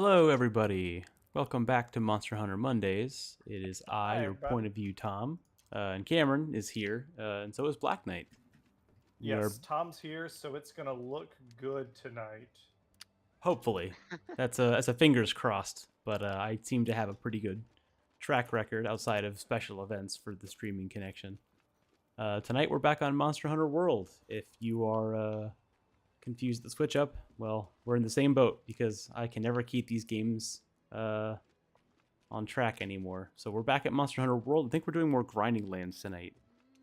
Hello, everybody. Welcome back to Monster Hunter Mondays. It is I, Hi, your everybody. point of view, Tom, and Cameron is here, and so is Black Knight. We are Yes, Tom's here, so it's gonna look good tonight. hopefully that's a fingers crossed, but I seem to have a pretty good track record outside of special events for the streaming connection. Tonight we're back on Monster Hunter World. If you are confused the switch up, well, we're in the same boat because I can never keep these games uh, on track anymore. So we're back at Monster Hunter World. I think we're doing more grinding lands tonight.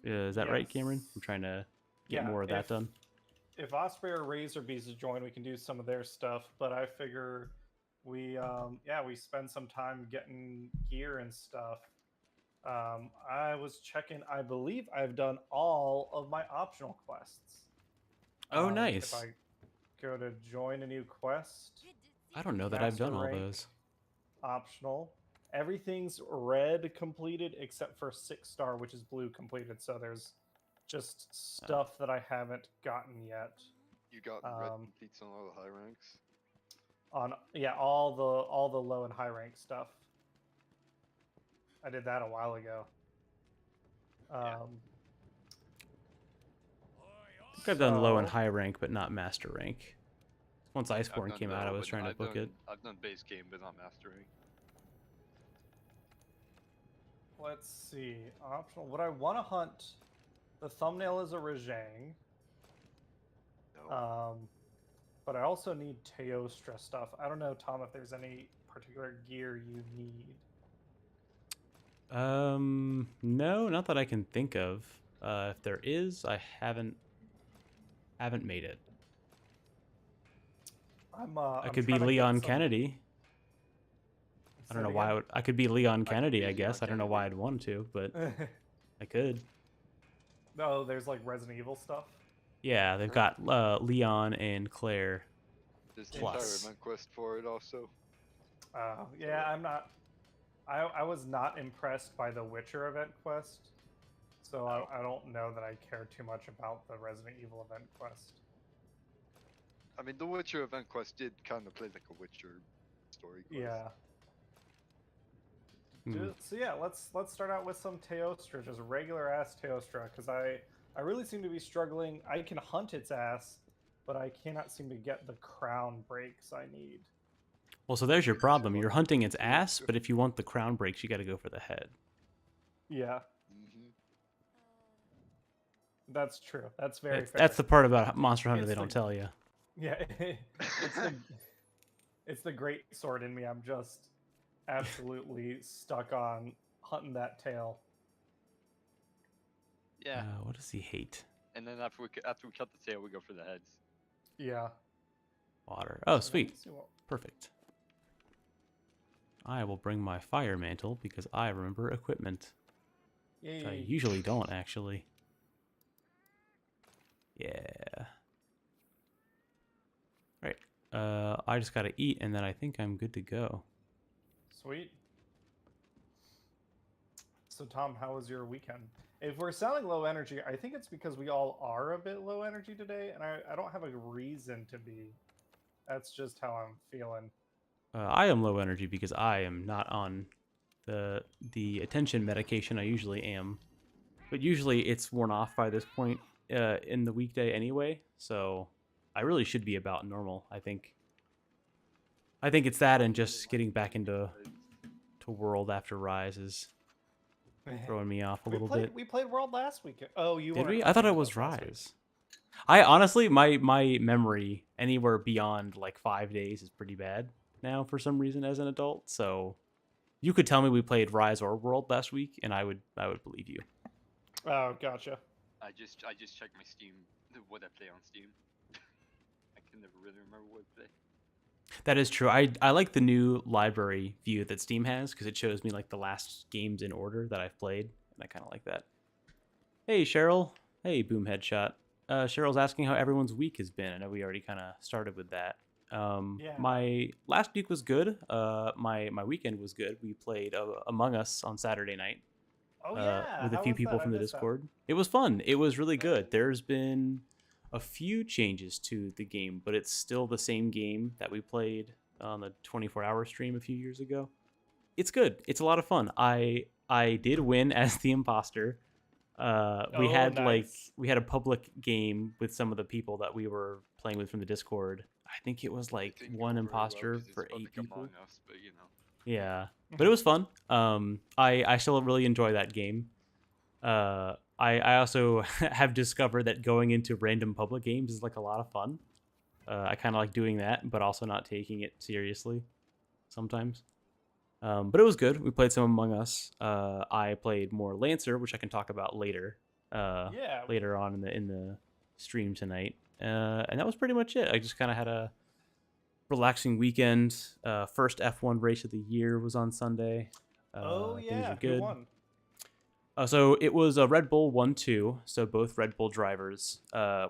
Is that right, Cameron? Yes. I'm trying to get Yeah, more of that done. if Osprey or Razorbeast is joined, we can do some of their stuff. But I figure we spend some time getting gear and stuff. I was checking. I believe I've done all of my optional quests. Oh, If nice. I go to join a new quest, I don't know that I've master done all rank, those. optional. Everything's red completed except for 6-star, which is blue completed. So there's just stuff that I haven't gotten yet. You got red completes on all the high ranks? On all the low and high rank stuff. I did that a while ago. I think I've done low and high rank, but not master rank. Once Iceborne came out, I was trying to book it. I've done base game, but not mastering. Let's see. Optional. Would I want to hunt? The thumbnail is a Rajang. No. But I also need Teostra stuff. I don't know, Tom, if there's any particular gear you need. No, not that I can think of. If there is, I haven't made it. I could be Leon Kennedy. I don't know why I could be Leon Kennedy, I guess. I don't know why I'd want to, but I could. No, there's like Resident Evil stuff. Yeah, they've got Leon and Claire. There's the Plus. entire event quest for it also. Yeah, I'm not. I was not impressed by the Witcher event quest, so I don't know that I care too much about the Resident Evil event quest. I mean, the Witcher event quest did kind of play like a Witcher story quest. Yeah. So yeah, let's start out with some Teostra, just regular ass Teostra, because I really seem to be struggling. I can hunt its ass, but I cannot seem to get the crown breaks I need. Well, so there's your problem. You're hunting its ass, but if you want the crown breaks, you got to go for the head. Yeah. That's true. That's very fair. That's the part about Monster Hunter they don't tell you. Yeah, it's the great sword in me. I'm just absolutely stuck on hunting that tail. Yeah. What does he hate? And then after we cut the tail, we go for the heads. Yeah. Water. Oh, sweet. Perfect. I will bring my fire mantle because I remember equipment. Yay. I usually don't, actually. Yeah. Right. I just gotta eat, and then I think I'm good to go. Sweet. So, Tom, how was your weekend? If we're sounding low energy, I think it's because we all are a bit low energy today, and I don't have a reason to be. That's just how I'm feeling. I am low energy because I am not on the attention medication I usually am. But usually it's worn off by this point in the weekday anyway, so I really should be about normal, I think. I think it's that and just getting back into World after Rise is throwing me off a little bit. We played World last week. Oh, you did weren't we? I thought it was Rise. I honestly, my memory anywhere beyond like 5 days is pretty bad now for some reason as an adult. So you could tell me we played Rise or World last week, and I would believe you. Oh, gotcha. I just checked my Steam, what I play on Steam. I can never really remember what I play. That is true. I like the new library view that Steam has because it shows me like the last games in order that I've played, and I kind of like that. Hey, Cheryl. Hey, Boom Headshot. Cheryl's asking how everyone's week has been. I know we already kind of started with that. Yeah. My last week was good. My weekend was good. We played Among Us on Saturday night. Oh yeah. With a few people from the Discord. It was fun. It was really good. There's been a few changes to the game, but it's still the same game that we played on the 24-hour stream a few years ago. It's good. It's a lot of fun. I did win as the imposter. We Oh, had nice. we had a public game with some of the people that we were playing with from the Discord. I think it was like It didn't one go very well imposter 'cause it's for 8 public people. Among Us, but you know. Yeah, but it was fun. I still really enjoy that game. I also have discovered that going into random public games is like a lot of fun. I kind of like doing that, but also not taking it seriously sometimes. But it was good. We played some Among Us. I played more Lancer, which I can talk about later. Yeah. Later on in the stream tonight. And that was pretty much it. I just kind of had a relaxing weekend. First F1 race of the year was on Sunday. Oh Things yeah. are Who good. won? So it was a Red Bull 1-2, so both Red Bull drivers,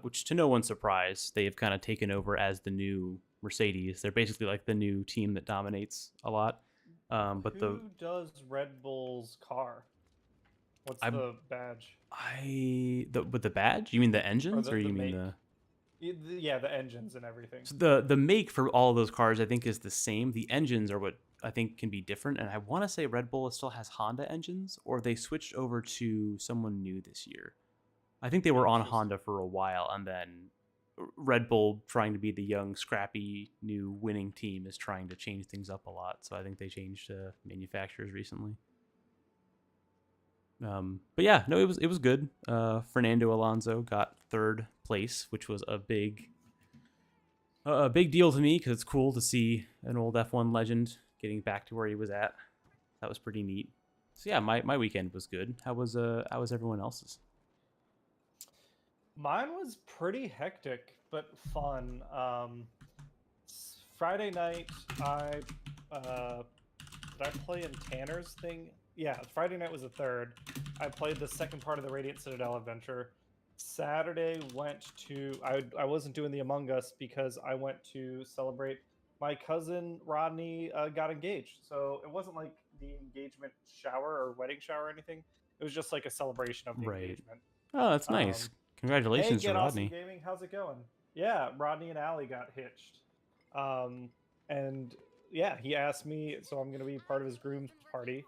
which to no one's surprise, they have kind of taken over as the new Mercedes. They're basically like the new team that dominates a lot. But Who does Red Bull's car? What's I- the badge? with the badge, you mean the engines, the or you mean make? the? Yeah, the engines and everything. So the make for all of those cars, I think, is the same. The engines are what I think can be different, and I want to say Red Bull still has Honda engines, or they switched over to someone new this year. I think they were on Interesting. Honda for a while, and then Red Bull, trying to be the young, scrappy, new winning team, is trying to change things up a lot. So I think they changed manufacturers recently. But yeah, no, it was good. Fernando Alonso got 3rd place, which was a big deal to me because it's cool to see an old F1 legend getting back to where he was at. That was pretty neat. So yeah, my weekend was good. How was everyone else's? Mine was pretty hectic but fun. Friday night, I did I play in Tanner's thing? Yeah, Friday night was the 3rd. I played the second part of the Radiant Citadel adventure. Saturday went to I wasn't doing the Among Us because I went to celebrate my cousin Rodney got engaged. So it wasn't like the engagement shower or wedding shower or anything. It was just like a celebration of the Right. engagement. Oh, that's nice. Hey, Congratulations to Get Awesome Rodney. Gaming, how's it going? Yeah, Rodney and Allie got hitched. And yeah, he asked me, so I'm going to be part of his groom's party.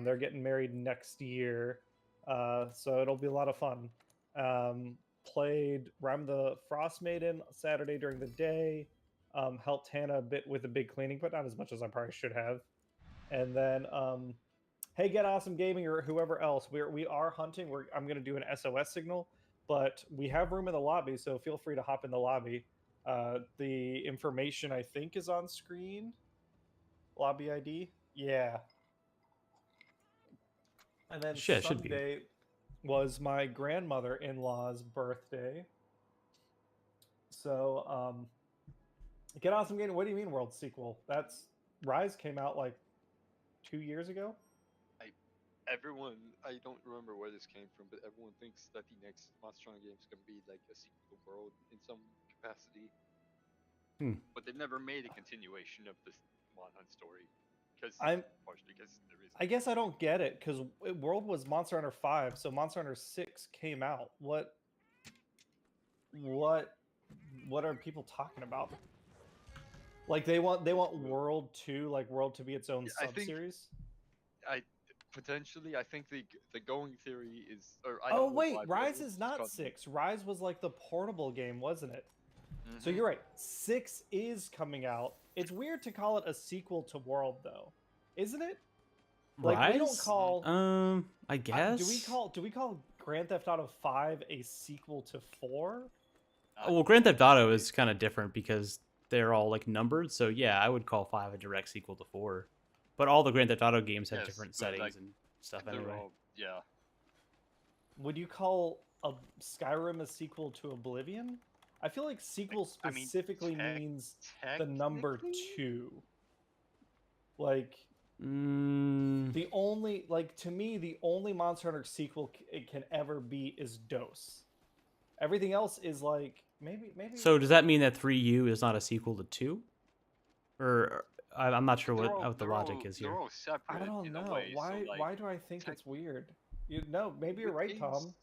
They're getting married next year, so it'll be a lot of fun. Played Rhyme the Frost Maiden Saturday during the day. Helped Hannah a bit with the big cleaning, but not as much as I probably should have. And then, hey, Get Awesome Gaming or whoever else, we are hunting. I'm going to do an SOS signal, but we have room in the lobby, so feel free to hop in the lobby. The information I think is on screen. Lobby ID, yeah. And then Shit, should be. Sunday was my grandmother-in-law's birthday. So, Get Awesome Gaming. What do you mean world sequel? That's Rise came out like 2 years ago. Everyone, I don't remember where this came from, but everyone thinks that the next Monster Hunter game is going to be like a sequel to World in some capacity. But they've never made a continuation of this Mon Hunt story. Partially because there isn't. I guess I don't get it because World was Monster Hunter 5, so Monster Hunter 6 came out. What are people talking about? Like they want World 2, like World to be its own sub-series? Potentially, I think the going theory is. Oh wait, Rise is not 6. Rise was like the portable game, wasn't it? Mm-hmm. So you're right. 6 is coming out. It's weird to call it a sequel to World, though, isn't it? Like Rise? we don't call. I guess. Do we call Grand Theft Auto 5 a sequel to 4? Well, Grand Theft Auto is kind of different because they're all like numbered. So yeah, I would call 5 a direct sequel to 4. But all the Grand Theft Auto games have different settings and stuff anyway. Yeah. Would you call a Skyrim a sequel to Oblivion? I feel like sequel specifically means the number 2. Like, the only, like, to me, the only Monster Hunter sequel it can ever be is DOS. Everything else is like, maybe. So does that mean that 3U is not a sequel to 2? Or I'm not sure what the logic is here. They're all separate. I don't know. Why do I think it's weird? Maybe you're right, Tom.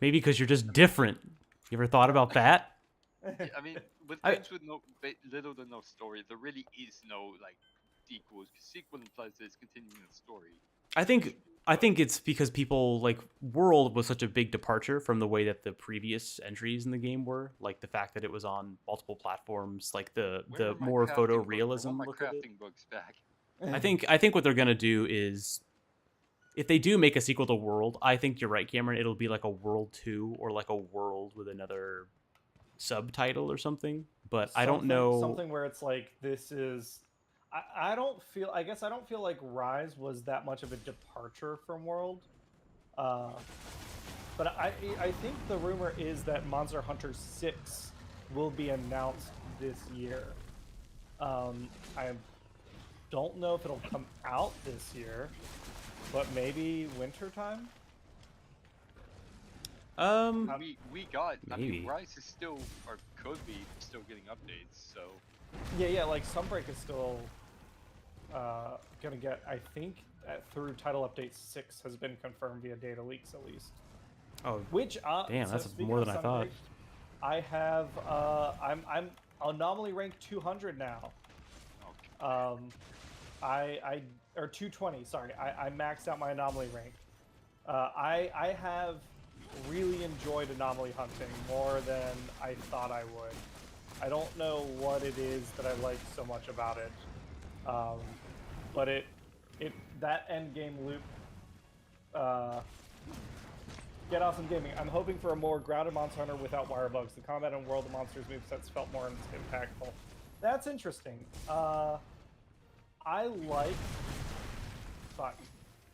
Maybe because you're just different. You ever thought about that? I mean, with I games with little to no story, there really is no like sequels. 'Cause sequel implies that it's continuing the story. I Which, think I think it's because people like World was such a big departure from the way that the previous entries in the game were. Like the fact that it was on multiple platforms, like where the are my more crafting books? I want photorealism my look of it. crafting books back. I think what they're gonna do is if they do make a sequel to World, I think you're right, Cameron. It'll be like a World 2 or like a World with another subtitle or something. But I don't know. Something where it's like this is. I don't feel. I guess I don't feel like Rise was that much of a departure from World. Uh, but I think the rumor is that Monster Hunter 6 will be announced this year. I don't know if it'll come out this year, but maybe winter time. We got. I Maybe. mean, Rise is still or could be still getting updates. So Yeah, like Sunbreak is still gonna get. I think through title update 6 has been confirmed via data leaks at least. Oh, Which damn, so that's speaking more of than I thought. Sunbreak, I have I'm anomaly rank 200 now. okay. I or 220. Sorry, I maxed out my anomaly rank. I have really enjoyed anomaly hunting more than I thought I would. I don't know what it is that I like so much about it, but it that end game loop. Get Awesome Gaming. I'm hoping for a more grounded Monster Hunter without wire bugs. The combat and World of Monsters movesets felt more impactful. That's interesting. I like. Fuck.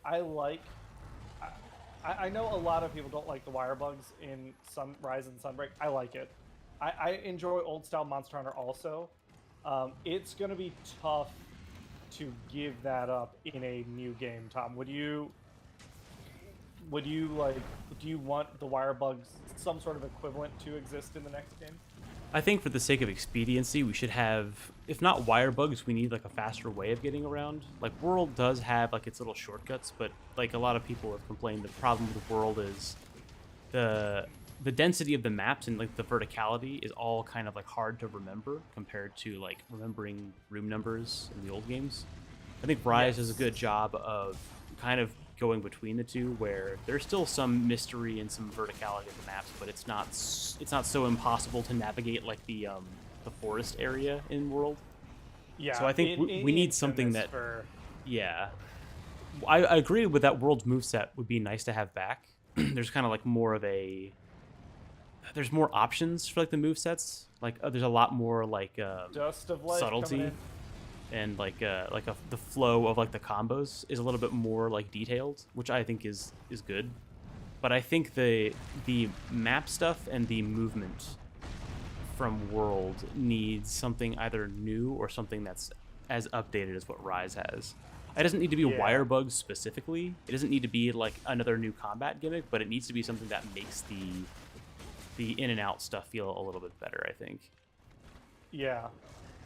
I like. I know a lot of people don't like the wire bugs in Rise and Sunbreak. I like it. I enjoy old style Monster Hunter also. It's gonna be tough to give that up in a new game. Tom, would you like? Do you want the wire bugs, some sort of equivalent, to exist in the next game? I think for the sake of expediency, we should have, if not wire bugs, we need like a faster way of getting around. Like World does have like its little shortcuts, but like a lot of people have complained, the problem with World is the density of the maps and like the verticality is all kind of like hard to remember compared to like remembering room numbers in the old games. I think Rise does a good job of kind of going between the two, where there's still some mystery and some verticality of the maps, but it's not so impossible to navigate like the forest area in World. Yeah. So I think we need something that. Yeah, I agree with that. World's moveset would be nice to have back. There's kind of like more of a. There's more options for like the movesets. Like there's a lot more like Dust of Life subtlety. And like the flow of like the combos is a little bit more like detailed, which I think is good. But I think the map stuff and the movement from World needs something either new or something that's as updated as what Rise has. It doesn't need to be wire bugs specifically. It doesn't need to be like another new combat gimmick, but it needs to be something that makes the in and out stuff feel a little bit better, I think. Yeah.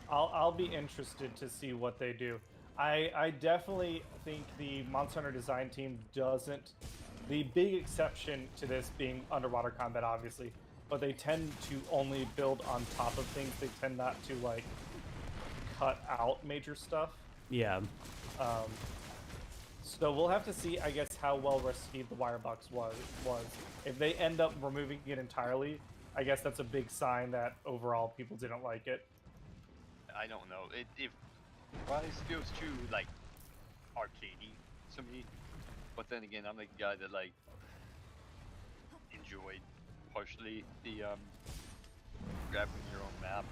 I'll be interested to see what they do. I definitely think the Monster Hunter design team doesn't. The big exception to this being underwater combat, obviously, but they tend to only build on top of things. They tend not to like cut out major stuff. Yeah. So we'll have to see, I guess, how well received the wire bugs was. If they end up removing it entirely, I guess that's a big sign that overall people didn't like it. I don't know. If Rise feels too like arcadey to me, but then again, I'm the guy that like enjoyed partially the grabbing your own map,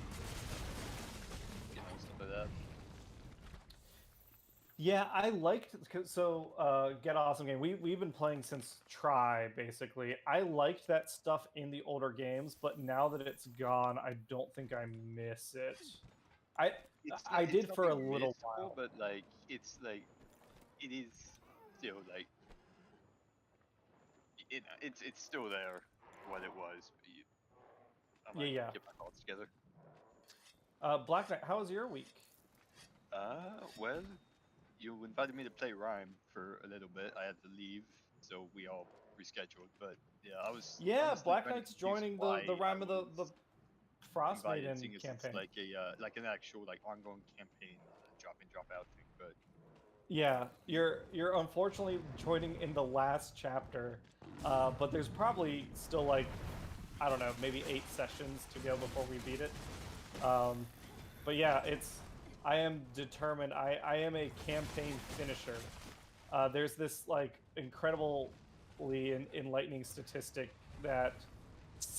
stuff like that. Yeah, I liked Get Awesome Game. We've been playing since Try basically. I liked that stuff in the older games, but now that it's gone, I don't think I miss it. I did for a little while, but like it's like it is still like it's still there what it was. But I might get my thoughts together. Black Knight, how was your week? Well, you invited me to play Rhyme for a little bit. I had to leave, so we all rescheduled. But yeah, I was. Yeah, Black Knight's joining the Rhyme of the Frost invite Maiden it, seeing as campaign. it's like an actual ongoing campaign, drop in drop out thing. But Yeah, you're unfortunately joining in the last chapter, but there's probably still like, I don't know, maybe 8 sessions to go before we beat it. But yeah, I am determined. I am a campaign finisher. There's this like incredibly enlightening statistic that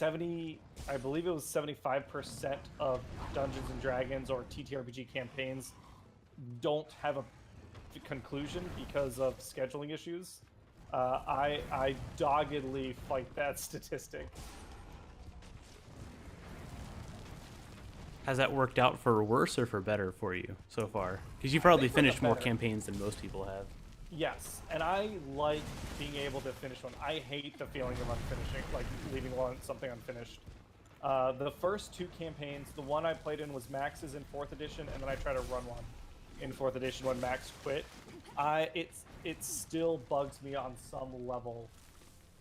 I believe it was 75% of Dungeons and Dragons or TTRPG campaigns don't have a conclusion because of scheduling issues. I doggedly fight that statistic. Has that worked out for worse or for better for you so far? Because you probably for the finished more better. campaigns than most people have. Yes, and I like being able to finish one. I hate the feeling of unfinishing, like leaving something unfinished. The first 2 campaigns, the one I played in was Max's in 4th edition, and then I tried to run one in 4th edition when Max quit. It still bugs me on some level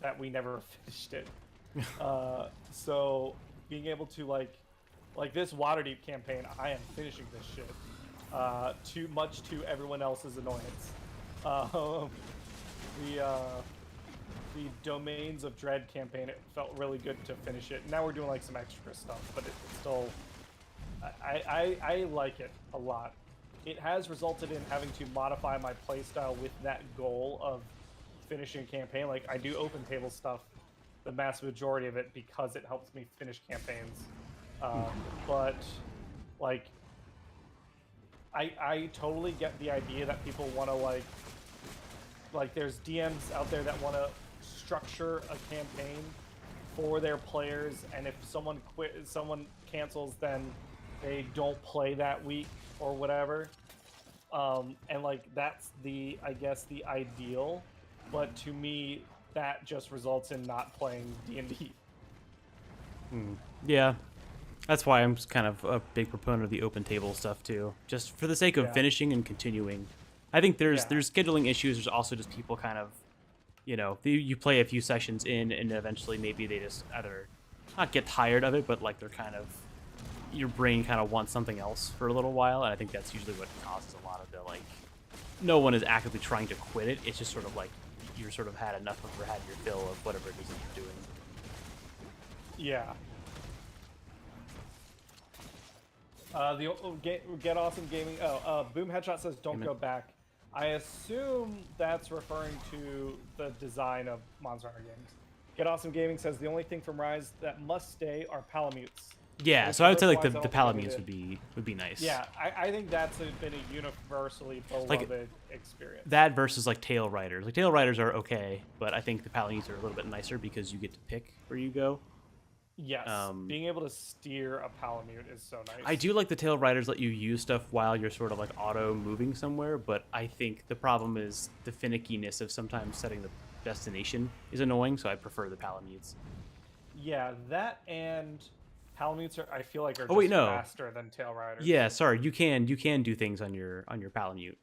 that we never finished it. So being able to like this Waterdeep campaign, I am finishing this shit. Too much to everyone else's annoyance. The Domains of Dread campaign, it felt really good to finish it. Now we're doing like some extra stuff, but it's still, I like it a lot. It has resulted in having to modify my playstyle with that goal of finishing campaign. Like I do open table stuff, the massive majority of it, because it helps me finish campaigns. But like, I totally get the idea that people want to like there's DMs out there that want to structure a campaign for their players, and if someone cancels, then they don't play that week or whatever. And like that's I guess the ideal, but to me that just results in not playing D&D. Yeah, that's why I'm kind of a big proponent of the open table stuff too, just for the sake of finishing and continuing. I think there's scheduling issues. There's also just people kind of, you play a few sessions in, and eventually maybe they just either not get tired of it, but like they're kind of, your brain kind of wants something else for a little while, and I think that's usually what causes a lot of the no one is actively trying to quit it. It's just sort of like you're sort of had enough of or had your fill of whatever it is that you're doing. Yeah. Get Awesome Gaming. Boom Headshot says don't go back. I assume that's referring to the design of Monster Hunter games. Get Awesome Gaming says the only thing from Rise that must stay are Palamutes. Yeah, so I would say like the Palamutes would be nice. Yeah, I think that's been a universally beloved experience. That versus like Tail Riders. Like Tail Riders are okay, but I think the Palamutes are a little bit nicer because you get to pick where you go. Yes, being able to steer a Palamute is so nice. I do like the Tail Riders let you use stuff while you're sort of like auto moving somewhere, but I think the problem is the finickiness of sometimes setting the destination is annoying, so I prefer the Palamutes. Yeah, that and Palamutes are, I feel like, are faster than Tail Riders. Yeah, sorry, you can do things on your Palamute.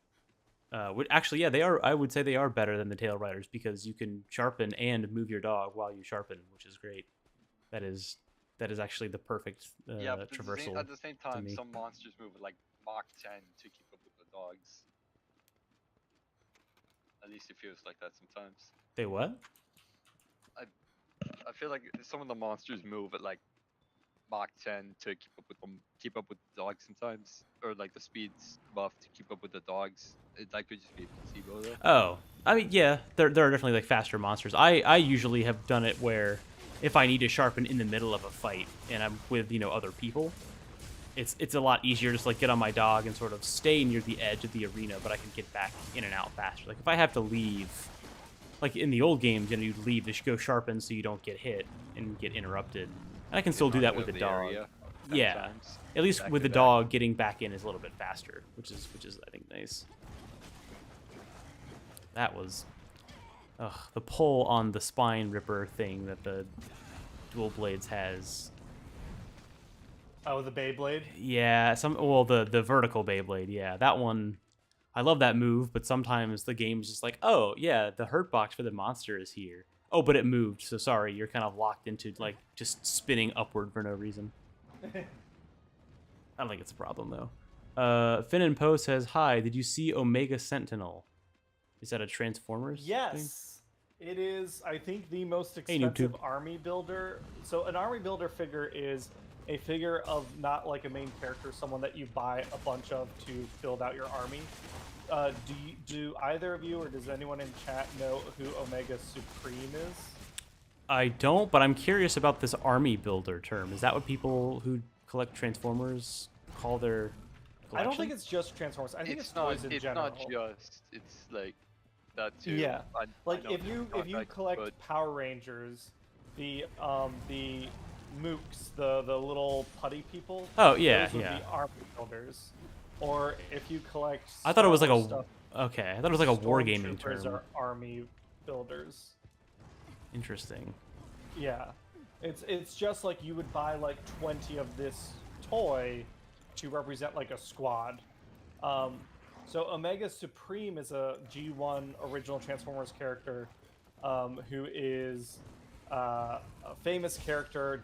Actually, yeah, they are. I would say they are better than the Tail Riders because you can sharpen and move your dog while you sharpen, which is great. That is actually the perfect traversal. At the same time, some monsters move at like Mach 10 to keep up with the dogs. At least it feels like that sometimes. They what? I feel like some of the monsters move at like Mach 10 to keep up with the dogs sometimes, or like the speed's buff to keep up with the dogs. That could just be a placebo though. Oh, I mean, yeah, there are definitely like faster monsters. I usually have done it where if I need to sharpen in the middle of a fight and I'm with other people, it's a lot easier just like get on my dog and sort of stay near the edge of the arena, but I can get back in and out faster. Like if I have to leave, like in the old games, you'd leave to go sharpen so you don't get hit and get interrupted. And I can still do that with the dog. Yeah, at least with the dog, getting back in is a little bit faster, which is I think nice. That was the pull on the spine ripper thing that the Dual Blades has. Oh, the Beyblade? Yeah, the vertical Beyblade, yeah. That one, I love that move, but sometimes the game's just like, oh, yeah, the hurt box for the monster is here. Oh, but it moved, so sorry, you're kind of locked into, like, just spinning upward for no reason. I don't think it's a problem though. Finn and Poe says, "Hi, did you see Omega Sentinel? Is that a Transformers? Yes, it is. I think the most Hey, expensive noob. army builder. So an army builder figure is a figure of not like a main character, someone that you buy a bunch of to build out your army. Do either of you or does anyone in chat know who Omega Supreme is? I don't, but I'm curious about this army builder term. Is that what people who collect Transformers call their collection? I don't think it's just Transformers. I think it's not, toys in it's general. not just. It's like that too. Yeah, I like know if you collect Power Rangers, the mooks, the little putty people. Oh yeah, those would yeah. be army builders. Or if you collect. I thought it was like a stuff, okay. I thought it was like a wargaming Stormtroopers term. are army builders. Interesting. Yeah, it's just like you would buy like 20 of this toy to represent like a squad. So Omega Supreme is a G1 original Transformers character who is a famous character,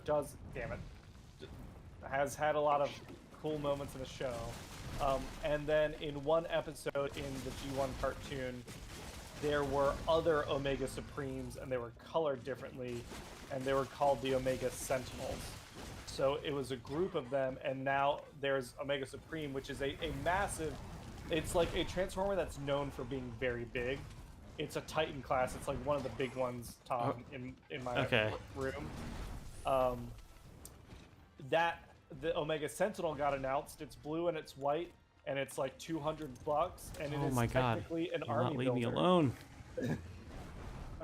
has had a lot of cool moments in the show. And then in one episode in the G1 cartoon, there were other Omega Supremes and they were colored differently and they were called the Omega Sentinels. So it was a group of them, and now there's Omega Supreme, which is a massive... It's like a Transformer that's known for being very big. It's a Titan class. It's like one of the big ones, Tom, in my room. The Omega Sentinel got announced. It's blue and it's white, and it's like $200, and it is technically an army builder. Leave me alone.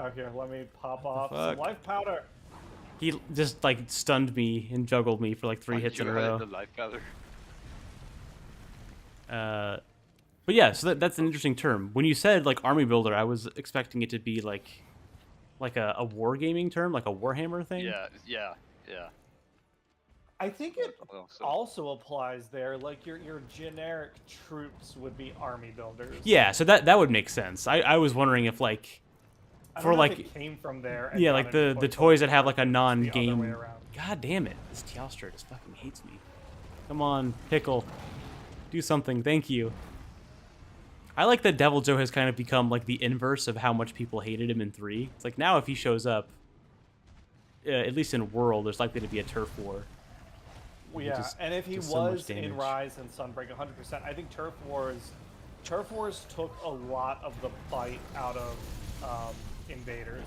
Okay, let me pop off some life powder. He just like stunned me and juggled me for like 3 hits in a row. The life powder. But yeah, so that's an interesting term. When you said like army builder, I was expecting it to be like a wargaming term, like a Warhammer thing. Yeah. I think it also applies there. Like your generic troops would be army builders. Yeah, so that would make sense. I was wondering if like for like it came from there. Yeah, like the toys that have like a non-game. God damn it! This Teostra just fucking hates me. Come on, Pickle, do something. Thank you. I like that Devil Joe has kind of become like the inverse of how much people hated him in 3. It's like now if he shows up, at least in World, there's likely to be a turf war. Well, yeah, and if he was in Rise and Sunbreak 100%, I think Turf Wars took a lot of the bite out of Invaders.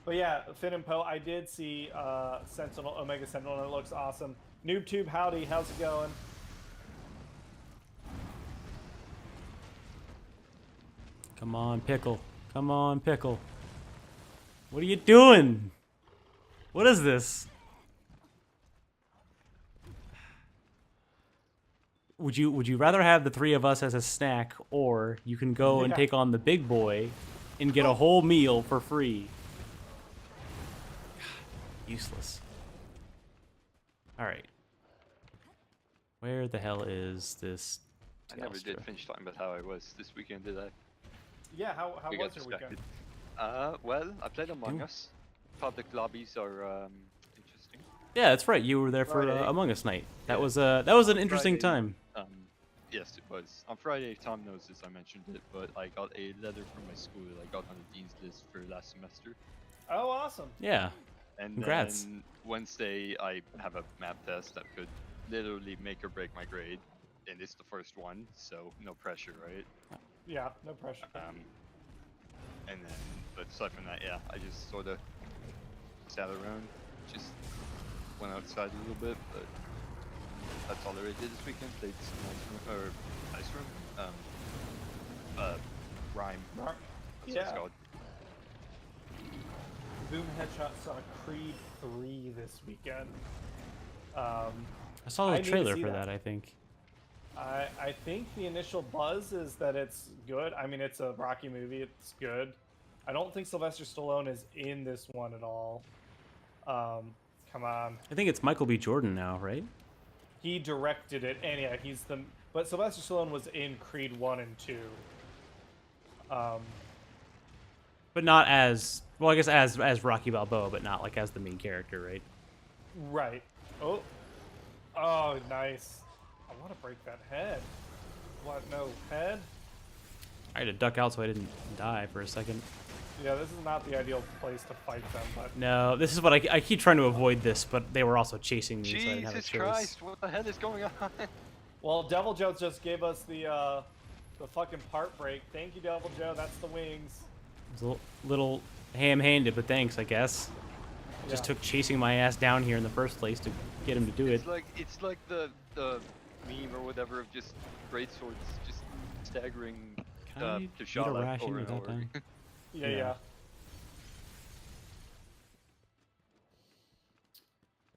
But yeah, Finn and Poe, I did see Omega Sentinel, and it looks awesome. NoobTube, howdy, how's it going? Come on, Pickle. Come on, Pickle. What are you doing? What is this? Would you rather have the 3 of us as a snack, or you can go and take on the big boy and get a whole meal for free? Useless. Alright. Where the hell is this I never did finish talking about how I was this weekend, did I? Yeah, how was your weekend? Well, I played Among Us. Public lobbies are interesting. Yeah, that's right. You were there for Among Us night. That was an interesting time. Yes, it was. On Friday, Tom knows this, I mentioned it, but I got a letter from my school. I got on the dean's list for last semester. Oh, awesome. Yeah. And congrats. Then Wednesday, I have a math test that could literally make or break my grade. And it's the first one, so no pressure, right? Yeah, no pressure. And then, but aside from that, yeah, I just sort of sat around, just went outside a little bit, but that's all I really did this weekend. Played some Ice Room, Rhyme. That's what it's called. Boom Headshot saw Creed 3 this weekend. I saw the trailer for that, I think. I think the initial buzz is that it's good. I mean, it's a Rocky movie. It's good. I don't think Sylvester Stallone is in this one at all. Come on. I think it's Michael B. Jordan now, right? He directed it, and yeah, he's the... But Sylvester Stallone was in Creed 1 and 2. But not as... Well, I guess as Rocky Balboa, but not like as the main character, right? Right. Oh. Oh, nice. I want to break that head. What? No head? I had to duck out so I didn't die for a second. Yeah, this is not the ideal place to fight them, but... No, this is what I keep trying to avoid this, but they were also chasing me, so I didn't have a Jesus choice. Christ, what the hell is going on? Well, Devil Joe just gave us the fucking part break. Thank you, Devil Joe. That's the wings. It was a little ham-handed, but thanks, I guess. Just Yeah. took chasing my ass down here in the first place to get him to do it. It's like the meme or whatever of just great swords just staggering Can I eat a T'Challa ration over and without over. dying? Yeah, Yeah. yeah.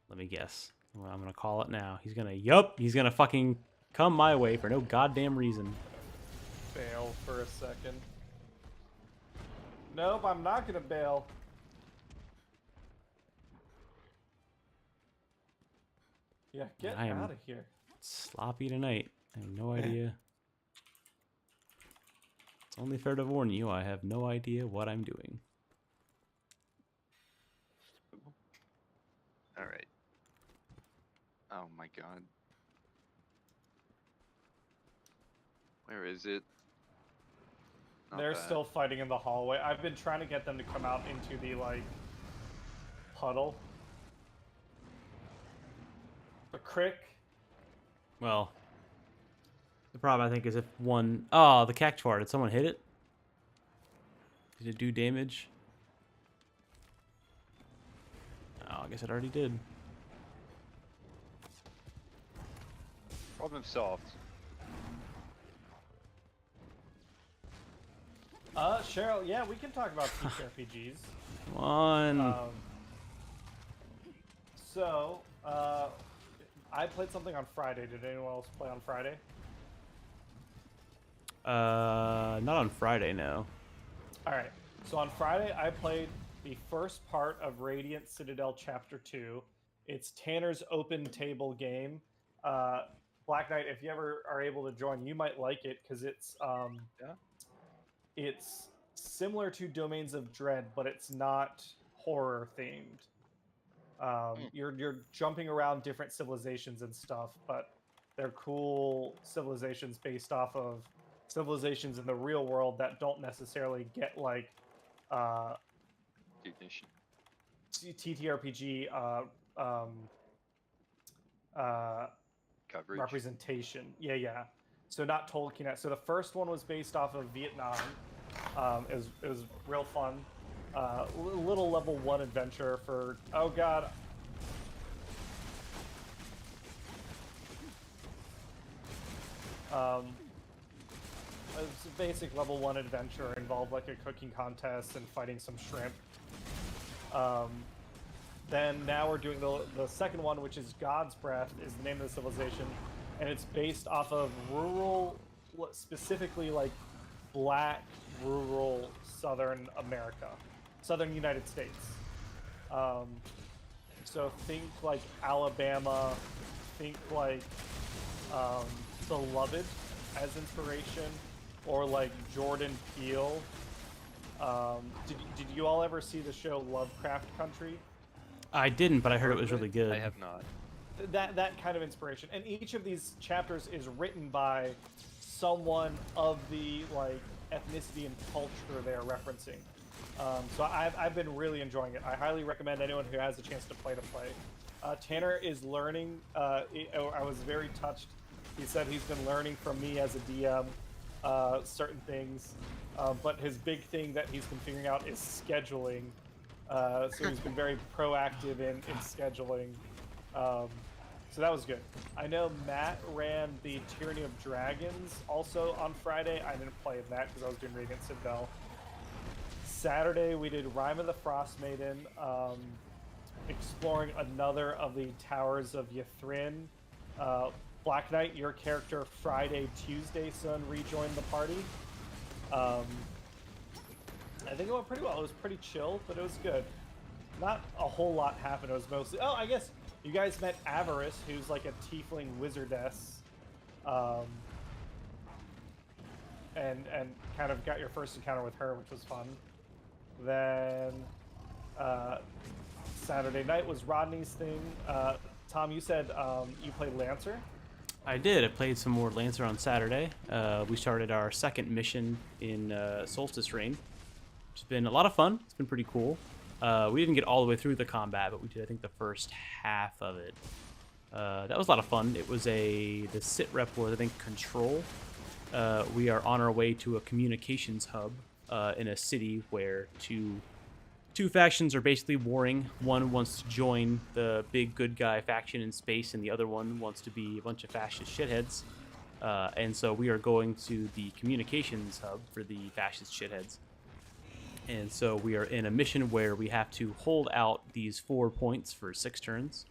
Let me guess. Well, I'm gonna call it now. He's gonna fucking come my way for no goddamn reason. Bail for a second. Nope, I'm not gonna bail. Yeah, get I am out of here. sloppy tonight. I have no idea. It's only fair to warn you, I have no idea what I'm doing. Alright. Oh my god. Where is it? Not They're bad. still fighting in the hallway. I've been trying to get them to come out into the, like, puddle. The crick. Well, the problem I think is if one... Oh, the cactuar. Did someone hit it? Did it do damage? Oh, I guess it already did. Problem solved. Cheryl, yeah, we can talk about TTRPGs. Come on. So, I played something on Friday. Did anyone else play on Friday? Not on Friday, no. Alright, so on Friday I played the first part of Radiant Citadel Chapter 2. It's Tanner's open table game. Black Knight, if you ever are able to join, you might like it because it's it's similar to Domains of Dread, but it's not horror themed. You're jumping around different civilizations and stuff, but they're cool civilizations based off of civilizations in the real world that don't necessarily get like TTRPG Coverage. representation. Yeah. So not Tolkien. So the first one was based off of Vietnam. It was real fun. Little level 1 adventure for... Oh god. It's a basic level 1 adventure. Involved like a cooking contest and fighting some shrimp. Then now we're doing the second one, which is God's Breath, is the name of the civilization, and it's based off of rural, specifically like black rural Southern America, Southern United States. So think like Alabama, think like Beloved as inspiration, or like Jordan Peele. Did you all ever see the show Lovecraft Country? I didn't, but I heard it was really good. I have not. That kind of inspiration, and each of these chapters is written by someone of the like ethnicity and culture they're referencing. So I've been really enjoying it. I highly recommend anyone who has a chance to play. Tanner is learning. I was very touched. He said he's been learning from me as a DM certain things, but his big thing that he's been figuring out is scheduling. So he's been very proactive in scheduling. So that was good. I know Matt ran the Tyranny of Dragons also on Friday. I didn't play that because I was doing Radiant Citadel. Saturday we did Rime of the Frost Maiden, exploring another of the Towers of Ythrin. Black Knight, your character Friday, Tuesday, son, rejoined the party. I think it went pretty well. It was pretty chill, but it was good. Not a whole lot happened. It was mostly... Oh, I guess you guys met Avarice, who's like a tiefling wizardess. And kind of got your first encounter with her, which was fun. Then Saturday night was Rodney's thing. Tom, you said you played Lancer. I did. I played some more Lancer on Saturday. We started our second mission in Solstice Reign, which has been a lot of fun. It's been pretty cool. We didn't get all the way through the combat, but we did, I think, the first half of it. That was a lot of fun. It was the sit rep was, I think, Control. We are on our way to a communications hub in a city where two factions are basically warring. One wants to join the big good guy faction in space, and the other one wants to be a bunch of fascist shitheads. And so we are going to the communications hub for the fascist shitheads. And so we are in a mission where we have to hold out these 4 points for 6 turns.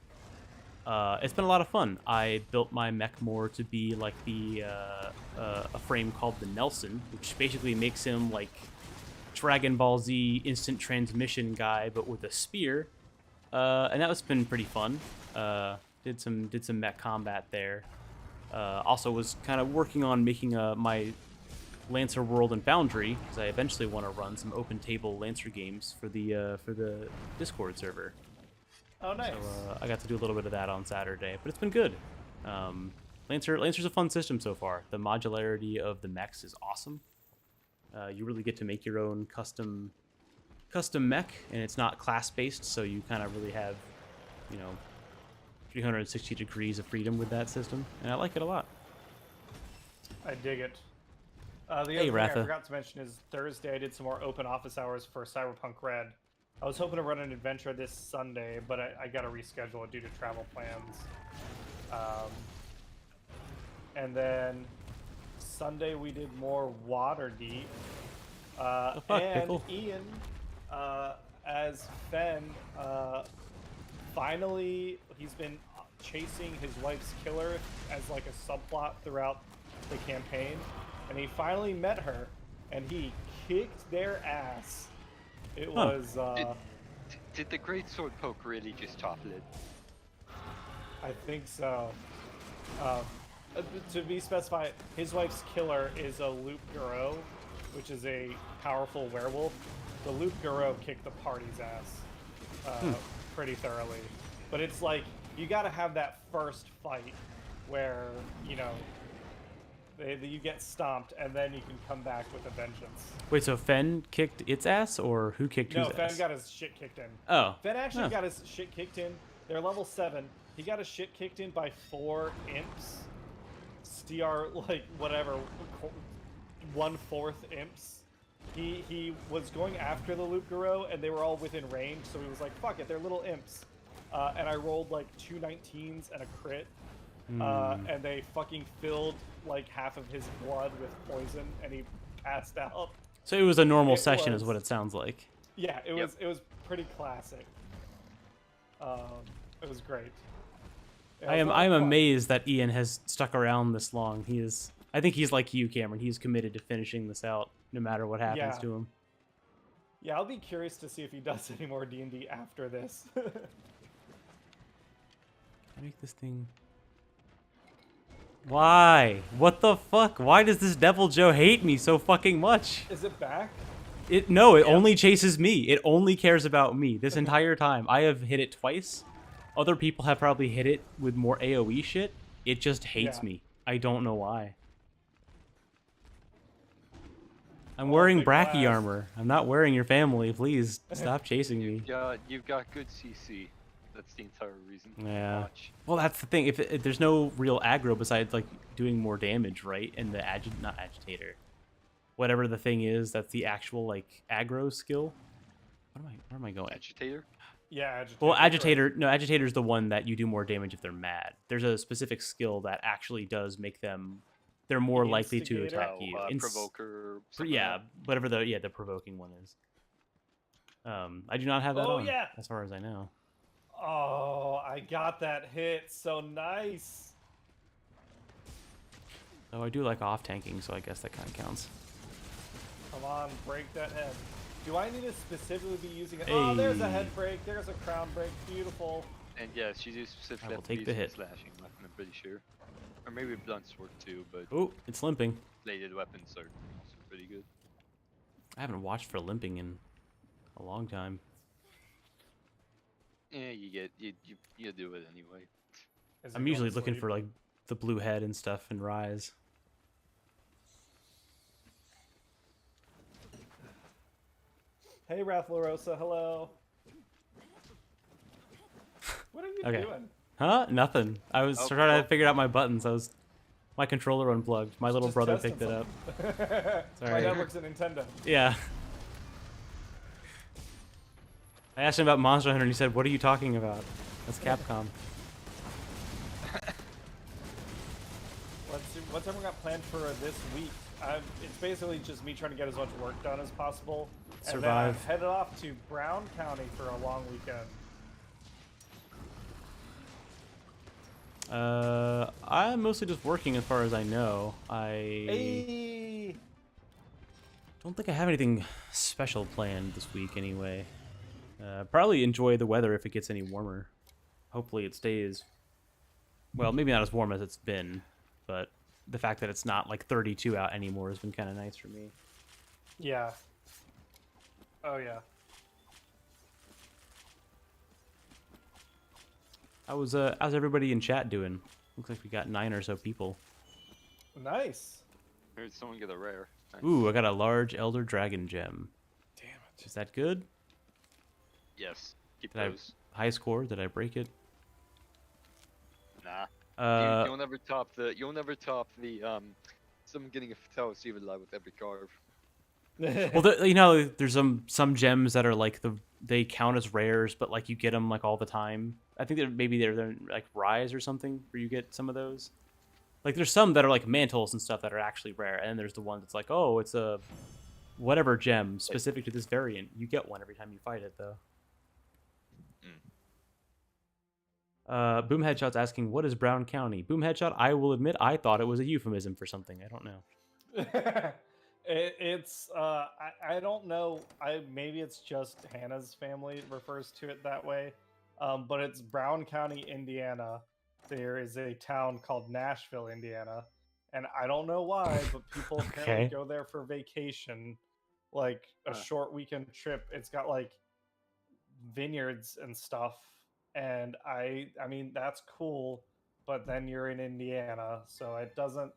It's been a lot of fun. I built my mech more to be like a frame called the Nelson, which basically makes him like Dragon Ball Z instant transmission guy, but with a spear. And that was been pretty fun. Did some mech combat there. Also was kind of working on making my Lancer World and Foundry, because I eventually want to run some open table Lancer games for the Discord server. Oh, nice. So I got to do a little bit of that on Saturday, but it's been good. Lancer's a fun system so far. The modularity of the mechs is awesome. You really get to make your own custom mech, and it's not class based, so you kind of really have, 360 degrees of freedom with that system, and I like it a lot. I dig it. The other thing I forgot to mention is Thursday I did some more open office hours for Cyberpunk Red. I was hoping to run an adventure this Sunday, but I got to reschedule it due to travel plans. And then Sunday we did more Waterdeep. And pickle. Ian, as Fen, finally he's been chasing his wife's killer as like a subplot throughout the campaign, and he finally met her, and he kicked their ass. It was. Did the great sword poke really just topple it? I think so. To be specified, his wife's killer is a Loup Garou, which is a powerful werewolf. The Loup Garou kicked the party's ass pretty thoroughly. But it's like, you gotta have that first fight where, you get stomped, and then you can come back with a vengeance. Wait, so Fen kicked its ass, or who kicked whose ass? No, Fen got his shit kicked in. Oh. Fen actually got his shit kicked in. They're level 7. He got his shit kicked in by 4 imps. STR, like, whatever, 1/4 imps. He was going after the Loup Garou, and they were all within range, so he was like, fuck it, they're little imps. And I rolled, like, 2 19s and a crit. And they fucking filled like half of his blood with poison, and he passed out. So it was a normal session, is what it sounds like. Yeah, it was pretty classic. It was great. Yeah, I'm amazed that Ian has stuck around this long. I think he's like you, Cameron. He's committed to finishing this out, no matter what happens to him. Yeah, I'll be curious to see if he does any more D&D after this. I make this thing. Why? What the fuck? Why does this Devil Joe hate me so fucking much? Is it back? It only chases me. It only cares about me this entire time. I have hit it twice. Other people have probably hit it with more AoE shit. It just hates me. I don't know why. I'm wearing Bracky armor. I'm not wearing your family. Please stop chasing me. You've got good CC. That's the entire reason. Yeah. Well, that's the thing. If there's no real aggro besides like doing more damage, right? And the not agitator, whatever the thing is, that's the actual like aggro skill. Where am I going? Agitator. Yeah, agitator. Well, agitator. No, agitator's the one that you do more damage if they're mad. There's a specific skill that actually does make them. They're more likely to attack you. Provoker. Yeah, whatever the provoking one is. I do not have that on. Yeah. As far as I know. Oh, I got that hit. So nice. Oh, I do like off tanking, so I guess that kind of counts. Come on, break that head. Do I need to specifically be using it? Hey. Oh, there's a head break. There's a crown break. Beautiful. And yeah, she used specifically. I will take the hit. Slashing weapon, I'm pretty sure. Or maybe blunt sword too, but. Oh, it's limping. Bladed weapons are also pretty good. I haven't watched for limping in a long time. Yeah, you do it anyway. Is he I'm going usually to looking sleep? for like the blue head and stuff and Rise. Hey, Ralph LaRosa, hello. What are you Okay. doing? Huh? Nothing. I was Oh, trying well. to figure out my buttons. My controller unplugged. My little Just brother testing picked it up. something. My Sorry. dad works at Nintendo. Yeah. I asked him about Monster Hunter and he said, "What are you talking about? That's Capcom." What's everyone got planned for this week? It's basically just me trying to get as much work done as possible. And then I'm Survive. headed off to Brown County for a long weekend. I'm mostly just working as far as I know. I Hey! don't think I have anything special planned this week anyway. Probably enjoy the weather if it gets any warmer. Hopefully it stays, well, maybe not as warm as it's been, but the fact that it's not like 32 out anymore has been kind of nice for me. Yeah. Oh, yeah. How's everybody in chat doing? Looks like we got 9 or so people. Nice. Heard someone get a rare. Nice. Ooh, I got a large Elder Dragon gem. Damn it. Is that good? Yes. Keep Did I those. high score? Did I break it? Nah. You'll never top the. Someone getting a Fatalis even live with every carve. Well, you know, there's some gems that are like they count as rares, but like you get them like all the time. I think they're like Rise or something where you get some of those. Like there's some that are like mantles and stuff that are actually rare, and then there's the one that's like, oh, it's a whatever gem specific to this variant. You get one every time you fight it, though. Boom Headshot's asking, what is Brown County? Boom Headshot, I will admit, I thought it was a euphemism for something. I don't know. I don't know. Maybe it's just Hannah's family refers to it that way. But it's Brown County, Indiana. There is a town called Nashville, Indiana, and I don't know why, but people apparently Okay. go there for vacation, like a short weekend trip. It's got like vineyards and stuff, and I mean that's cool, but then you're in Indiana, so it doesn't.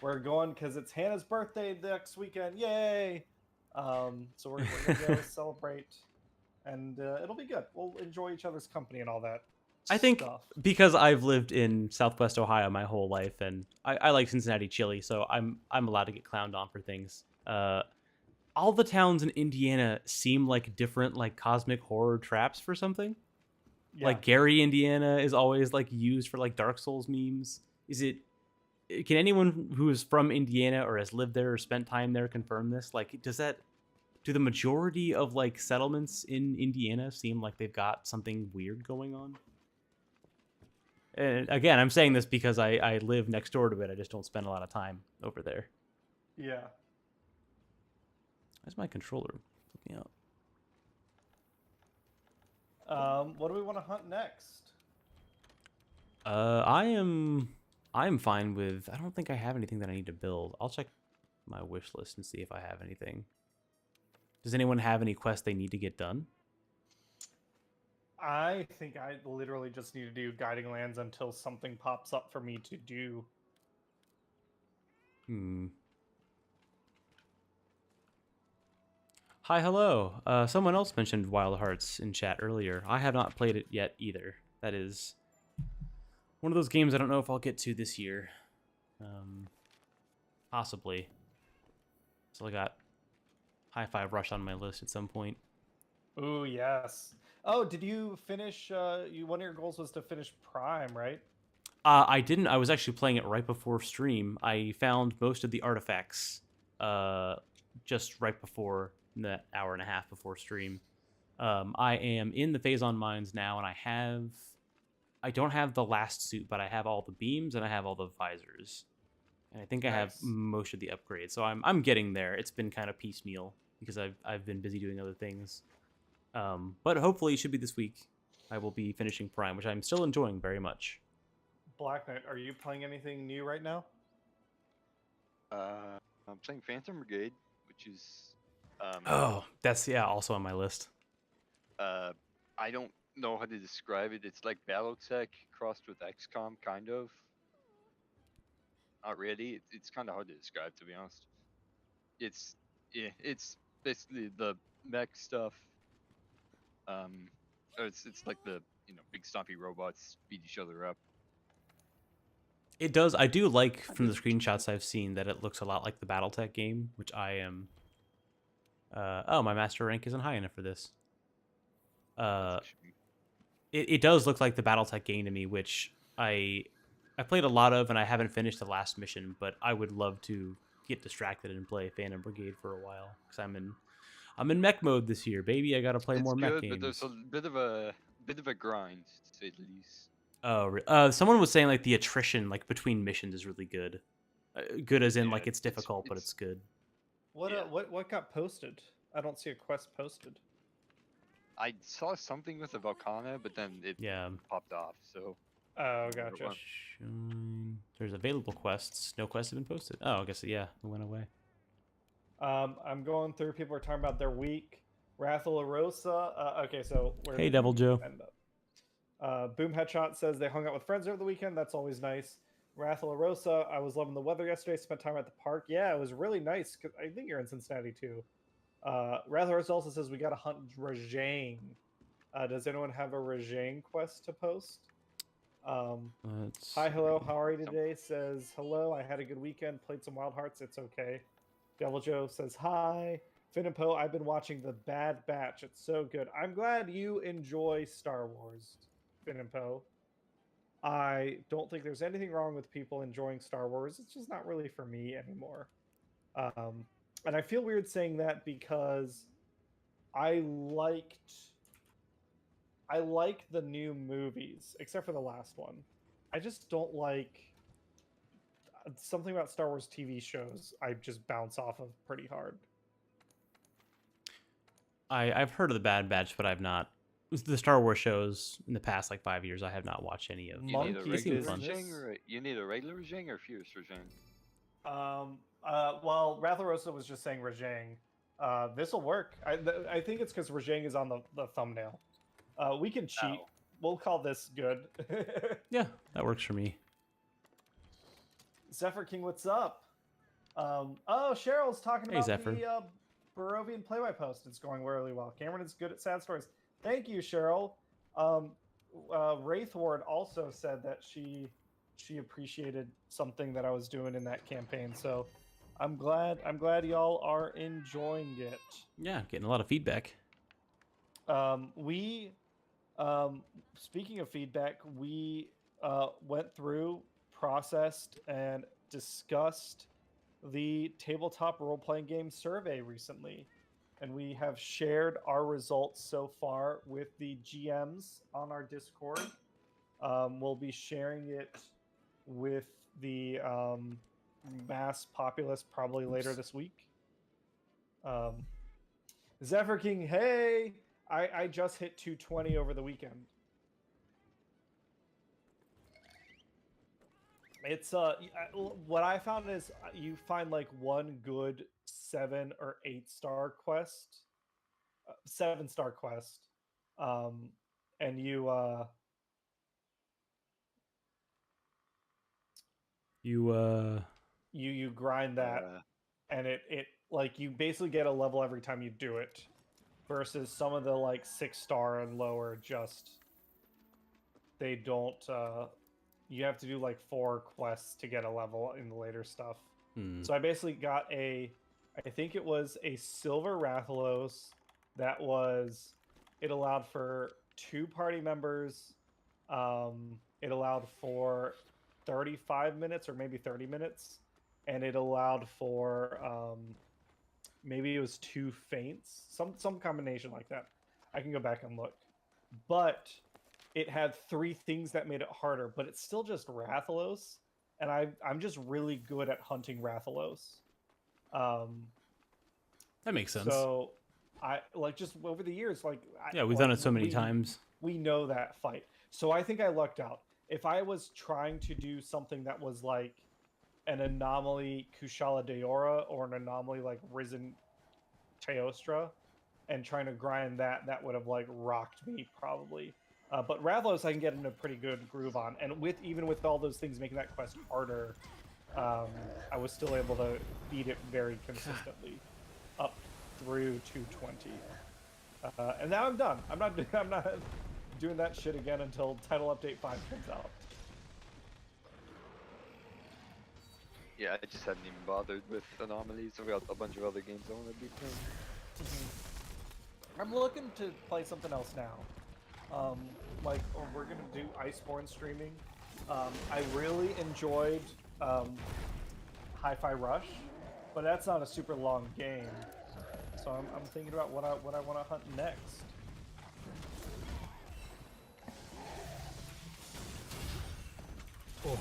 We're going because it's Hannah's birthday next weekend. Yay! So we're gonna go celebrate, and it'll be good. We'll enjoy each other's company and all that. I think Stuff. because I've lived in Southwest Ohio my whole life, and I like Cincinnati chili, so I'm allowed to get clowned on for things. All the towns in Indiana seem like different like cosmic horror traps for something. Yeah. Like Gary, Indiana is always like used for like Dark Souls memes. Is it? Can anyone who is from Indiana or has lived there or spent time there confirm this? Like, do the majority of like settlements in Indiana seem like they've got something weird going on? And again, I'm saying this because I live next door to it. I just don't spend a lot of time over there. Yeah. Where's my controller? Look me out. What do we want to hunt next? I'm fine with. I don't think I have anything that I need to build. I'll check my wish list and see if I have anything. Does anyone have any quests they need to get done? I think I literally just need to do guiding lands until something pops up for me to do. Hi, hello. Someone else mentioned Wild Hearts in chat earlier. I have not played it yet either. That is one of those games I don't know if I'll get to this year. Possibly. So I got High Five Rush on my list at some point. Ooh, yes. Oh, did you finish? One of your goals was to finish Prime, right? I didn't. I was actually playing it right before stream. I found most of the artifacts just right before that hour and a half before stream. I am in the Phazon Mines now, and I don't have the last suit, but I have all the beams and I have all the visors. And I think I have most of the upgrades. So I'm getting there. It's been kind of piecemeal because I've been busy doing other things. But hopefully it should be this week. I will be finishing Prime, which I'm still enjoying very much. Black Knight, are you playing anything new right now? I'm playing Phantom Brigade, which is that's also on my list. I don't know how to describe it. It's like BattleTech crossed with XCOM, kind of. Not really. It's kind of hard to describe, to be honest. It's yeah, it's basically the mech stuff. It's like the big stompy robots beat each other up. It does. I do like Kind from of the screenshots I've seen that it looks a lot like the BattleTech game, which I am. Oh, my master rank isn't high enough for this. That's a shame. It does look like the BattleTech game to me, which I played a lot of, and I haven't finished the last mission, but I would love to get distracted and play Phantom Brigade for a while because I'm in mech mode this year, baby. I got to play It's more mech good, but games. there's a bit of a grind, to say the least. Someone was saying like the attrition like between missions is really good. Good as in Yeah, like it's difficult, but it's good. What Yeah. what got posted? I don't see a quest posted. I saw something with the Volcana, but then it Yeah. popped off. So Oh, I don't know what it gotcha. was. There's available quests. No quests have been posted. Oh, I guess yeah, it went away. I'm going through. People are talking about their week. Rathalarosa. Okay, so where Hey, did Devil we Joe. end up? Boom Headshot says they hung out with friends over the weekend. That's always nice. Rathalarosa, I was loving the weather yesterday. Spent time at the park. Yeah, it was really nice. I think you're in Cincinnati too. Rathalarosa also says we got to hunt Rajang. Does anyone have a Rajang quest to post? Hi, hello, how are you today? Says hello. I had a good weekend. Played some Wild Hearts. It's okay. Devil Joe says hi. Finn and Poe, I've been watching The Bad Batch. It's so good. I'm glad you enjoy Star Wars, Finn and Poe. I don't think there's anything wrong with people enjoying Star Wars. It's just not really for me anymore. And I feel weird saying that because I liked the new movies, except for the last one. I just don't like something about Star Wars TV shows. I just bounce off of pretty hard. I've heard of the Bad Batch, but I've not. The Star Wars shows in the past like 5 years, I have not watched any of. You need a Monkey They seem regular fun. business. Rajang, or you need a regular Rajang or fierce Rajang? Well, Ratharosa was just saying Rajang. This will work. I think it's because Rajang is on the thumbnail. We can cheat. Oh. We'll call this good. Yeah, that works for me. Zephyr King, what's up? Oh, Cheryl's talking Hey, about Zephyr. the Barovian play-by post. It's going really well. Cameron is good at sad stories. Thank you, Cheryl. Wraithward also said that she appreciated something that I was doing in that campaign. So I'm glad y'all are enjoying it. Yeah, getting a lot of feedback. Speaking of feedback, we went through, processed, and discussed the tabletop role-playing game survey recently, and we have shared our results so far with the GMs on our Discord. We'll be sharing it with the mass populace probably later this week. Zephyr King, hey! I just hit 220 over the weekend. It's what I found is you find like one good 7 or 8 star quest, 7-star quest, and you grind that, and it like you basically get a level every time you do it, versus some of the like 6-star and lower just they don't. You have to do like 4 quests to get a level in the later stuff. So I basically got I think it was a silver Rathalos that was, it allowed for 2 party members. It allowed for 35 minutes or maybe 30 minutes. And it allowed for, maybe it was 2 feints, some combination like that. I can go back and look. But it had 3 things that made it harder, but it's still just Rathalos, and I'm just really good at hunting Rathalos. That makes sense. So I like just over the years, like yeah, we've done it so many times. We know that fight. So I think I lucked out. If I was trying to do something that was like an anomaly Kushala Deora or an anomaly like Risen Teostra and trying to grind that would have like rocked me probably. But Ravlos I can get in a pretty good groove on, and even with all those things making that quest harder, I was still able to beat it very consistently up through 220. And now I'm done. I'm not doing that shit again until Title Update 5 comes out. Yeah, I just hadn't even bothered with Anomalies. I've got a bunch of other games I want to be playing. I'm looking to play something else now. We're gonna do Iceborne streaming. I really enjoyed Hi-Fi Rush, but that's not a super long game. So I'm thinking about what I want to hunt next. Oh,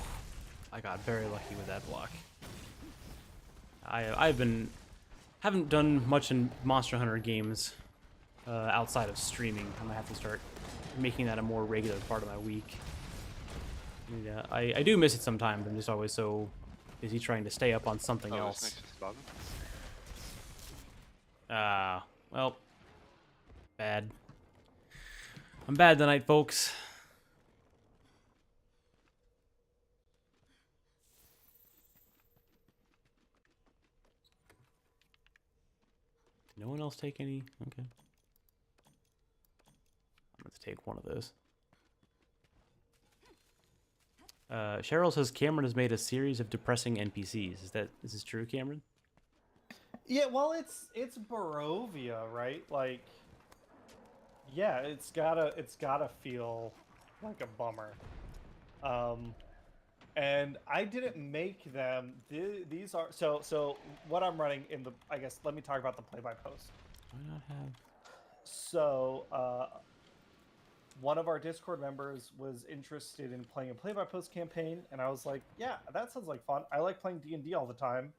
I got very lucky with that block. Haven't done much in Monster Hunter games outside of streaming. I'm gonna have to start making that a more regular part of my week. And, I do miss it sometimes. I'm just always so busy trying to stay up on something else. Next to the bottom. Well, bad. I'm bad tonight, folks. Did no one else take any? Okay. I'm going to take one of those. Cheryl says Cameron has made a series of depressing NPCs. Is this true, Cameron? Yeah, well, it's Barovia, right? Like, yeah, it's gotta feel like a bummer. And I didn't make them. These are so. What I'm running in the, I guess, let me talk about the play-by-post. Why not have? So, one of our Discord members was interested in playing a play-by-post campaign, and I was like, yeah, that sounds like fun. I like playing D&D all the time,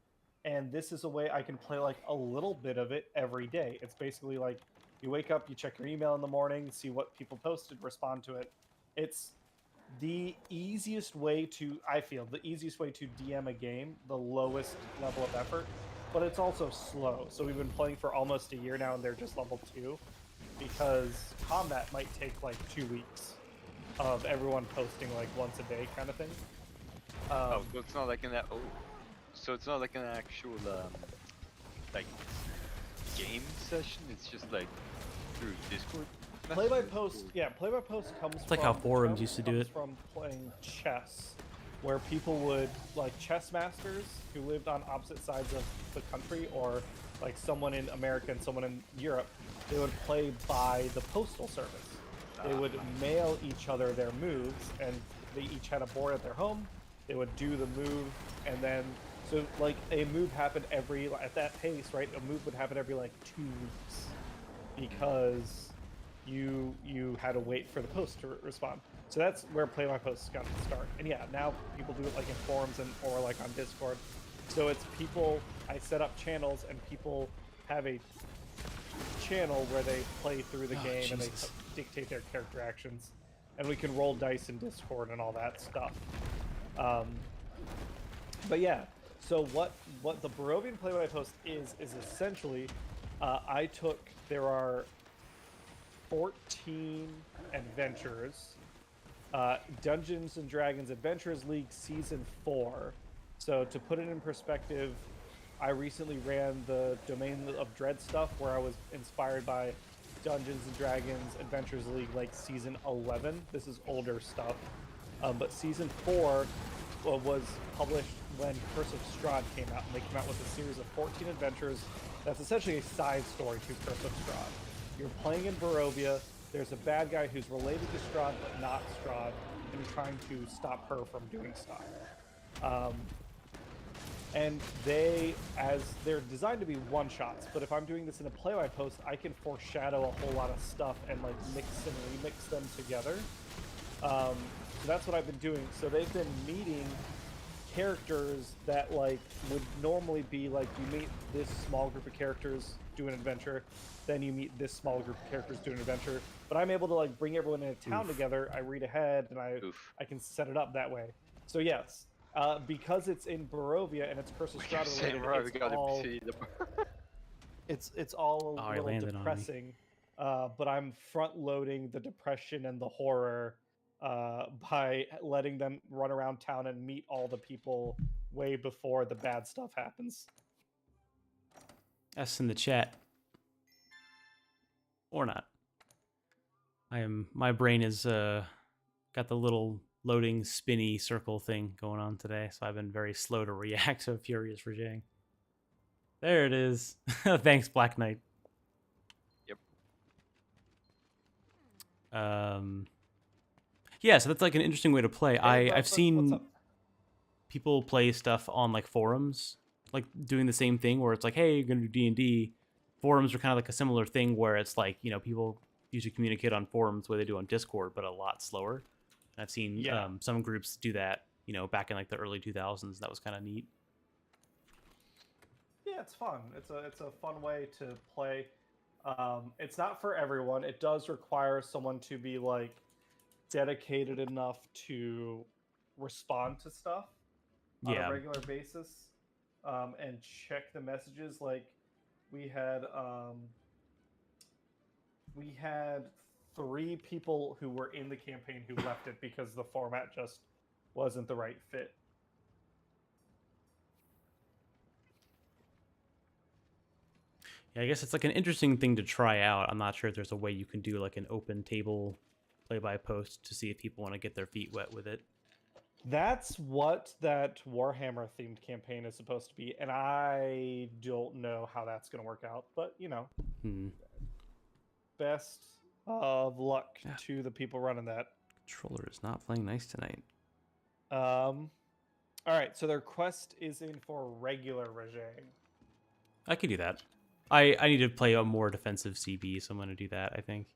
and this is a way I can play like a little bit of it every day. It's basically like you wake up, you check your email in the morning, see what people posted, respond to it. It's the easiest way to, I feel, the easiest way to DM a game, the lowest level of effort, but it's also slow. So we've been playing for almost a year now, and they're just level 2. Because combat might take like 2 weeks of everyone posting like once a day kind of thing. So it's not like so it's not like an actual like game session. It's just like through Discord. Play-by-post, yeah, play-by-post comes It's like how forums used to do it. From playing chess, where people would, like, chess masters who lived on opposite sides of the country, or like someone in America and someone in Europe, they would play by the postal service. They would mail each other their moves, and they each had a board at their home. They would do the move, and then, so like a move happened at that pace, right? A move would happen every like 2 weeks, because you had to wait for the post to respond. So that's where play-by-post got to start. And yeah, now people do it like in forums or like on Discord. So it's people, I set up channels, and people have a channel where they play through the game, Jesus. and they dictate their character actions, and we can roll dice in Discord and all that stuff. But yeah, so what the Barovian play-by-post is essentially, there are 14 adventures, Dungeons and Dragons Adventures League Season 4. So to put it in perspective, I recently ran the Domain of Dread stuff, where I was inspired by Dungeons and Dragons Adventures League, like Season 11. This is older stuff. But Season 4 was published when Curse of Strahd came out, and they came out with a series of 14 adventures that's essentially a side story to Curse of Strahd. You're playing in Barovia, there's a bad guy who's related to Strahd but not Strahd, and you're trying to stop her from doing stuff. And they're designed to be one-shots, but if I'm doing this in a play-by-post, I can foreshadow a whole lot of stuff and like mix and remix them together. So that's what I've been doing. So they've been meeting characters that like would normally be like, you meet this small group of characters, do an adventure, then you meet this small group of characters, do an adventure. But I'm able to like bring everyone in a town together. I read ahead, and I can set it up that way. So yes. Because it's in Barovia and it's Curse of Strahd related, it's all a little depressing. but I'm front loading the depression and the horror by letting them run around town and meet all the people way before the bad stuff happens. S in the chat. Or not. My brain is got the little loading spinny circle thing going on today, so I've been very slow to react to Furious Rajang. There it is. Thanks, Black Knight. Yep. Yeah, so that's like an interesting way to play. Hey, I've what's seen up? people play stuff on like forums, like doing the same thing where it's like, hey, you're gonna do D&D. Forums are kind of like a similar thing where it's like, you know, people usually communicate on forums the way they do on Discord, but a lot slower. I've seen some groups do that, you know, back in like the early 2000s. That was kind of neat. Yeah, it's fun. It's a fun way to play. It's not for everyone. It does require someone to be like dedicated enough to respond to stuff on a regular basis and check the messages. Like we had 3 people who were in the campaign who left it because the format just wasn't the right fit. Yeah, I guess it's like an interesting thing to try out. I'm not sure if there's a way you can do like an open table play-by-post to see if people want to get their feet wet with it. That's what that Warhammer themed campaign is supposed to be, and I don't know how that's going to work out, but you know, best of luck to the people running that. Controller is not playing nice tonight. All right, so their quest is in for regular Rajang. I could do that. I need to play a more defensive CB, so I'm going to do that, I think.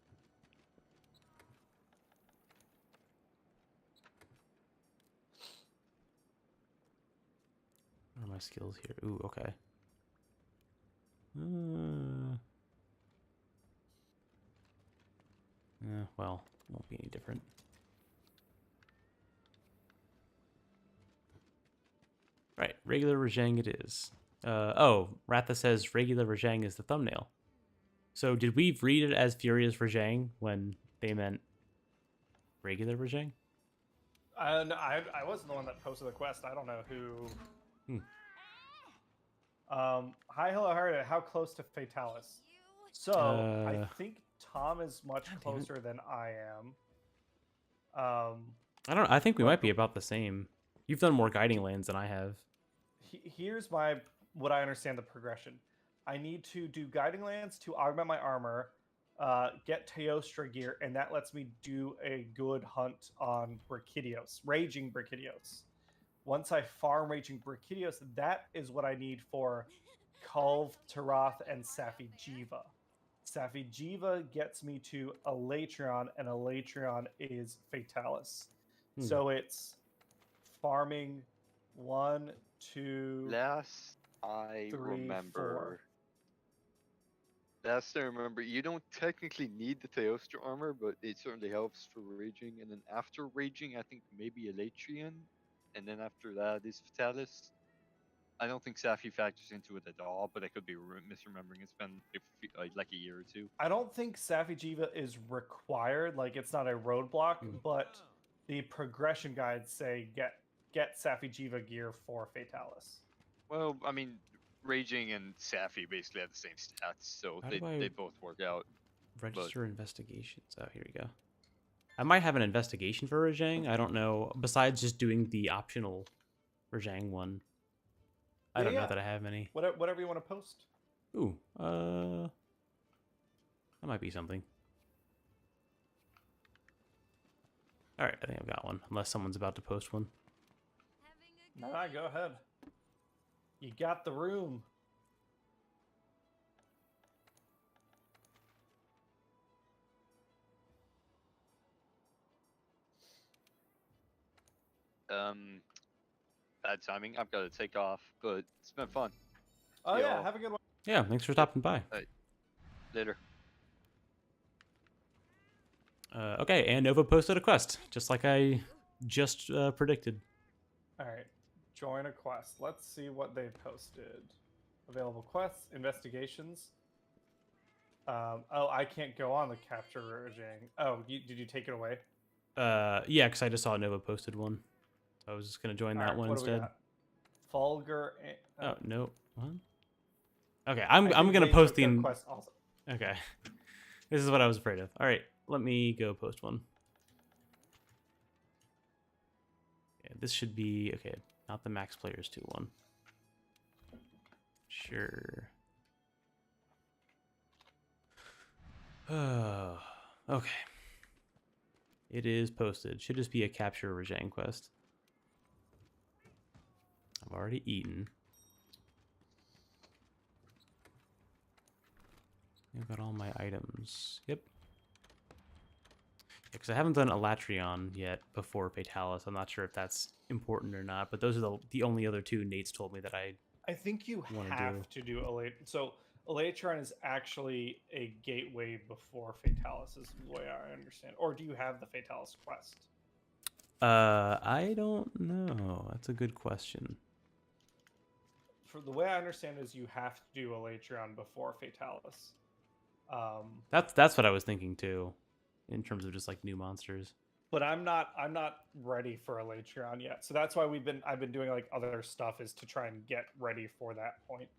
What are my skills here? Ooh, okay. Well, won't be any different. Right, regular Rajang it is. Oh, Ratha says regular Rajang is the thumbnail. So did we read it as Furious Rajang when they meant regular Rajang? I wasn't the one that posted the quest. I don't know who. Hi, hello, Harda. How close to Fatalis? So I think Tom is much closer than I am. I think we might be about the same. You've done more guiding lands than I have. Here's what I understand the progression. I need to do guiding lands to augment my armor, get Teostra gear, and that lets me do a good hunt on Brachydios, Raging Brachydios. Once I farm Raging Brachydios, that is what I need for Kulve, Tarath, and Safi Jiva. Safi Jiva gets me to Elatrion, and Elatrion is Fatalis. So it's farming 1, 2. Last I remember, you don't technically need the Teostra armor, but it certainly helps for Raging. And then after Raging, I think maybe Elatrion. And then after that is Fatalis. I don't think Safi factors into it at all, but I could be misremembering. It's been like a year or two. I don't think Safi Jiva is required. Like, it's not a roadblock, but the progression guides say get Safi Jiva gear for Fatalis. Well, I mean, Raging and Safi basically have the same stats, so they both work out. Register investigations. Oh, here we go. I might have an investigation for Rajang. I don't know. Besides just doing the optional Rajang one, I don't know that I have any. Whatever you want to post. Ooh, that might be something. All right, I think I've got one. Unless someone's about to post one. No, go ahead. You got the room. Bad timing. I've got to take off, but it's been fun. Oh yeah, have a good one. Yeah, thanks for stopping by. Later. Okay, and Nova posted a quest, just like I just predicted. All right, join a quest. Let's see what they posted. Available quests, investigations. Oh, I can't go on the capture regime. Oh, did you take it away? Yeah, because I just saw Nova posted one. So I was just gonna join that one What do we instead. got? Fulgur. Oh no. What? Okay, I I'm think gonna they post took the. their quest also. Okay, this is what I was afraid of. All right, let me go post one. Yeah, this should be okay. Not the max players 2-1. Sure. Oh, okay. It is posted. Should just be a capture Rajang quest. I've already eaten. I've got all my items. Yep. Because I haven't done Elatrion yet before Fatalis. I'm not sure if that's important or not, but those are the only other two Nate's told me that I think you have to do So Elatron is actually a gateway before Fatalis, is the way I understand. Or do you have the Fatalis quest? I don't know. That's a good question. For the way I understand is you have to do Elatron before Fatalis. That's what I was thinking too, in terms of just like new monsters. But I'm not ready for Elatron yet. So that's why I've been doing like other stuff is to try and get ready for that point.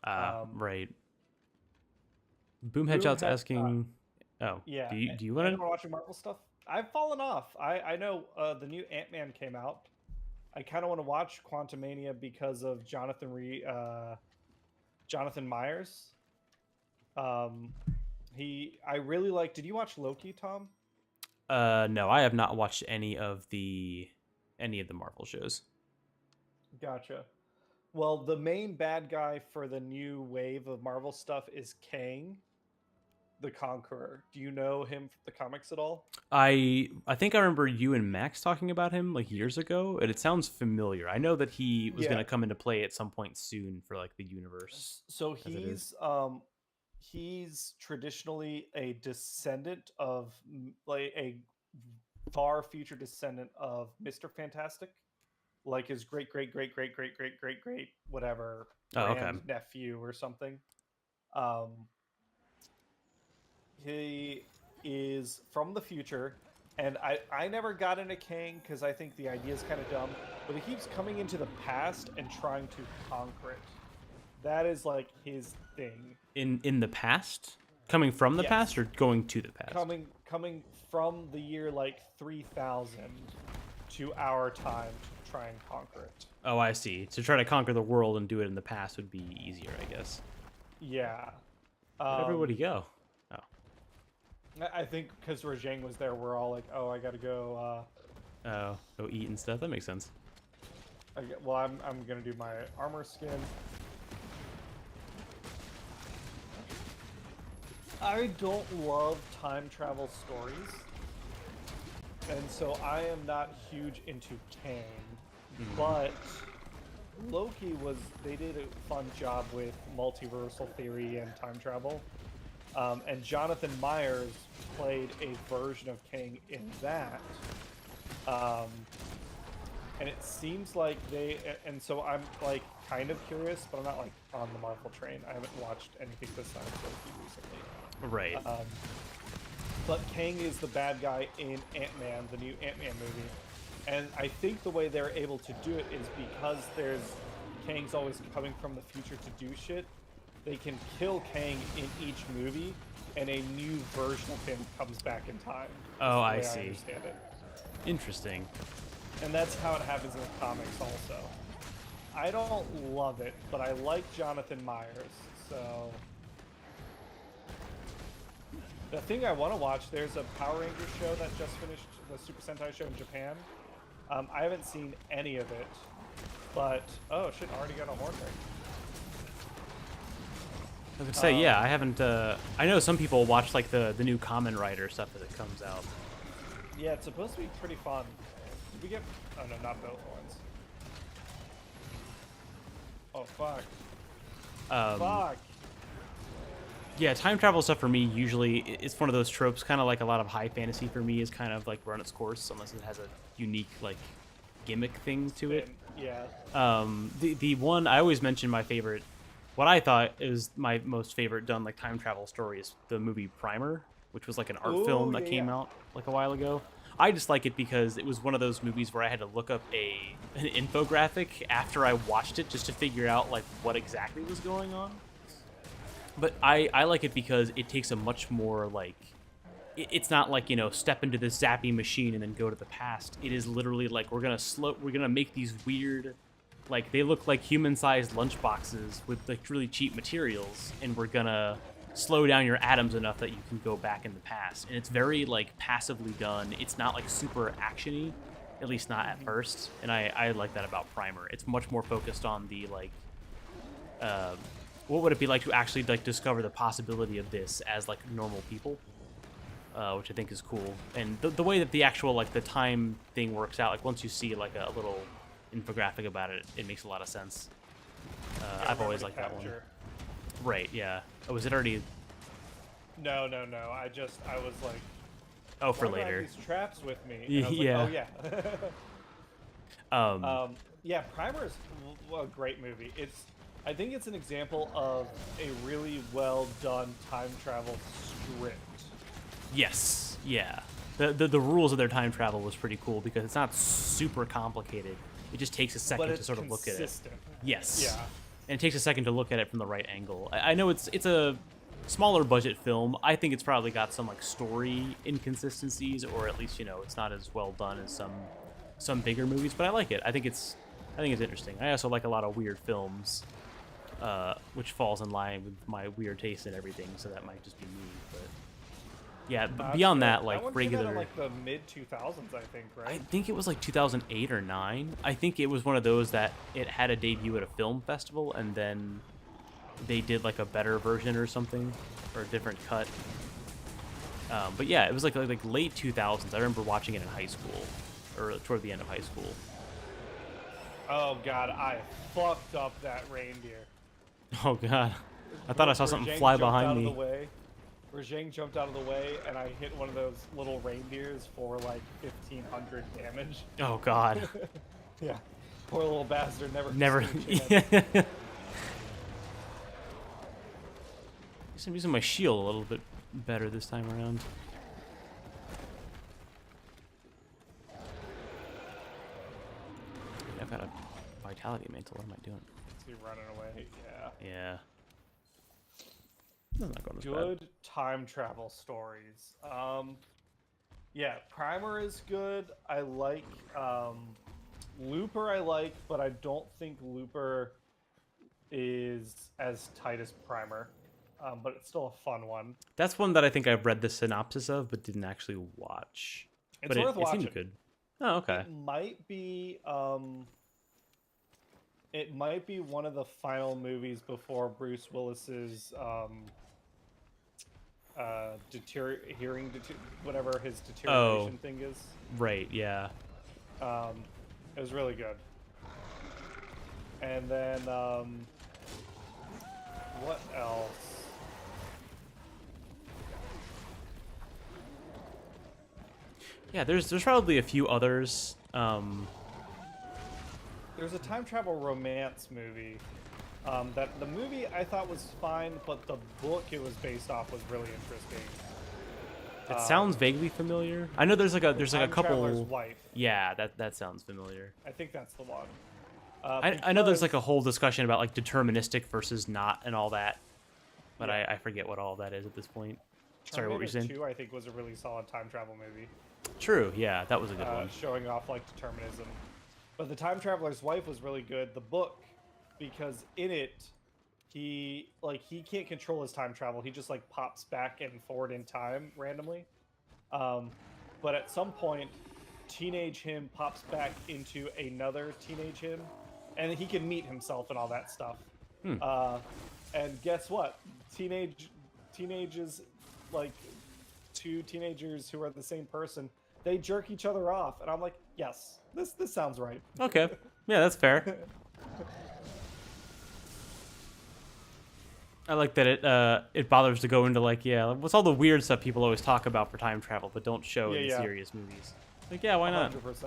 Right. Boomheadshot's asking. Oh, yeah. Do you want to watching Marvel stuff? I've fallen off. I know the new Ant-Man came out. I kind of want to watch Quantumania because of Jonathan Myers. I really like. Did you watch Loki, Tom? No, I have not watched any of the Marvel shows. Gotcha. Well, the main bad guy for the new wave of Marvel stuff is Kang, the Conqueror. Do you know him from the comics at all? I think I remember you and Max talking about him like years ago, and it sounds familiar. I know that he was going to come into play at some point soon for like the universe. So he's traditionally a descendant of like a far future descendant of Mr. Fantastic, like his great whatever nephew or something. He is from the future, and I never got into Kang because I think the idea is kind of dumb, but he keeps coming into the past and trying to conquer it. That is like his thing. In the past? Coming from the past or going to the past? Coming from the year like 3000 to our time to try and conquer it. Oh, I see. To try to conquer the world and do it in the past would be easier, I guess. Yeah. Where'd everybody go? Oh. I think because Rajang was there, we're all like, oh, I gotta go. Go eat and stuff. That makes sense. I'm gonna do my armor skin. I don't love time travel stories, and so I am not huge into Kang. But Loki they did a fun job with multiversal theory and time travel. And Jonathan Myers played a version of Kang in that. And it seems like and so I'm like kind of curious, but I'm not like on the Marvel train. I haven't watched anything besides Loki recently. Right. But Kang is the bad guy in Ant-Man, the new Ant-Man movie. And I think the way they're able to do it is because Kang's always coming from the future to do shit. They can kill Kang in each movie, and a new version of him comes back in time. Oh, I see. I understand it. Interesting. And that's how it happens in the comics also. I don't love it, but I like Jonathan Myers, so... The thing I want to watch, there's a Power Rangers show that just finished, the Super Sentai show in Japan. I haven't seen any of it, but... Oh, shit, I already got a horn ring. I was gonna say, yeah, I haven't. I know some people watch like the new Kamen Rider stuff as it comes out. Yeah, it's supposed to be pretty fun. Did we get? Oh no, not both ones. Oh fuck. Fuck. Yeah, time travel stuff for me usually it's one of those tropes, kind of like a lot of high fantasy for me is kind of like run its course unless it has a unique like gimmick thing to it. Yeah. The one I always mention my favorite what I thought is my most favorite done like time travel story is the movie Primer, which was like an art film that came out like a while ago. I just like it because it was one of those movies where I had to look up an infographic after I watched it just to figure out like what exactly was going on. But I like it because it takes a much more like, it's not like, you know, step into this zappy machine and then go to the past. It is literally like we're gonna make these weird, like they look like human-sized lunchboxes with like really cheap materials, and we're gonna slow down your atoms enough that you can go back in the past. And it's very like passively done. It's not like super actiony, at least not at first. And I like that about Primer. It's much more focused on the like, what would it be like to actually like discover the possibility of this as like normal people, which I think is cool. And the way that the actual like the time thing works out, like once you see like a little infographic about it, it makes a lot of sense. I've always liked that one. Right, yeah. Oh, was it already? No. I was like, oh, for why do I have later. these traps with me. And I was Yeah. like, oh yeah. Yeah, Primer is a great movie. I think it's an example of a really well done time travel script. Yes, yeah. The rules of their time travel was pretty cool because it's not super complicated. It just takes a second to sort of look at it. Yes. Yeah. And it takes a second to look at it from the right angle. I know it's a smaller budget film. I think it's probably got some like story inconsistencies, or at least, you know, it's not as well done as some bigger movies. But I like it. I think it's interesting. I also like a lot of weird films, which falls in line with my weird taste and everything. So that might just be me. But yeah, beyond that, like that regular. Came out in, like the mid 2000s, I think, right? I think it was like 2008 or 9. I think it was one of those that it had a debut at a film festival, and then they did like a better version or something, or a different cut. But yeah, it was like late 2000s. I remember watching it in high school, or toward the end of high school. Oh god, I fucked up that reindeer. Oh god, I thought I saw something fly behind me. Where Zhang jumped out of the way, and I hit one of those little reindeers for like 1,500 damage. Oh god. Yeah, poor little bastard Never. Yeah. I'm using my shield a little bit better this time around. I've got a vitality mantle. What am I doing? Is he running away? Yeah. Yeah. I'm not going as Good bad. time travel stories. Yeah, Primer is good. I like Looper. I like, but I don't think Looper is as tight as Primer. But it's still a fun one. That's one that I think I've read the synopsis of, but didn't actually watch. It's but worth watching. It seemed good. Oh, okay. It might be one of the final movies before Bruce Willis's whatever his deterioration thing is. Right. Yeah. It was really good. And then what else? Yeah, there's probably a few others. There's a time travel romance movie. That the movie I thought was fine, but the book it was based off was really interesting. It sounds vaguely familiar. I know there's like a couple. Traveler's Wife. Yeah, that sounds familiar. I think that's the one. I know there's like a whole discussion about like deterministic versus not and all that, but yeah. I forget what all that is at this point. Sorry, what were you saying? 2, I think, was a really solid time travel movie. True, yeah, that was a good one. Showing off like determinism. But the Time Traveler's Wife was really good. The book, because in it, he can't control his time travel. He just like pops back and forward in time randomly. But at some point, teenage him pops back into another teenage him, and he can meet himself and all that stuff. And guess what? Teenagers, like 2 teenagers who are the same person, they jerk each other off, and I'm like, yes, this sounds right. Okay, yeah, that's fair. I like that it bothers to go into like, yeah, what's all the weird stuff people always talk about for time travel, but don't show in the serious movies. Like, yeah, why not? 100%.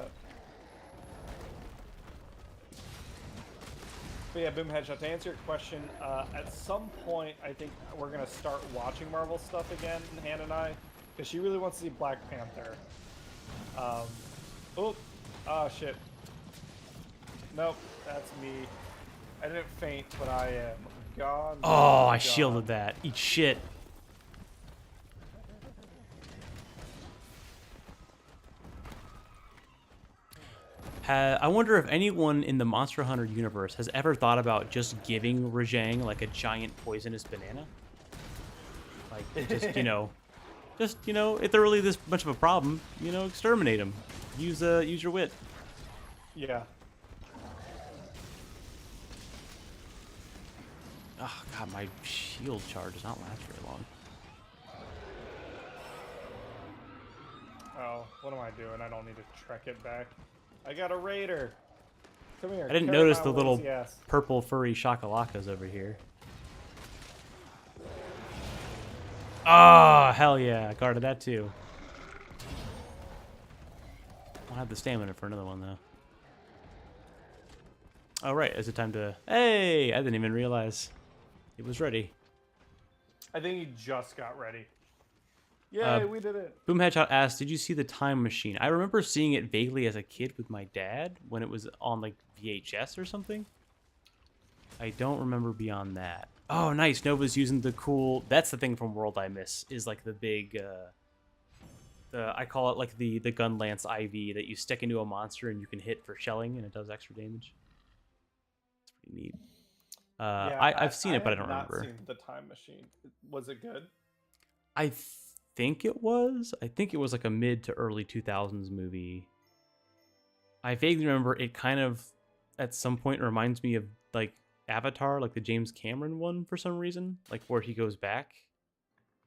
But yeah, Boom Headshot, to answer your question, at some point, I think we're going to start watching Marvel stuff again, Hannah and I, because she really wants to see Black Panther. Oh, shit. Nope, that's me. I didn't faint, but I am gone. Oh, I shielded that. Eat shit. I wonder if anyone in the Monster Hunter universe has ever thought about just giving Rajang like a giant poisonous banana. Like, just, if they're really this much of a problem, exterminate them. Use your wit. Yeah. Oh, God, my shield charge does not last very long. Oh, what am I doing? I don't need to trek it back. I got a raider. Come here. I didn't notice the little purple furry shakalakas over here. Ah, oh, hell yeah. I guarded that too. I don't have the stamina for another one though. Oh, right. Is it time to... Hey! I didn't even realize it was ready. I think he just got ready. Yay, we did it. Boom Headshot asked, did you see the time machine? I remember seeing it vaguely as a kid with my dad when it was on like VHS or something. I don't remember beyond that. Oh, nice. Nova's using the cool... That's the thing from World I miss, is like the big... I call it like the gun lance IV that you stick into a monster and you can hit for shelling and it does extra damage. It's pretty neat. Yeah, I've seen it, but I don't remember. I've not seen the time machine. Was it good? I think it was. I think it was like a mid to early 2000s movie. I vaguely remember it kind of, at some point, reminds me of like Avatar, like the James Cameron one for some reason, like where he goes back.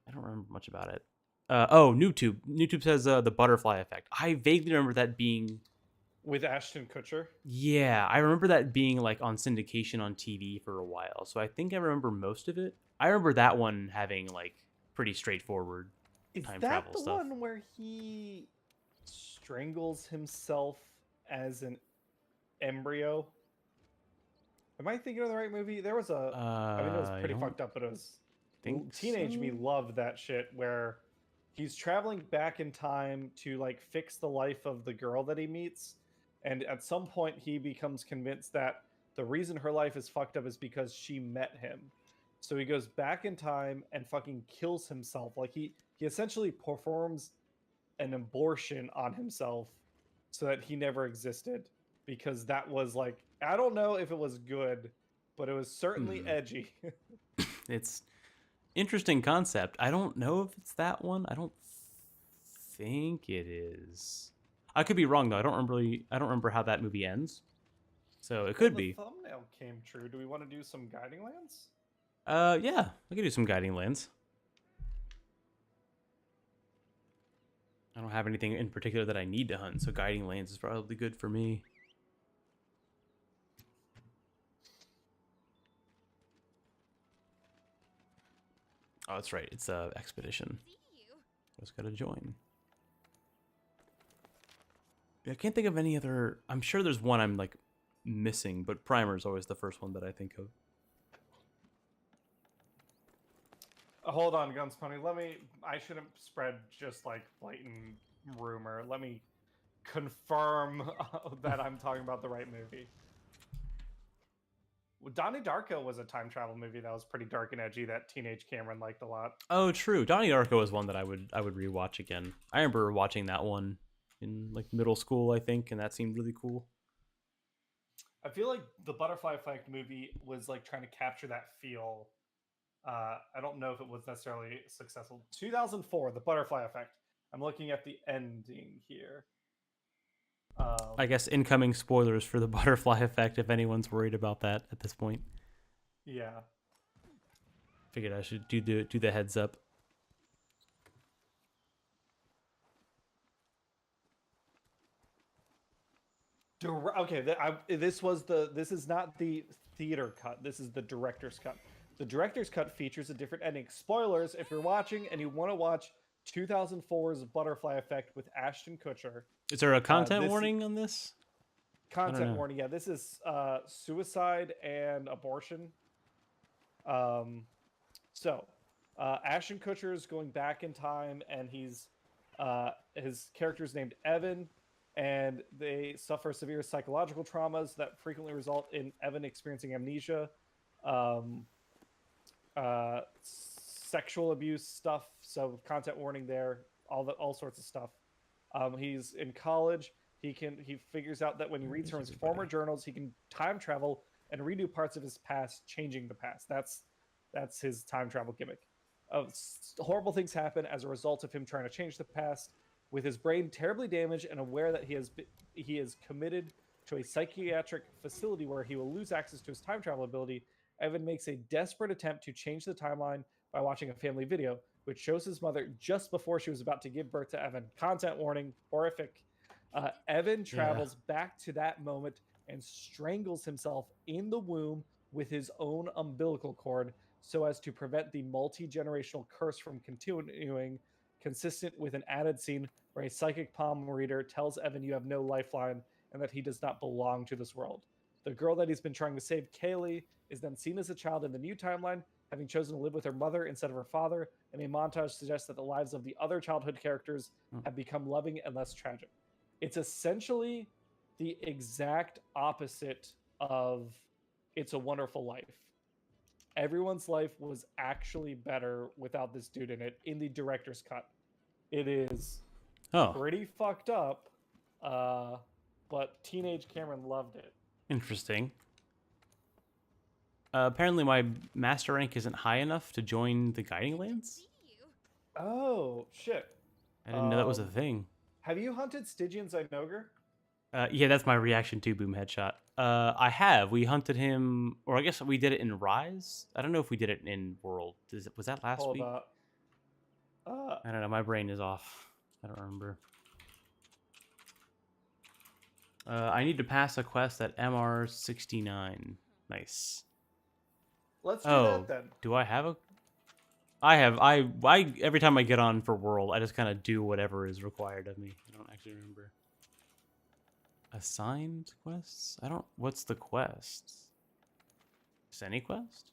I don't remember much about it. NewTube. NewTube says the butterfly effect. I vaguely remember that being... With Ashton Kutcher? Yeah, I remember that being like on syndication on TV for a while. So I think I remember most of it. I remember that one having like pretty straightforward time travel stuff. Is that the one where he strangles himself as an embryo? Am I thinking of the right movie? There was a... I mean, it was pretty fucked up, but it was... Teenage me loved that shit where he's traveling back in time to like fix the life of the girl that he meets. And at some point he becomes convinced that the reason her life is fucked up is because she met him. So he goes back in time and fucking kills himself. Like he essentially performs an abortion on himself so that he never existed. Because that was like, I don't know if it was good, but it was certainly edgy. It's interesting concept. I don't know if it's that one. I don't think it is. I could be wrong though. I don't remember how that movie ends. So it could be. The thumbnail came true. Do we want to do some guiding lands? Yeah, I could do some guiding lands. I don't have anything in particular that I need to hunt, so guiding lands is probably good for me. Oh, that's right. It's a expedition. Just gotta join. I can't think of any other... I'm sure there's one I'm like missing, but Primer is always the first one that I think of. Hold on, Guns Pony. I shouldn't spread just like blatant rumor. Let me confirm that I'm talking about the right movie. Donnie Darko was a time travel movie that was pretty dark and edgy that Teenage Cameron liked a lot. Oh, true. Donnie Darko is one that I would rewatch again. I remember watching that one in like middle school, I think, and that seemed really cool. I feel like the Butterfly Effect movie was like trying to capture that feel. I don't know if it was necessarily successful. 2004, The Butterfly Effect. I'm looking at the ending here. I guess incoming spoilers for the Butterfly Effect if anyone's worried about that at this point. Yeah. Figured I should do the heads up. Okay, this is not the theater cut. This is the director's cut. The director's cut features a different ending. Spoilers, if you're watching and you want to watch 2004's Butterfly Effect with Ashton Kutcher. Is there a content warning on this? Content warning. Yeah, this is suicide and abortion. So Ashton Kutcher is going back in time, and his character is named Evan, and they suffer severe psychological traumas that frequently result in Evan experiencing amnesia, sexual abuse stuff. So content warning there, all sorts of stuff. He's in college. He figures out that when he reads from his former journals, he can time travel and redo parts of his past, changing the past. That's his time travel gimmick. Horrible things happen as a result of him trying to change the past. With his brain terribly damaged and aware that he is committed to a psychiatric facility where he will lose access to his time travel ability, Evan makes a desperate attempt to change the timeline by watching a family video, which shows his mother just before she was about to give birth to Evan. Content warning, horrific. Evan travels back to that moment and strangles himself in the womb with his own umbilical cord so as to prevent the multi-generational curse from continuing, consistent with an added scene where a psychic palm reader tells Evan you have no lifeline and that he does not belong to this world. The girl that he's been trying to save, Kaylee, is then seen as a child in the new timeline, having chosen to live with her mother instead of her father, and a montage suggests that the lives of the other childhood characters have become loving and less tragic. It's essentially the exact opposite of It's a Wonderful Life. Everyone's life was actually better without this dude in it in the director's cut. It is pretty fucked up, but teenage Cameron loved it. Interesting. Apparently my master rank isn't high enough to join the Guiding Lands. Oh, shit. I didn't know that was a thing. Have you hunted Stygian Zynogar? Yeah, that's my reaction to Boom Headshot. I have. We hunted him, or I guess we did it in Rise. I don't know if we did it in World. Was that last week? I don't know. My brain is off. I don't remember. I need to pass a quest at MR 69. Nice. Let's do that then. Do I have a? I have. I every time I get on for World, I just kind of do whatever is required of me. I don't actually remember. Assigned quests? I don't. What's the quest? Is any quest?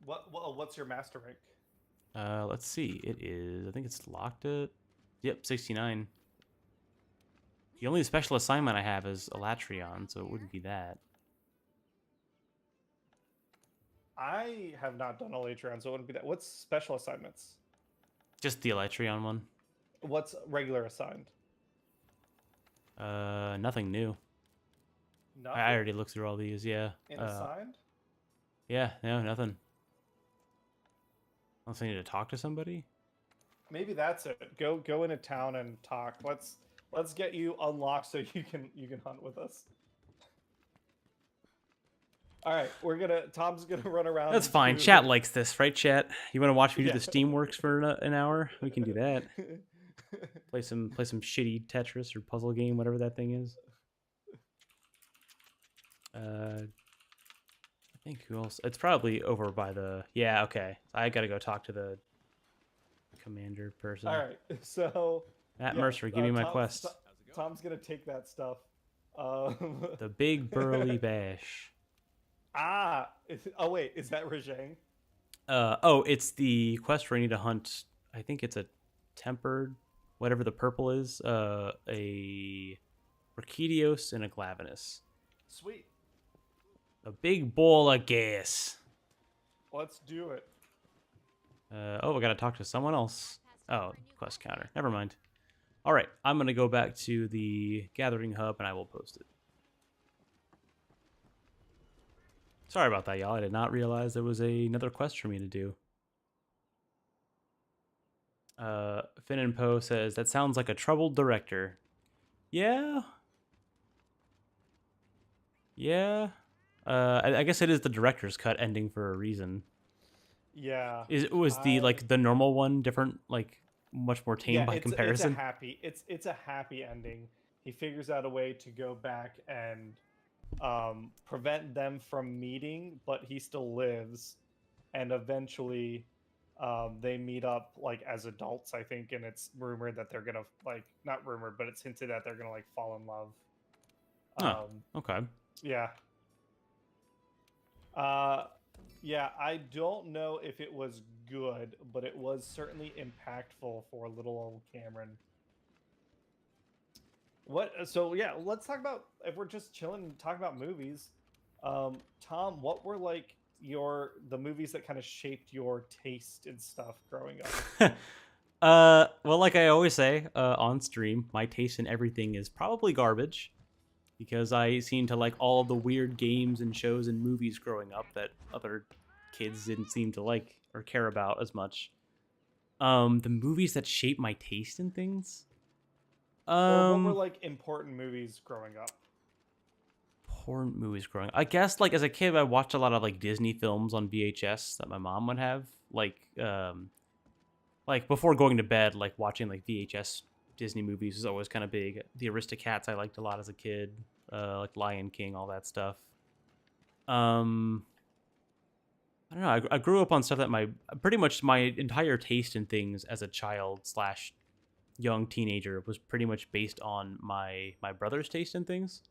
What's your master rank? Let's see. It is. I think it's locked at. Yep, 69. The only special assignment I have is Elatrion, so it wouldn't be that. I have not done Elatrion, so it wouldn't be that. What's special assignments? Just the Elatrion one. What's regular assigned? Nothing new. Nothing? I already looked through all these, yeah. Assigned? Yeah, no, nothing. Unless I need to talk to somebody? Maybe that's it. Go into town and talk. Let's get you unlocked so you can hunt with us. All right, Tom's gonna run around. That's fine. Chat likes this, right, chat? You want to watch me do the Steamworks for an hour? We can do that. Play some shitty Tetris or puzzle game, whatever that thing is. I think who else? It's probably over by the. Yeah, okay. I gotta go talk to the commander person. All right, so Matt Mercer, give me my quest. Tom's gonna take that stuff. The Big Burly Bash. Oh wait, is that Rajang? It's the quest where I need to hunt. I think it's a tempered, whatever the purple is. A Brachydios and a Glavenus. Sweet. A big ball of gas. Let's do it. I gotta talk to someone else. Oh, quest counter. Never mind. All right, I'm gonna go back to the gathering hub and I will post it. Sorry about that, y'all. I did not realize there was another quest for me to do. Finn and Poe says, that sounds like a troubled director. Yeah. Yeah. I guess it is the director's cut ending for a reason. Yeah. Was the normal one different, like much more tame by comparison? It's a happy ending. He figures out a way to go back and prevent them from meeting, but he still lives, and eventually They meet up like as adults, I think, and it's rumored that they're gonna like not rumored, but it's hinted that they're gonna like fall in love. Oh, okay. Yeah. Uh, yeah, I don't know if it was good, but it was certainly impactful for little old Cameron. What? So yeah, let's talk about if we're just chilling, talk about movies. Tom, what were like the movies that kind of shaped your taste and stuff growing up? Well, like I always say on stream, my taste in everything is probably garbage because I seem to like all the weird games and shows and movies growing up that other kids didn't seem to like or care about as much. The movies that shape my taste in things. Or what were like important movies growing up? Important movies growing up. I guess like as a kid, I watched a lot of like Disney films on VHS that my mom would have. Like before going to bed, like watching like VHS Disney movies was always kind of big. The Aristocats I liked a lot as a kid, like Lion King, all that stuff. I don't know. I grew up on stuff that pretty much my entire taste in things as a child slash young teenager was pretty much based on my brother's taste in things.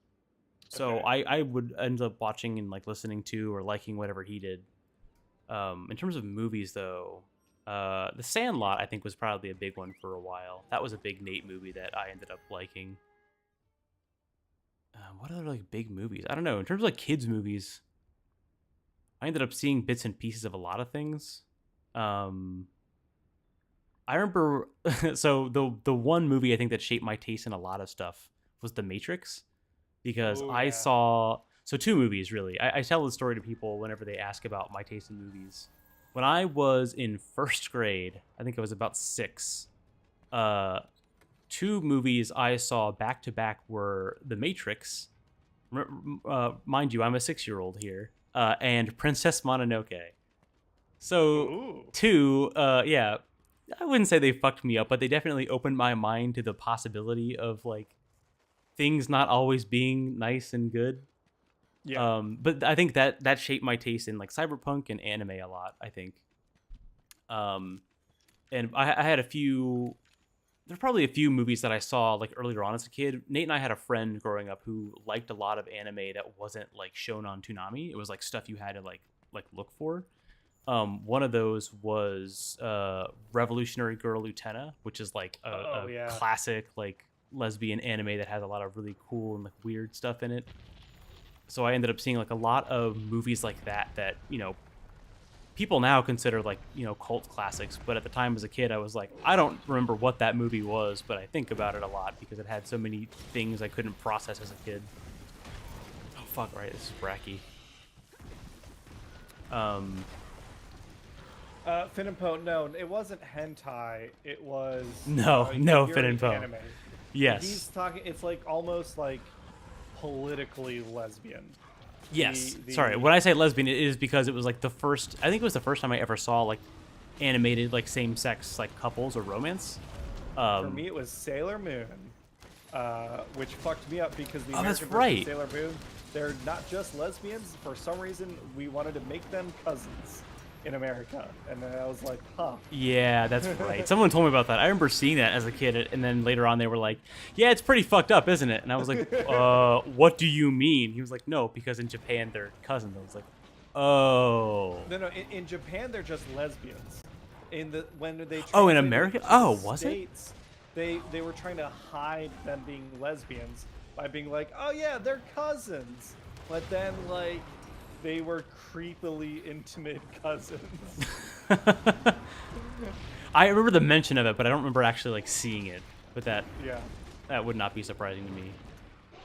So Okay. I would end up watching and like listening to or liking whatever he did. In terms of movies though, The Sandlot I think was probably a big one for a while. That was a big Nate movie that I ended up liking. What other like big movies? I don't know. In terms of like kids movies, I ended up seeing bits and pieces of a lot of things. I remember so the one movie I think that shaped my taste in a lot of stuff was The Matrix, because Oh I yeah. saw two movies really. I tell the story to people whenever they ask about my taste in movies. When I was in first grade, I think I was about 6. Two movies I saw back to back were The Matrix. Mind you, I'm a 6-year-old here. And Princess Mononoke. So, Ooh. yeah, I wouldn't say they fucked me up, but they definitely opened my mind to the possibility of like things not always being nice and good. Yeah. But I think that shaped my taste in like cyberpunk and anime a lot, I think. And I had a few. There's probably a few movies that I saw like earlier on as a kid. Nate and I had a friend growing up who liked a lot of anime that wasn't like shown on Toonami. It was like stuff you had to like look for. One of those was Revolutionary Girl Utena, which is like a yeah. classic like lesbian anime that has a lot of really cool and like weird stuff in it. So I ended up seeing like a lot of movies like that people now consider like cult classics, but at the time as a kid I was like, I don't remember what that movie was, but I think about it a lot because it had so many things I couldn't process as a kid. Oh fuck, right, this is Bracky. Fin and Po, no, it wasn't hentai. It was No, no, Fin Yuri and Po. anime. Yes. He's talking. It's like almost like politically lesbian. Yes. Sorry, when I say lesbian, it is because it was like the first. I think it was the first time I ever saw like animated like same-sex like couples or romance. For me, it was Sailor Moon, which fucked me up because the that's American version right. of Sailor Moon, they're not just lesbians. For some reason, we wanted to make them cousins in America, and then I was like, huh. Yeah, that's right. Someone told me about that. I remember seeing that as a kid, and then later on they were like, "Yeah, it's pretty fucked up, isn't it?" And I was like, "What do you mean?" He was like, "No, because in Japan they're cousins." I was like, "Oh." No. In Japan, they're just lesbians. When they Oh, in translated America? to Oh, the was it? States, they were trying to hide them being lesbians by being like, "Oh yeah, they're cousins," but then like they were creepily intimate cousins. I remember the mention of it, but I don't remember actually like seeing it. But that Yeah. would not be surprising to me.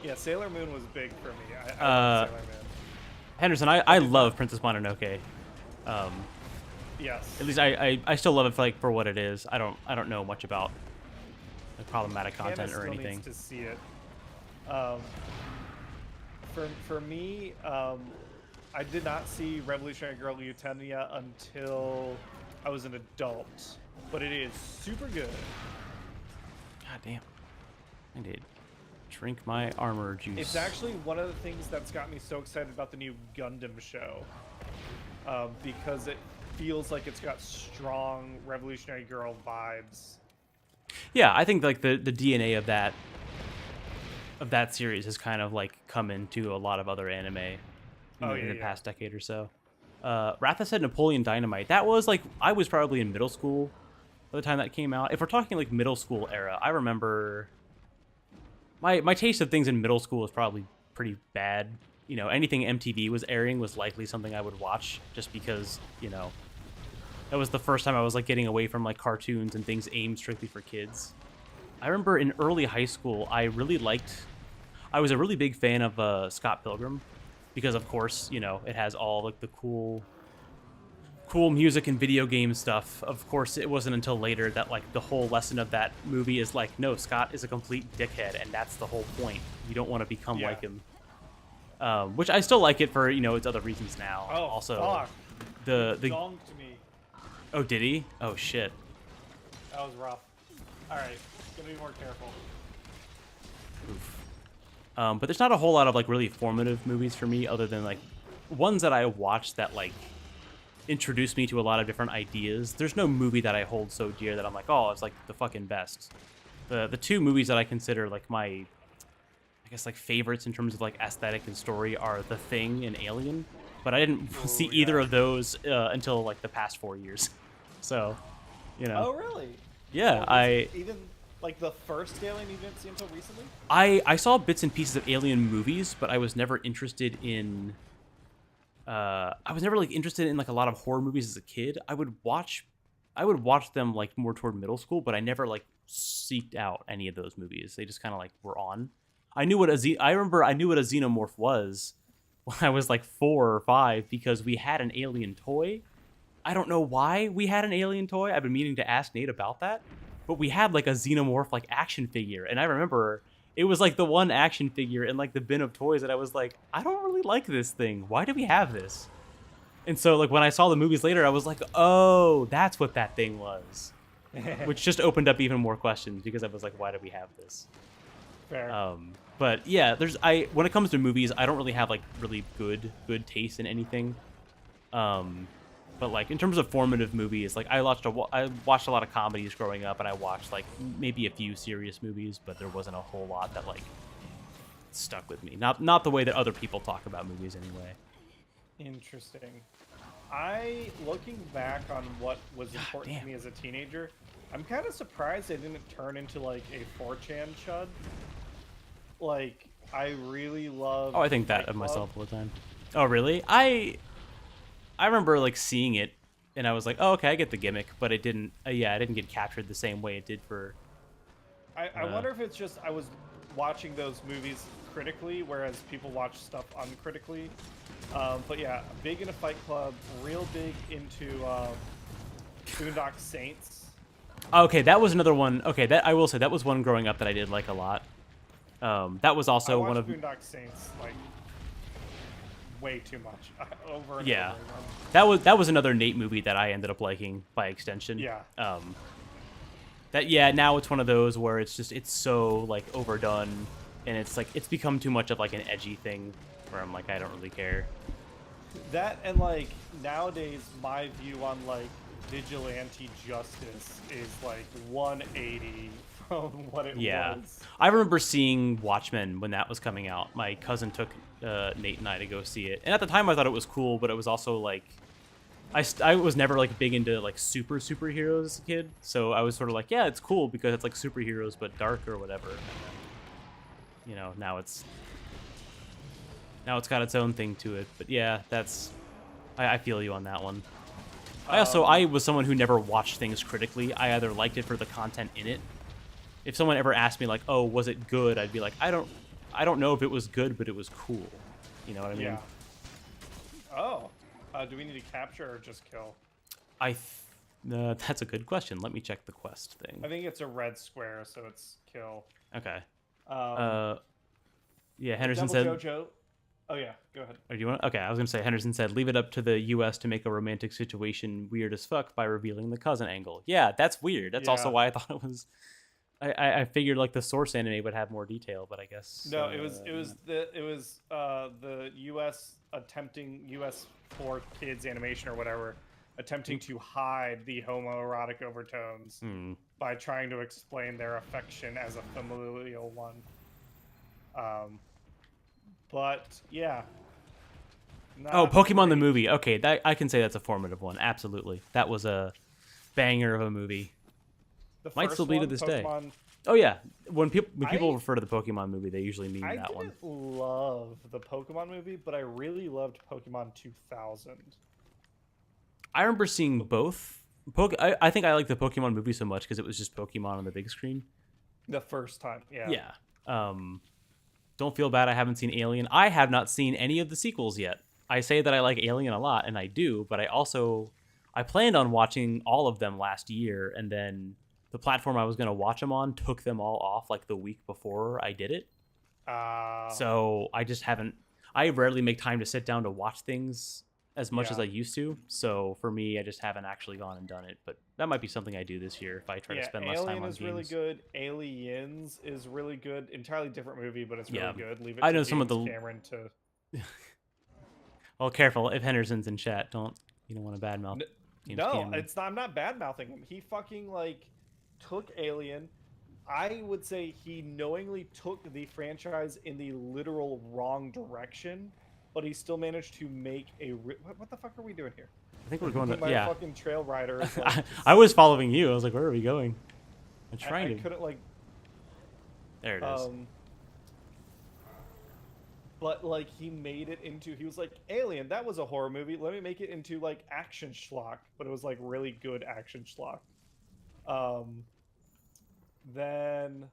Yeah, Sailor Moon was big for me. I love Sailor Moon. Henderson, I love Princess Mononoke. Yes. At least I still love it for what it is. I don't know much about the problematic content Hannah or still anything. needs to see it. For me, I did not see Revolutionary Girl Utenia until I was an adult, but it is super good. God damn. I did. Drink my armor juice. It's actually one of the things that's got me so excited about the new Gundam show, because feels like it's got strong Revolutionary Girl vibes. Yeah, I think like the DNA of that series has kind of like come into a lot of other anime in the past decade or so. Ratha said Napoleon Dynamite. That was like, I was probably in middle school by the time that came out. If we're talking like middle school era, I remember my taste of things in middle school was probably pretty bad. You know, anything MTV was airing was likely something I would watch just because, you know, that was the first time I was like getting away from like cartoons and things aimed strictly for kids. I remember in early high school, I was a really big fan of Scott Pilgrim because, of course, you know, it has all like the cool music and video game stuff. Of course, it wasn't until later that like the whole lesson of that movie is like, no, Scott is a complete dickhead, and that's the whole point. You don't want to become like him. Which I still like it for, you know, its other reasons now. Oh, also, fuck. the Zonked me. Oh, did he? Oh shit. That was rough. All right, gonna be more careful. Oof. But there's not a whole lot of like really formative movies for me, other than like ones that I watched that like introduced me to a lot of different ideas. There's no movie that I hold so dear that I'm like, oh, it's like the fucking best. The two movies that I consider like my, I guess, like favorites in terms of like aesthetic and story are The Thing and Alien. But I didn't see either of those until like the past 4 years. So, you know. Oh, really? Yeah, even like the first Alien you didn't see until recently? I saw bits and pieces of Alien movies, but I was never interested in like a lot of horror movies as a kid. I would watch them like more toward middle school, but I never like seeked out any of those movies. They just kind of like were on. I knew what a xenomorph was when I was like 4 or 5 because we had an alien toy. I don't know why we had an alien toy. I've been meaning to ask Nate about that. But we had like a xenomorph like action figure, and I remember it was like the one action figure in like the bin of toys that I was like, I don't really like this thing. Why do we have this? And so like when I saw the movies later, I was like, oh, that's what that thing was. Which just opened up even more questions because I was like, why do we have this? Fair. But yeah, when it comes to movies, I don't really have like really good taste in anything. But like in terms of formative movies, like I watched a lot of comedies growing up, and I watched like maybe a few serious movies, but there wasn't a whole lot that like stuck with me. Not the way that other people talk about movies anyway. Interesting. Looking back on what was important to me as a teenager, I'm kind of surprised I didn't turn into like a 4chan chud. Like, I really love. Oh, I think that of myself all the time. Oh, really? I remember like seeing it, and I was like, "Oh, okay, I get the gimmick," but it didn't. I didn't get captured the same way it did for. I wonder if it's just I was watching those movies critically, whereas people watch stuff uncritically. But yeah, big into Fight Club, real big into Boondock Saints. Okay, that was another one. Okay, that I will say that was one growing up that I did like a lot. That was also one of Boondock Saints like way too much over and yeah. over again. That was another Nate movie that I ended up liking by extension. Yeah. Now it's one of those where it's so like overdone, and it's like it's become too much of like an edgy thing where I'm like I don't really care. That and like nowadays my view on like vigilante justice is like 180 from what it was. I remember seeing Watchmen when that was coming out. My cousin took Nate and I to go see it, and at the time I thought it was cool, but it was also like I was never like big into like superheroes as a kid, so I was sort of like, yeah, it's cool because it's like superheroes but dark or whatever. You know, now it's got its own thing to it, but yeah, I feel you on that one. I was someone who never watched things critically. I either liked it for the content in it. If someone ever asked me like, "Oh, was it good?" I'd be like, "I don't know if it was good, but it was cool." You know what I mean? Yeah. Oh, do we need to capture or just kill? That's a good question. Let me check the quest thing. I think it's a red square, so it's kill. Okay. Yeah, Henderson said. Jojo. Oh yeah, go ahead. Or do you want? Okay, I was gonna say Henderson said, "Leave it up to the U.S. to make a romantic situation weird as fuck by revealing the cousin angle." Yeah, that's weird. That's also why I thought it was. I figured like the source anime would have more detail, but I guess no. It was the U.S. attempting U.S. for kids animation or whatever attempting to hide the homoerotic overtones by trying to explain their affection as a familial one. But yeah. Pokemon the movie. Okay, that I can say that's a formative one. Absolutely, that was a banger of a movie. Might still be to this day. Oh yeah, when people refer to the Pokemon movie, they usually mean that one. I didn't love the Pokemon movie, but I really loved Pokemon 2000. I remember seeing both. I think I liked the Pokemon movie so much because it was just Pokemon on the big screen. The first time, yeah. Yeah. Don't feel bad I haven't seen Alien. I have not seen any of the sequels yet. I say that I like Alien a lot, and I do, but I planned on watching all of them last year, and then the platform I was going to watch them on took them all off like the week before I did it. So I just haven't. I rarely make time to sit down to watch things as much as I used to. So for me, I just haven't actually gone and done it. But that might be something I do this year if I try to spend less time on Alien is games. really good. Aliens is really good. Entirely different movie, but it's really good. Leave it I know to some of the Cameron to. Well, careful. If Henderson's in chat, you don't want to badmouth. I'm not bad mouthing him. He fucking took Alien. I would say he knowingly took the franchise in the literal wrong direction, but he still managed to make a. What the fuck are we doing here? I think we're going to. My fucking trail rider. Is I was following you. I was like, where are we going? I'm trying to. I couldn't There it is. But he made it into. He was like, Alien. That was a horror movie. Let me make it into action schlock. But it was really good action schlock. Then.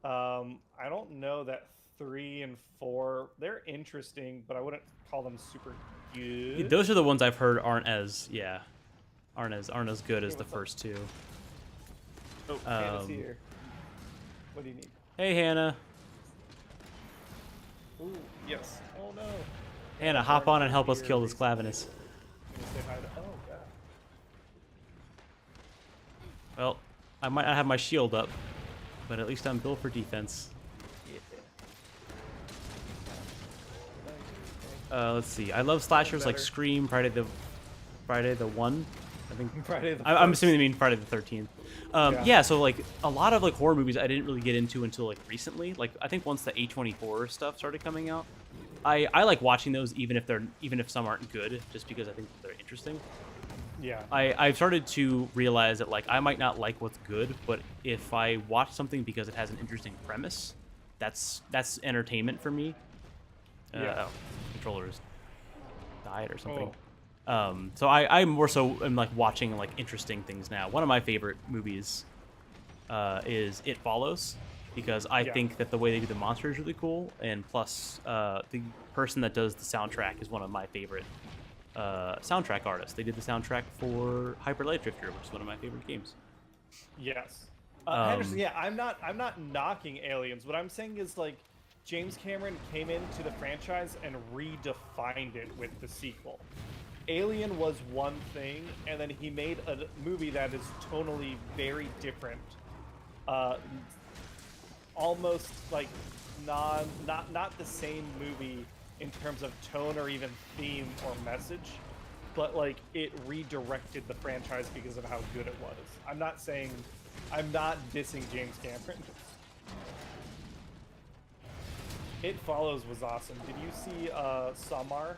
I don't know that 3 and 4. They're interesting, but I wouldn't call them super good. Those are the ones I've heard aren't as good as the first two. Oh, Hannah's here. What do you need? Hey, Hannah. Ooh, yes. Oh no. Hannah, hop on and help us kill this Clavinus. Oh god. Well, I might not have my shield up, but at least I'm built for defense. Let's see. I love slashers like Scream, Friday the 1. I think Friday the I'm assuming they mean Friday the 13th. Yeah, so a lot of horror movies I didn't really get into until recently. I think once the A24 stuff started coming out, I like watching those even if some aren't good, just because I think they're interesting. Yeah. I've started to realize that I might not like what's good, but if I watch something because it has an interesting premise, that's entertainment for me. Controllers died or something. So I more so am watching interesting things now. One of my favorite movies is It Follows, because I think that the way they do the monster is really cool, and plus the person that does the soundtrack is one of my favorite soundtrack artists. They did the soundtrack for Hyper Light Drifter, which is one of my favorite games. Yes. Henderson, yeah, I'm not knocking Aliens. What I'm saying is James Cameron came into the franchise and redefined it with the sequel. Alien was one thing, and then he made a movie that is tonally very different. Almost not the same movie in terms of tone or even theme or message, but it redirected the franchise because of how good it was. I'm not dissing James Cameron. It Follows was awesome. Did you see Samar?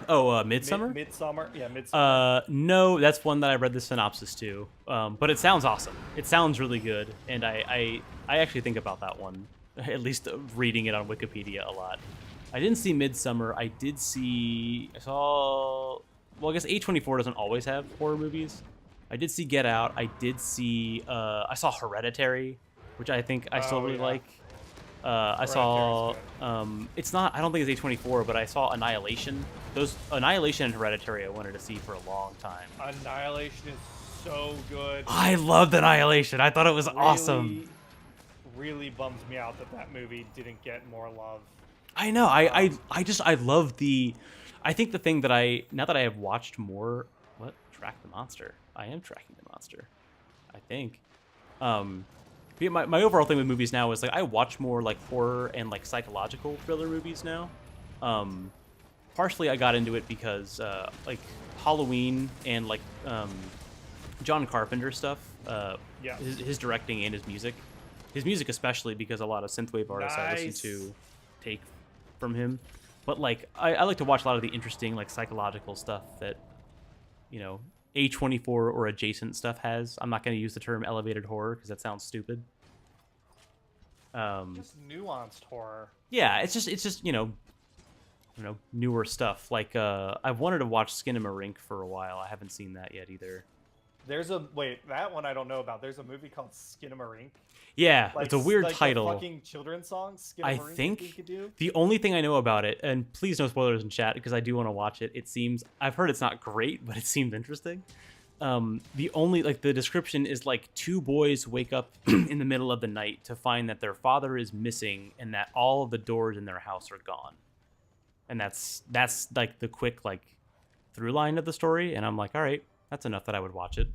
Oh, Midsummer? Midsummer? Yeah, Midsummer. No, that's one that I read the synopsis to. But it sounds awesome. It sounds really good, and I actually think about that one, at least reading it on Wikipedia a lot. I didn't see Midsummer. I guess A24 doesn't always have horror movies. I did see Get Out. I saw Hereditary, which I think I still really like. I saw, it's not, I don't think it's A24, but I saw Annihilation. Annihilation and Hereditary I wanted to see for a long time. Annihilation is so good. I loved Annihilation. I thought it was awesome. Really bums me out that movie didn't get more love. I know. I love I think the thing that now that I have watched more, Track the Monster. I am tracking the monster, I think. My overall thing with movies now is I watch more horror and psychological thriller movies now. Part partially I got into it because like Halloween and like John Carpenter stuff, Yeah. his directing and his music especially, because a lot of synthwave artists I listen Nice. to take from him. But like I like to watch a lot of the interesting like psychological stuff that, you know, A24 or adjacent stuff has. I'm not going to use the term elevated horror because that sounds stupid. Just nuanced horror. Yeah, it's just you know newer stuff. Like I've wanted to watch Skinamarink for a while. I haven't seen that yet either. There's a that one I don't know about. There's a movie called Skinamarink. Yeah, Like, it's a weird like title. The fucking children's song. I Skinamarink, think we could do. the only thing I know about it, and please no spoilers in chat because I do want to watch it. It seems I've heard it's not great, but it seemed interesting. The only like the description is like two boys wake up in the middle of the night to find that their father is missing and that all of the doors in their house are gone. And that's like the quick like through line of the story, and I'm like, all right, that's enough that I would watch it.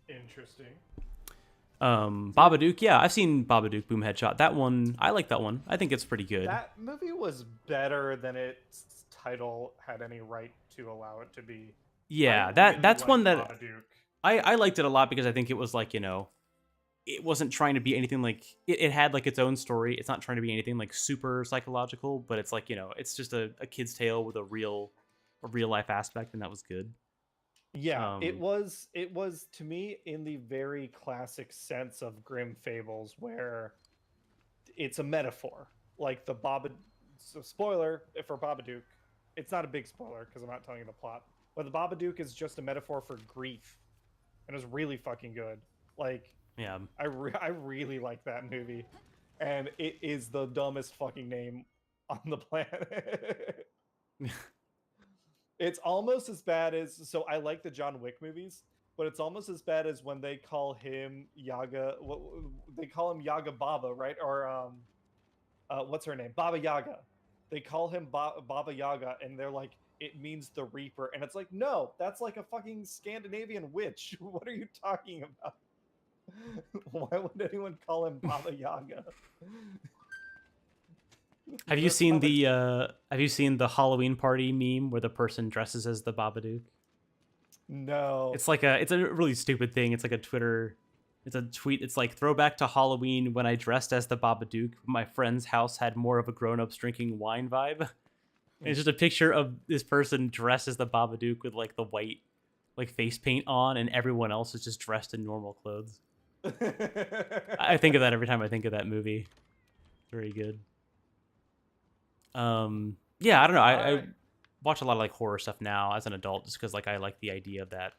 Interesting. Babadook, yeah, I've seen Babadook Boom Headshot. That one, I like that one. I think it's pretty good. That movie was better than its title had any right to allow it to be. Yeah, I that's really one liked that Babadook. I liked it a lot because I think it was like, you know, it wasn't trying to be anything like it had like its own story. It's not trying to be anything like super psychological, but it's like, you know, it's just a kid's tale with a real life aspect, and that was good. Yeah, it was to me in the very classic sense of grim fables where it's a metaphor. Like the so spoiler for Babadook, it's not a big spoiler because I'm not telling you the plot. But the Babadook is just a metaphor for grief, and it was really fucking good. Like, Yeah. I really like that movie, and it is the dumbest fucking name on the planet. It's almost as bad as, so I like the John Wick movies, but it's almost as bad as when they call him Yaga. What they call him, Yaga Baba, right? Or what's her name? Baba Yaga. They call him Baba Yaga, and they're like, it means the Reaper, and it's like, no, that's like a fucking Scandinavian witch. What are you talking about? Why would anyone call him Baba Yaga? Have you seen the Halloween party meme where the person dresses as the Babadook? No. It's a really stupid thing. It's like it's a tweet. It's like, throwback to Halloween when I dressed as the Babadook. My friend's house had more of a grown-ups drinking wine vibe. And it's just a picture of this person dressed as the Babadook with like the white like face paint on, and everyone else is just dressed in normal clothes. I think of that every time I think of that movie. Very good. Yeah, I don't know. I watch a lot of like horror stuff now as an adult just because like I like the idea of that,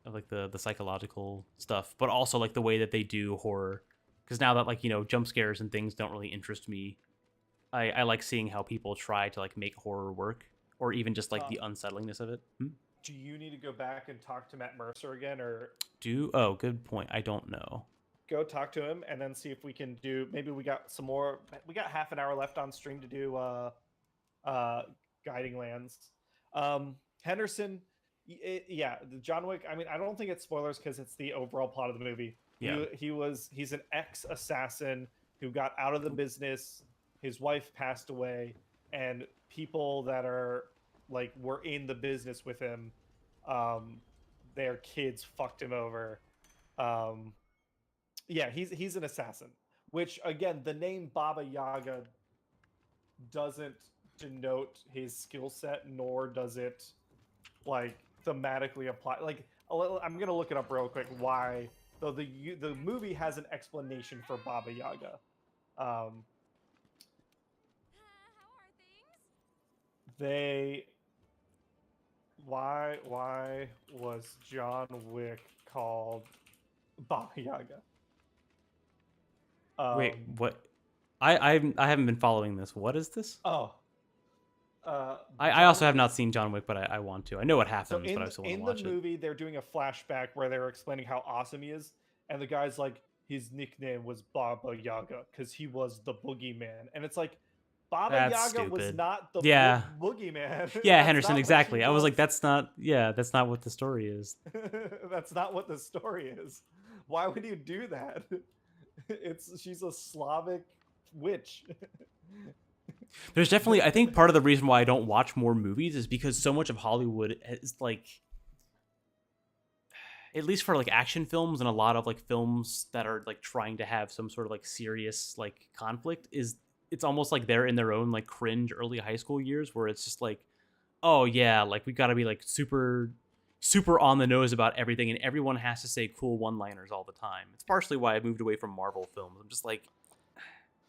of like the psychological stuff, but also like the way that they do horror. Because now that, like, you know, jump scares and things don't really interest me, I like seeing how people try to like make horror work, or even just like the unsettlingness of it. Do you need to go back and talk to Matt Mercer again, or Oh, good point. I don't know. go talk to him and then see if we can do, maybe we got some more, we got half an hour left on stream to do Guiding Lands. Henderson, yeah, the John Wick, I mean, I don't think it's spoilers because it's the overall plot of the movie. Yeah. He's an ex-assassin who got out of the business. His wife passed away, and people that are like were in the business with him, their kids fucked him over. Yeah, he's an assassin, which again, the name Baba Yaga doesn't denote his skill set, nor does it like thematically apply. Like, I'm gonna look it up real quick. Why? Though the movie has an explanation for Baba Yaga. Why was John Wick called Baba Yaga? Wait, what? I haven't been following this. What is this? Oh. I also have not seen John Wick, but I want to. I know what happens, So but I still want to in watch the it. movie, they're doing a flashback where they're explaining how awesome he is, and the guy's like, his nickname was Baba Yaga because he was the boogeyman, and it's like, Baba That's Yaga was stupid. not the Yeah. boogeyman. Yeah, That's Henderson, not what exactly. she I was like, was. that's not what the story is. That's not what the story is. Why would you do that? She's a Slavic witch. There's definitely, I think part of the reason why I don't watch more movies is because so much of Hollywood is like, at least for like action films and a lot of like films that are like trying to have some sort of like serious like conflict, is it's almost like they're in their own like cringe early high school years where it's just like, oh yeah, like we got to be like super on the nose about everything and everyone has to say cool one-liners all the time. It's partially why I moved away from Marvel films. I'm just like,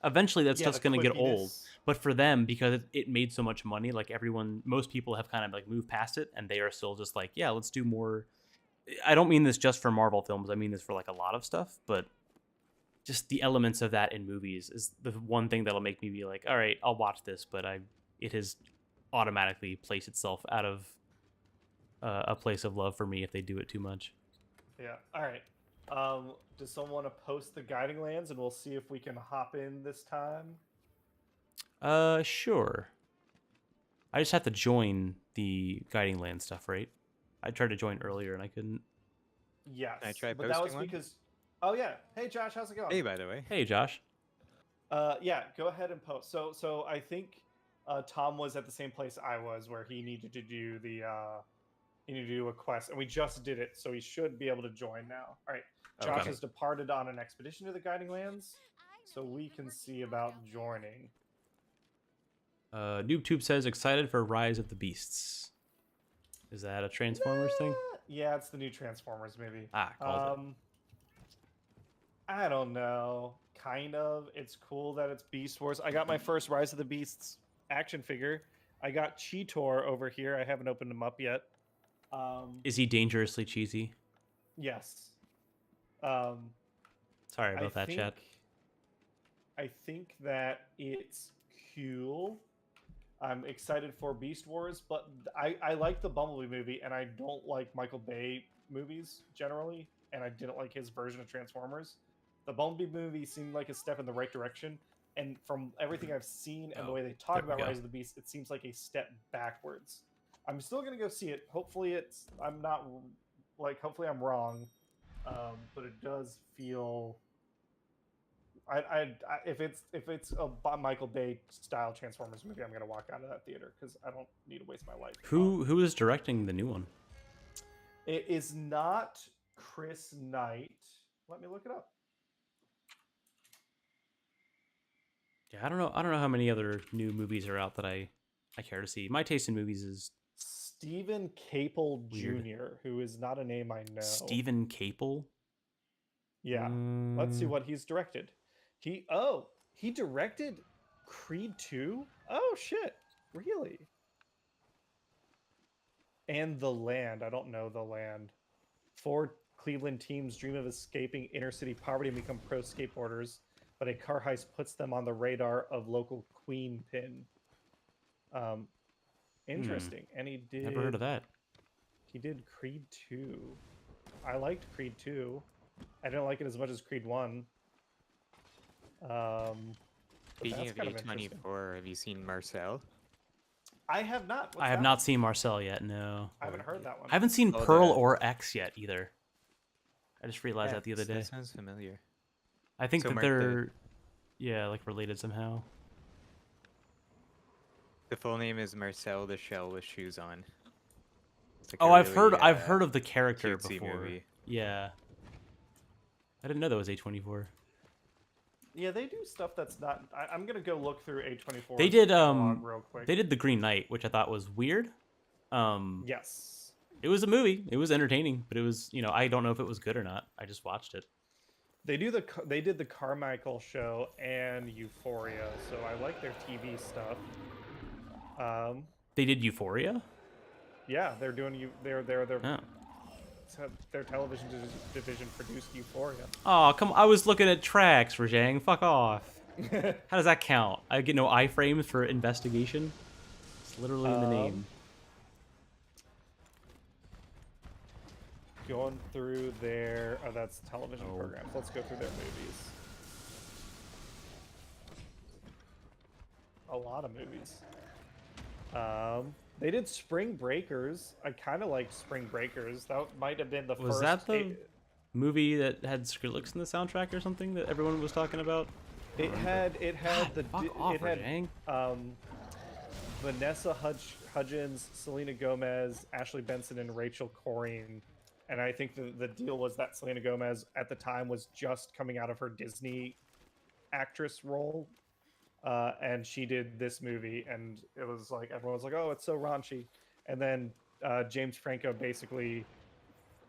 eventually that stuff's going to get old. But for them, because it made so much money, like most people have kind of like moved past it and they are still just like, yeah, let's do more. I don't mean this just for Marvel films. I mean this for like a lot of stuff, but just the elements of that in movies is the one thing that'll make me be like, all right, I'll watch this, but it has automatically placed itself out of a place of love for me if they do it too much. Yeah. All right. Does someone want to post the guiding lands and we'll see if we can hop in this time? Sure. I just have to join the guiding land stuff, right? I tried to join earlier and I couldn't. Yes. Can I try but that was posting one? because. Oh yeah. Hey Josh, how's it going? Hey, by the way. Hey, Josh. Yeah. Go ahead and post. So I think Tom was at the same place I was, where he needed to do he needed to do a quest, and we just did it, so he should be able to join now. All right. Josh Okay. has departed on an expedition to the Guiding Lands, so we can see about joining. NoobTube says excited for Rise of the Beasts. Is that a Transformers thing? Yeah, it's the new Transformers movie. Called it. I don't know. Kind of. It's cool that it's Beast Wars. I got my first Rise of the Beasts action figure. I got Cheetor over here. I haven't opened him up yet. Is he dangerously cheesy? Yes. Sorry about that, chat. I think that it's cool. I'm excited for Beast Wars, but I like the Bumblebee movie, and I don't like Michael Bay movies generally, and I didn't like his version of Transformers. The Bumblebee movie seemed like a step in the right direction, and from everything I've seen and the way they talk about Rise of the Beast, it seems like a step backwards. I'm still gonna go see it. Hopefully hopefully I'm wrong, but it does feel. If it's a Michael Bay style Transformers movie, I'm gonna walk out of that theater because I don't need to waste my life. Who is directing the new one? It is not Chris Knight. Let me look it up. Yeah, I don't know how many other new movies are out that I care to see. My taste in movies is Stephen Capel weird. Jr., who is not a name I know. Stephen Capel? Yeah. Let's see what he's directed. He directed Creed 2? Oh shit. Really? And The Land. I don't know The Land. 4 Cleveland teams dream of escaping inner city poverty and become pro skateboarders, but a car heist puts them on the radar of local Queen Pin. Interesting. And he did. Never heard of that. He did Creed 2. I liked Creed 2. I didn't like it as much as Creed 1. Speaking of A24, have you seen Marcel? I have not. I have not seen Marcel yet, no. I haven't heard that one. I haven't seen Pearl or X yet either. I just realized that the other day. That sounds familiar. I think that they're like related somehow. The full name is Marcel the Shell with Shoes On. Like I've heard of the character before. Movie. Yeah. I didn't know that was A24. Yeah, they do stuff that's not. I'm gonna go look through A24. They did real quick. They did The Green Knight, which I thought was weird. Yes. It was a movie. It was entertaining, but it was, I don't know if it was good or not. I just watched it. They did the Carmichael Show and Euphoria, so I like their TV stuff. They did Euphoria? Yeah, they're doing Oh. Their television division produced Euphoria. Oh, come on. I was looking at tracks, Rajang. Fuck off. How does that count? I get no iframes for investigation? It's literally in the name. Going through their... Oh, that's television programs. Let's go through their movies. A lot of movies. They did Spring Breakers. I kind of liked Spring Breakers. That might have been the first... Was that the movie that had Skrillex in the soundtrack or something that everyone was talking about? It had God, the fuck off, it had Rajang. Vanessa Hudgens, Selena Gomez, Ashley Benson, and Rachel Corrine. And I think the deal was that Selena Gomez at the time was just coming out of her Disney actress role. And she did this movie, and it was like everyone was like, "Oh, it's so raunchy." And then James Franco basically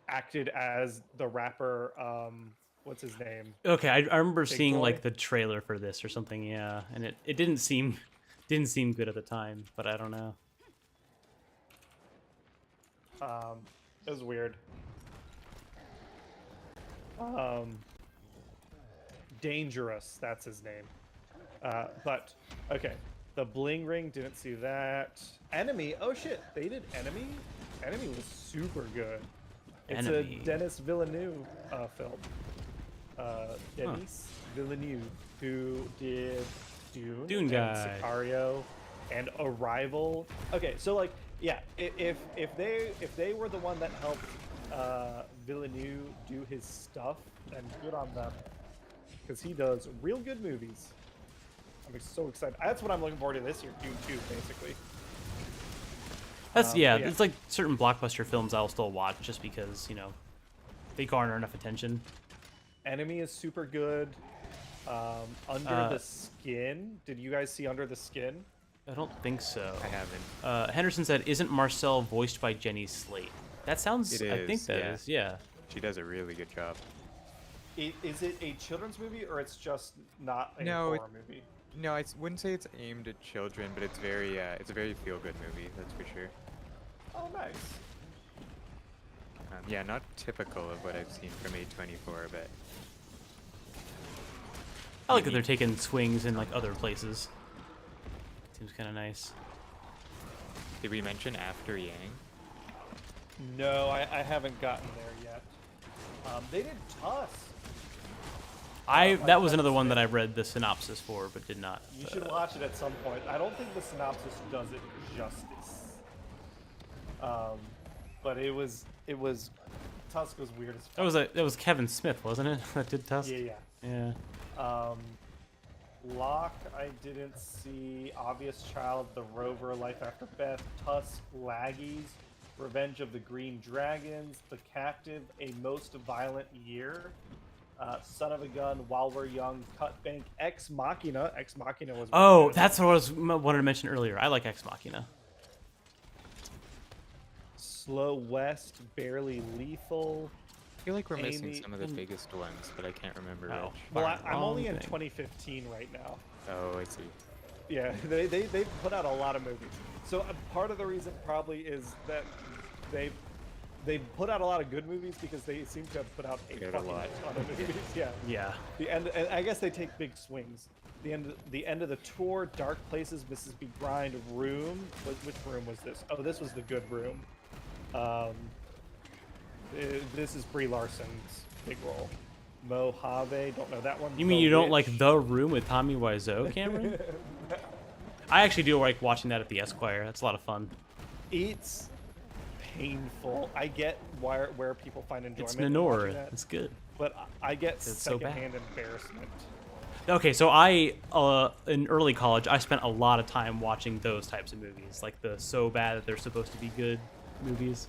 acted as the rapper. What's his name? Okay, I remember Big seeing Boy? like the trailer for this or something, yeah, and it didn't seem good at the time, but I don't know. It was weird. Dangerous, that's his name. But okay, the Bling Ring, didn't see that. Enemy, oh shit, they did Enemy. Enemy was super good. It's Enemy. a Denis Villeneuve film. Denis Villeneuve, who did Dune and guy. Sicario, and Arrival. Okay, so like, yeah, if they were the one that helped Villeneuve do his stuff, then good on them, because he does real good movies. I'm so excited. That's what I'm looking forward to this year, Dune 2, basically. That's yeah. it's like certain blockbuster films I'll still watch just because, you know, they garner enough attention. Enemy is super good. Under the Skin. Did you guys see Under the Skin? I don't think so. I haven't. Henderson said, "Isn't Marcel voiced by Jenny Slate?" That sounds. It I think is, that yeah. is. Yeah. She does a really good job. Is it a children's movie, or it's just not a No, horror movie? No, I wouldn't say it's aimed at children, but it's a very feel-good movie. That's for sure. Oh, nice. Yeah, not typical of what I've seen from A24, but I like that they're taking swings in like other places. Seems kind of nice. did we mention After Yang? No, I haven't gotten there yet. They did Tusk. That was another one that I read the synopsis for, but did not. You should watch it at some point. I don't think the synopsis does it justice. But it was Tusk was weird as fuck. That was Kevin Smith, wasn't it? That did Tusk. Yeah. Yeah. Locke, I didn't see. Obvious Child, The Rover, Life After Beth, Tusk, Laggies, Revenge of the Green Dragons, The Captive, A Most Violent Year, Son of a Gun, While We're Young, Cut Bank, Ex Machina. Ex Machina was. Oh, that's what I wanted to mention earlier. I like Ex Machina. Slow West, Barely Lethal. I feel like we're missing Amy some of the biggest ones, but I can't remember Oh. which. Well, I'm only in thing. 2015 right now. Oh, I see. Yeah, they put out a lot of movies. So part of the reason probably is that they put out a lot of good movies because they seem to have put out a They had a fucking lot. ton of movies. Yeah. Yeah. The end, and I guess they take big swings. The end of the tour, Dark Places, Mrs. B. Grind, Room. Which room was this? Oh, this was the good room. This is Brie Larson's big role. Mojave, don't know that one. You mean The you don't Witch. like The Room with Tommy Wiseau, Cameron? I actually do like watching that at the Esquire. That's a lot of fun. It's painful. I get where people find enjoyment. It's in watching Nenor. that, It's good. but I get so bad. secondhand embarrassment. Okay, so in early college, I spent a lot of time watching those types of movies, like the so bad that they're supposed to be good movies.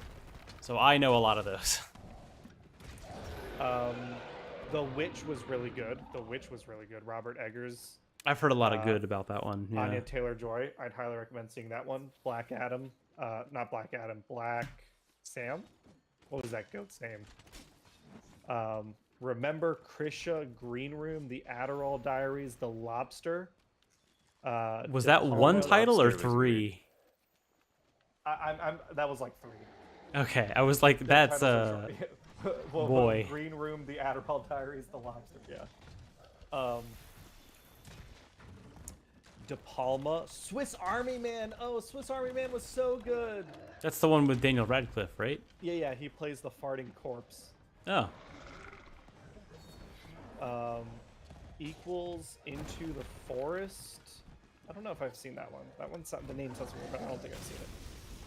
So I know a lot of those. The Witch was really good. Robert Eggers, I've heard a lot of good about that one. Yeah. Anya Taylor-Joy. I'd highly recommend seeing that one. Black Adam. Not Black Adam. Black Sam. What was that goat's name? Remember Krisha, Green Room, The Adderall Diaries, The Lobster. Was that one Palma- title or Lobster was three? That was like 3. Okay, I was like, that's Titles are short. Well, boy. Green Room, The Adderall Diaries, The Lobster. Yeah. De Palma, Swiss Army Man. Oh, Swiss Army Man was so good. That's the one with Daniel Radcliffe, right? Yeah. He plays the farting corpse. Oh, Equals, Into the Forest. I don't know if I've seen that one. That one's the name sounds weird, but I don't think I've seen it.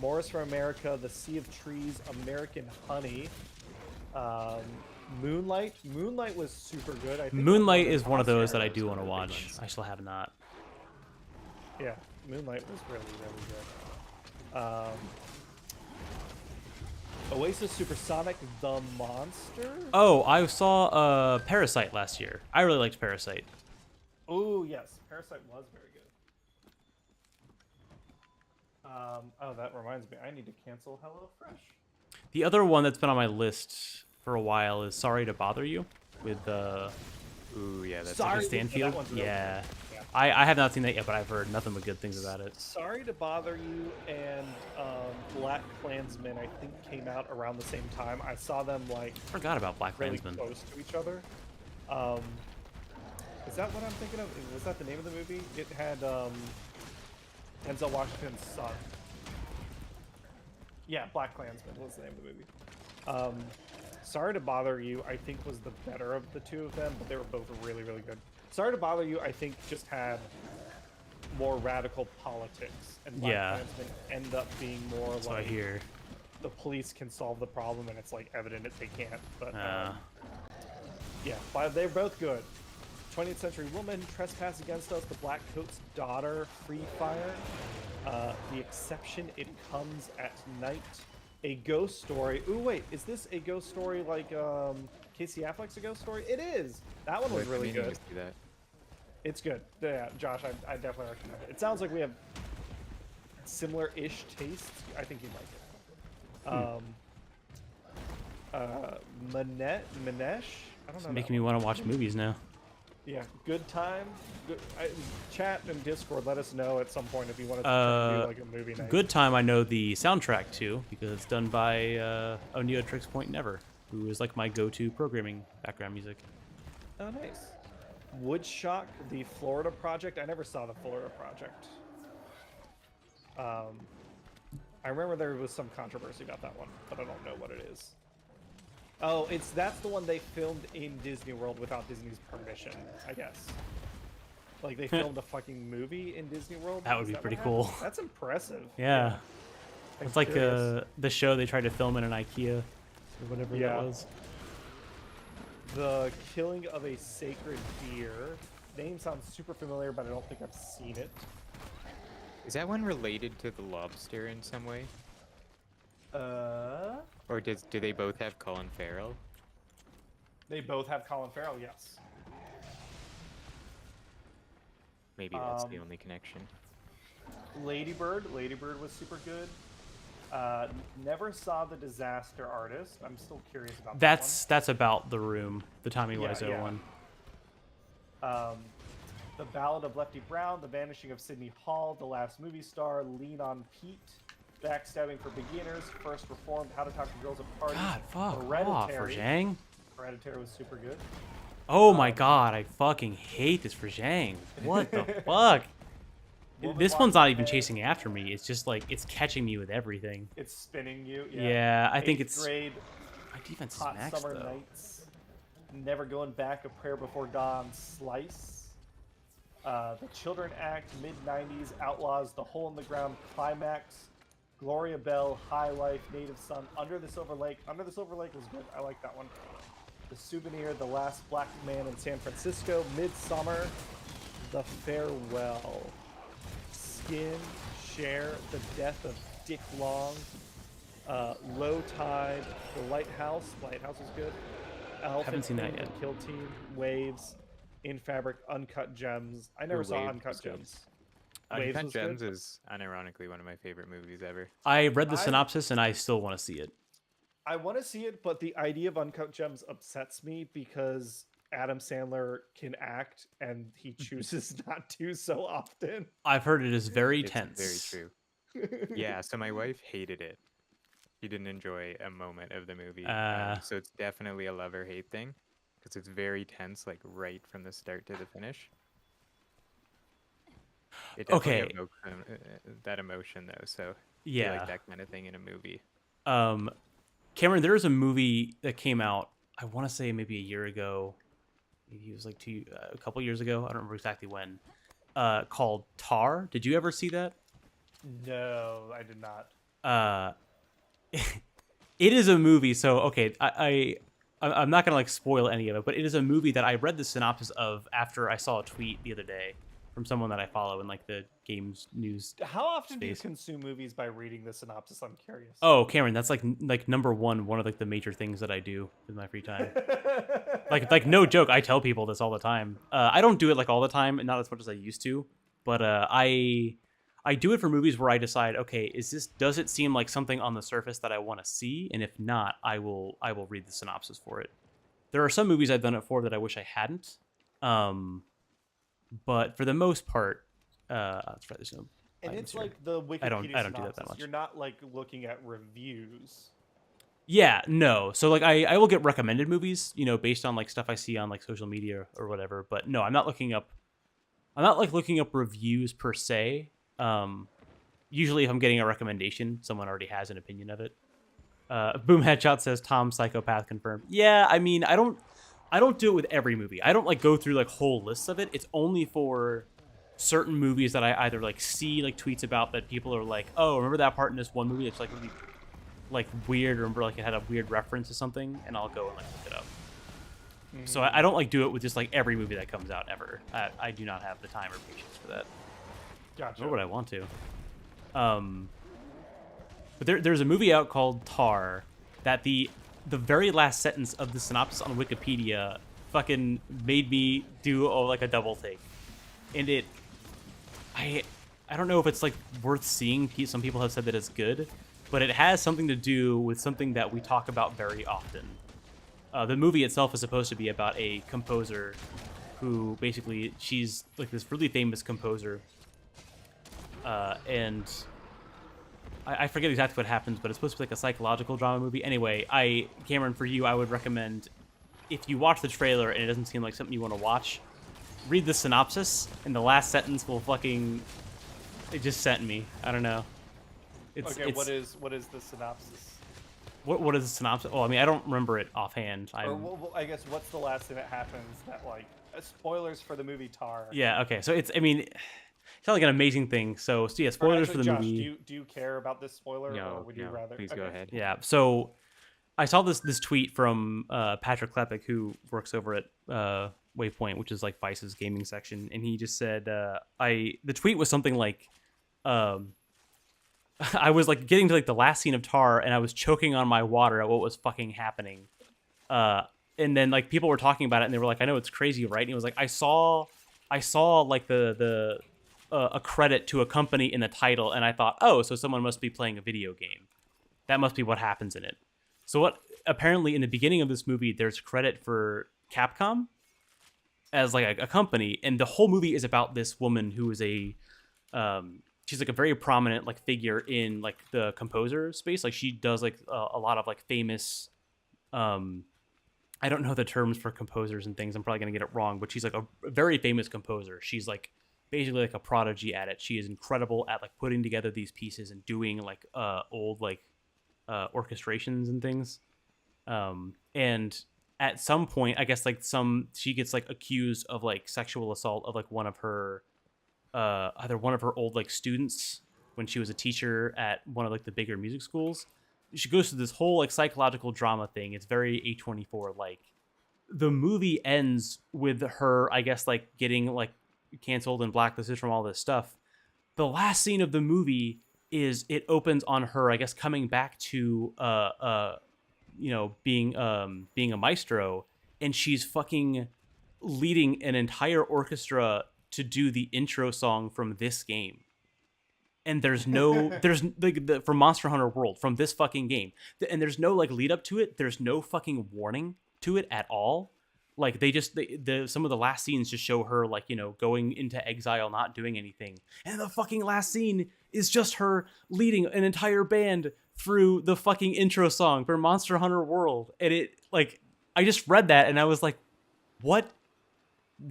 Morris from America, The Sea of Trees, American Honey. Moonlight. Moonlight was super good. I think Moonlight it was is one of those that I Oscar do was want to one of the big watch. ones. I still have not. Yeah, Moonlight was really good. Oasis Supersonic the Monster. Oh, I saw Parasite last year. I really liked Parasite. Oh yes, Parasite was very good. Oh, that reminds me, I need to cancel HelloFresh. The other one that's been on my list for a while is Sorry to Bother You with Ooh, yeah, that's Sorry. a good Stanfield. that one's really Yeah. good. Yeah. I have not seen that yet, but I've heard nothing but good things about it. Sorry to Bother You and Black Klansman, I think, came out around the same time. I saw them like Forgot about Black really Klansman. close to each other. Is that what I'm thinking of? Was that the name of the movie? It had Denzel Washington's son. Yeah, Black Klansman was the name of the movie. Sorry to Bother You, I think, was the better of the two of them, but they were both really, really good. Sorry to Bother You, I think, just had more radical politics, and Black Yeah. Klansman end up being more So I like hear. the police can solve the problem, and it's like evident that they can't. But Uh, yeah, but they're both good. 20th Century Woman, Trespass Against Us, The Black Coat's Daughter, Free Fire, The Exception, It Comes at Night, A Ghost Story. Ooh, wait, is this a ghost story like Casey Affleck's A Ghost Story? It is. That one was I've been really meaning good. to see that. It's good. Yeah, Josh, I definitely recommend it. It sounds like we have similar-ish tastes. I think you'd like it. Manesh? I don't know. making that me one. want to watch movies now. Yeah, good time. Good, chat and Discord. Let us know at some point if you want to try and do like a movie night. Good Time, I know the soundtrack to because it's done by O'Neill Tricks Point Never, who is like my go-to programming background music. Oh, nice. Woodshock, the Florida Project. I never saw the Florida Project. I remember there was some controversy about that one, but I don't know what it is. Oh, that's the one they filmed in Disney World without Disney's permission, I guess. Like they filmed a fucking movie in Disney World. That would Is be what pretty happened? cool. That's impressive. Yeah. I'm It's like curious. the show they tried to film in an IKEA or whatever Yeah. that was. The Killing of a Sacred Deer. Name sounds super familiar, but I don't think I've seen it. Is that one related to the lobster in some way? Or do they both have Colin Farrell? They both have Colin Farrell, yes. Maybe that's the only connection. Ladybird was super good. Never saw The Disaster Artist. I'm still curious about That's about The Room, the Tommy Yeah, Wiseau yeah. one. that one. The Ballad of Lefty Brown, The Vanishing of Sydney Hall, The Last Movie Star, Lean on Pete, Backstabbing for Beginners, First Reformed, How to Talk to Girls at Parties, God, fuck off, Hereditary. Rajang. Hereditary was super good. Oh my god, I fucking hate this Rajang. What the fuck? Woman This one's not Walking even Dead. chasing after me. It's just like it's catching me with everything. It's spinning you. Yeah, I think Eighth it's grade, my defense is Hot maxed Summer though. Nights, Never Going Back, A Prayer Before Dawn, Slice, The Children Act, Mid-90s, Outlaws, The Hole in the Ground, Climax, Gloria Bell, High Life, Native Son, Under the Silver Lake. Under the Silver Lake was good. I like that one. The Souvenir, The Last Black Man in San Francisco, Midsummer, The Farewell, Skin, Share, The Death of Dick Long, Low Tide, The Lighthouse. Lighthouse is good. Elephant seen that Queen, yet. The Kill Team, Waves, In Fabric, Uncut Gems. I never Ooh, saw Waves Uncut was good. Gems. Waves Uncut was good. Gems is unironically one of my favorite movies ever. I read the I- synopsis and I still want to see it. I want to see it, but the idea of Uncut Gems upsets me because Adam Sandler can act and he chooses not to so often. I've heard it is very It's tense. very true. Yeah, so my wife hated it. She didn't enjoy a moment of the movie. So it's definitely a love or hate thing because it's very tense, like right from the start to the finish. It definitely Okay. evokes that emotion though. So Yeah. you like that kind of thing in a movie. Cameron, there was a movie that came out, I want to say maybe a year ago. Maybe it was like a couple years ago. I don't remember exactly when. Called Tar. Did you ever see that? No, I did not. It is a movie. So, okay, I'm not gonna like spoil any of it, but it is a movie that I read the synopsis of after I saw a tweet the other day from someone that I follow in like the games news. How often do you space. consume movies by reading the synopsis? I'm curious. Oh, Cameron, that's like number one of like the major things that I do in my free time. like no joke, I tell people this all the time. I don't do it like all the time, and not as much as I used to, but I do it for movies where I decide, okay, does it seem like something on the surface that I want to see? And if not, I will read the synopsis for it. There are some movies I've done it for that I wish I hadn't. But for the most part, let's try this. And it's like the Wikipedia I don't do that synopsis. much. You're not like looking at reviews. Yeah, no. So like I will get recommended movies, based on like stuff I see on like social media or whatever. But no, I'm not looking up reviews per se. Usually if I'm getting a recommendation, someone already has an opinion of it. Boom Headshot says Tom Psychopath confirmed. Yeah, I mean, I don't do it with every movie. I don't like go through like whole lists of it. It's only for certain movies that I either like see like tweets about that people are like, oh, remember that part in this one movie? It's like really like weird. Remember like it had a weird reference to something, and I'll go and like look it up. Mm-hmm. So I don't like do it with just like every movie that comes out ever. I do not have the time or patience for that. Gotcha. Nor would I want to. But there's a movie out called Tar that the very last sentence of the synopsis on Wikipedia fucking made me do like a double take, and I don't know if it's like worth seeing. Some people have said that it's good, but it has something to do with something that we talk about very often. The movie itself is supposed to be about a composer who basically she's like this really famous composer. And I forget exactly what happens, but it's supposed to be like a psychological drama movie. Anyway, Cameron, for you, I would recommend if you watch the trailer and it doesn't seem like something you want to watch, read the synopsis, and the last sentence will it just sent me. I don't know. What is the synopsis? What is the synopsis? Oh, I mean, I don't remember it offhand. I guess what's the last thing that happens that like spoilers for the movie Tar? Yeah. Okay. So it's not like an amazing thing. So yeah, spoilers for the Josh, movie. Do you care about this spoiler, or would you rather? Please go ahead. Yeah. So I saw this tweet from Patrick Klepek, who works over at Waypoint, which is like Vice's gaming section, and he just said, the tweet was something like, I was like getting to like the last scene of Tar, and I was choking on my water at what was fucking happening. And then like people were talking about it, and they were like, I know it's crazy, right? And he was like, I saw like the a credit to a company in the title, and I thought, oh, so someone must be playing a video game. That must be what happens in it. So what apparently in the beginning of this movie, there's credit for Capcom as like a company, and the whole movie is about this woman who is she's like a very prominent like figure in like the composer space. Like she does like a lot of like famous, I don't know the terms for composers and things. I'm probably gonna get it wrong, but she's like a very famous composer. She's like basically like a prodigy at it. She is incredible at like putting together these pieces and doing like old like orchestrations and things. And at some point, I guess like she gets like accused of like sexual assault of like one of her either one of her old like students when she was a teacher at one of like the bigger music schools. She goes through this whole like psychological drama thing. It's very A24 like. The movie ends with her, I guess, like getting like canceled and blacklisted from all this stuff. The last scene of the movie is it opens on her, I guess, coming back to being a maestro, and she's fucking leading an entire orchestra to do the intro song from this game. And there's like from Monster Hunter World, from this fucking game, and there's no like lead up to it. There's no fucking warning to it at all. Like some of the last scenes just show her like, going into exile, not doing anything. And the fucking last scene is just her leading an entire band through the fucking intro song for Monster Hunter World. And it like, I just read that and I was like, what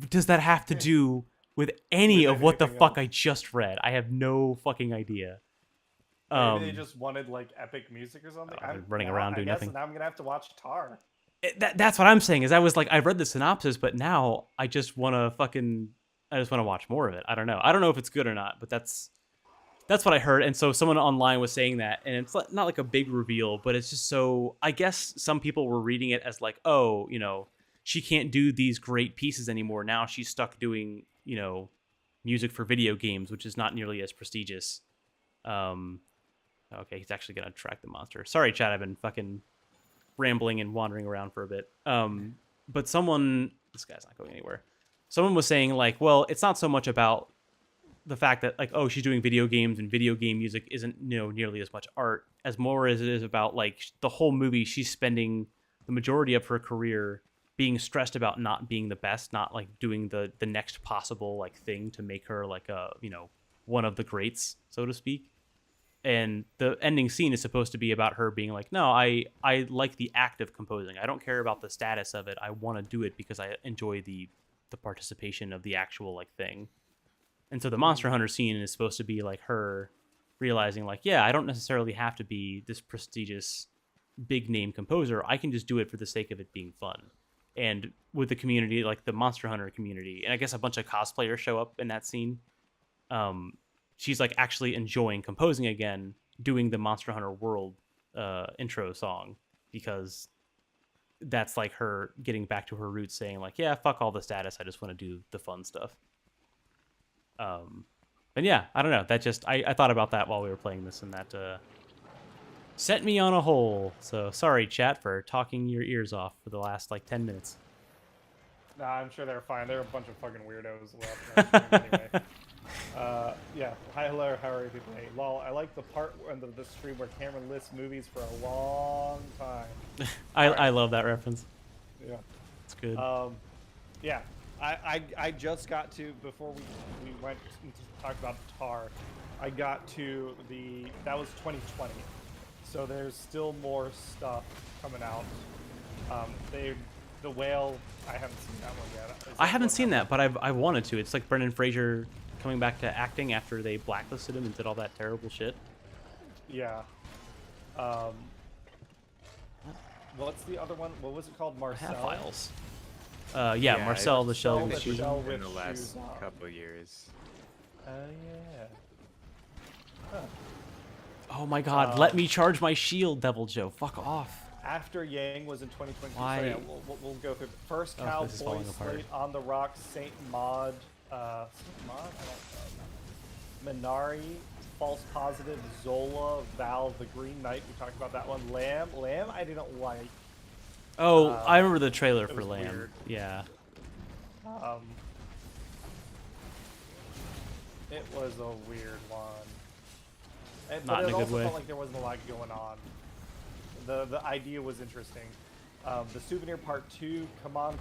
does that have to do with any of what the fuck I just read? I have no fucking idea. Maybe they just wanted like epic music or something. I'm running around doing nothing. Now I'm gonna have to watch Tar. That's what I'm saying. Is I was like, I read the synopsis, but now I just want to watch more of it. I don't know if it's good or not, but that's That's what I heard, and so someone online was saying that, and it's not like a big reveal, but it's just so. I guess some people were reading it as like, oh, she can't do these great pieces anymore. Now she's stuck doing, music for video games, which is not nearly as prestigious. Okay, he's actually gonna track the monster. Sorry, Chad, I've been fucking rambling and wandering around for a bit. But this guy's not going anywhere. Someone was saying like, well, it's not so much about the fact that like, oh, she's doing video games and video game music isn't nearly as much art as more as it is about like the whole movie. She's spending the majority of her career being stressed about not being the best, not like doing the next possible like thing to make her like a one of the greats, so to speak. And the ending scene is supposed to be about her being like, no, I like the act of composing. I don't care about the status of it. I want to do it because I enjoy the participation of the actual like thing. And so the Monster Hunter scene is supposed to be like her realizing like, yeah, I don't necessarily have to be this prestigious big name composer. I can just do it for the sake of it being fun. And with the community, like the Monster Hunter community, and I guess a bunch of cosplayers show up in that scene. She's like actually enjoying composing again, doing the Monster Hunter World intro song, because that's like her getting back to her roots, saying like, yeah, fuck all the status. I just want to do the fun stuff. But yeah, I don't know. That just, I thought about that while we were playing this, and that sent me on a hole. So sorry, chat, for talking your ears off for the last like 10 minutes. Nah, I'm sure they're fine. They're a bunch of fucking weirdos left. Anyway. Yeah. Hi, hello, how are you today? Lol, I like the part in the stream where Cameron lists movies for a long time. I love that reference. Yeah. It's good. Yeah. I just got to, before we went to talk about Tar, I got to that was 2020. So there's still more stuff coming out. The Whale, I haven't seen that one yet. I haven't seen that, but I wanted to. It's like Brendan Fraser coming back to acting after they blacklisted him and did all that terrible shit. Yeah. What's the other one? What was it called? Marcel? Half-Files. Yeah, Marcel the Shell with Shoes Shoes. In the last couple years. Oh, yeah. Huh. Oh my god, let me charge my shield, Devil Joe. Fuck off. After Yang was in 2020. Why? So yeah, we'll go through. First Cow, this is falling Boy apart. Slate, On the Rocks, Saint Maud, Saint Maud? I don't know. Minari, False Positive, Zola, Val, The Green Knight. We talked about that one. Lamb, I didn't like. Oh, I remember the trailer it for was Lamb. weird. Yeah. It was a weird one. Not But in a it good also way. felt like there wasn't a lot going on. The idea was interesting. The Souvenir Part 2, Come On,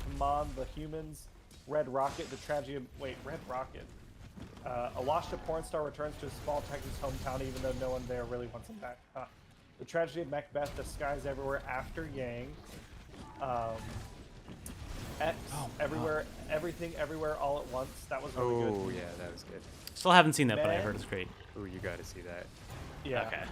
The Humans, Red Rocket, The Tragedy of... Wait, Red Rocket. A washed-up porn star returns to a small Texas hometown even though no one there really wants him back. The Tragedy of Macbeth, The Skies Everywhere After Yang. X, Everywhere, Everything, Everywhere, All at Once. That was really good. Oh, yeah, that was good. Still haven't seen that, but I Man. heard it's great. Oh, you gotta see that. Yeah. Okay.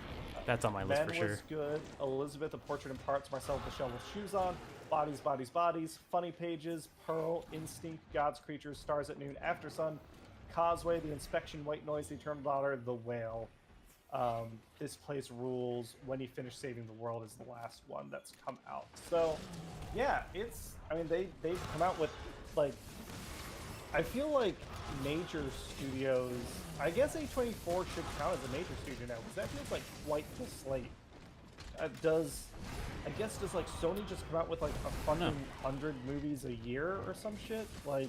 That's on my list Men for sure. was good. Elizabeth, A Portrait in Parts, Marcel with the Shell with Shoes On, Bodies, Bodies, Bodies, Funny Pages, Pearl, Instinct, God's Creatures, Stars at Noon, After Sun, Causeway, The Inspection, White Noise, The Eternal Daughter, The Whale. This Place Rules, When You Finish Saving the World is the last one that's come out. So, yeah, they've come out with, like, I feel like major studios, I guess A24 should count as a major studio now, because that feels like quite the slate. Does like Sony just come out with like a fucking 100 movies a year or some shit? Like,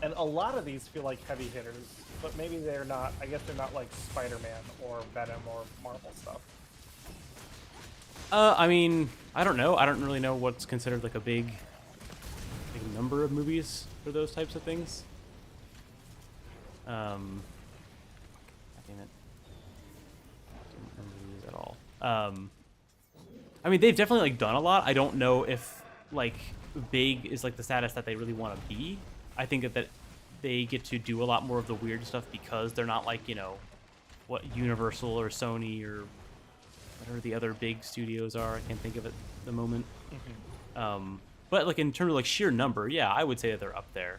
and a lot of these feel like heavy hitters, but maybe they're not. I guess they're not like Spider-Man or Venom or Marvel stuff. I mean, I don't know. I don't really know what's considered like a big number of movies for those types of things. God damn it. I didn't remember these at all. I mean, they've definitely like done a lot. I don't know if like big is like the status that they really want to be. I think that they get to do a lot more of the weird stuff because they're not like, what Universal or Sony or whatever the other big studios are. I can't think of it at the moment. Mm-hmm. But like in terms of like sheer number, yeah, I would say that they're up there,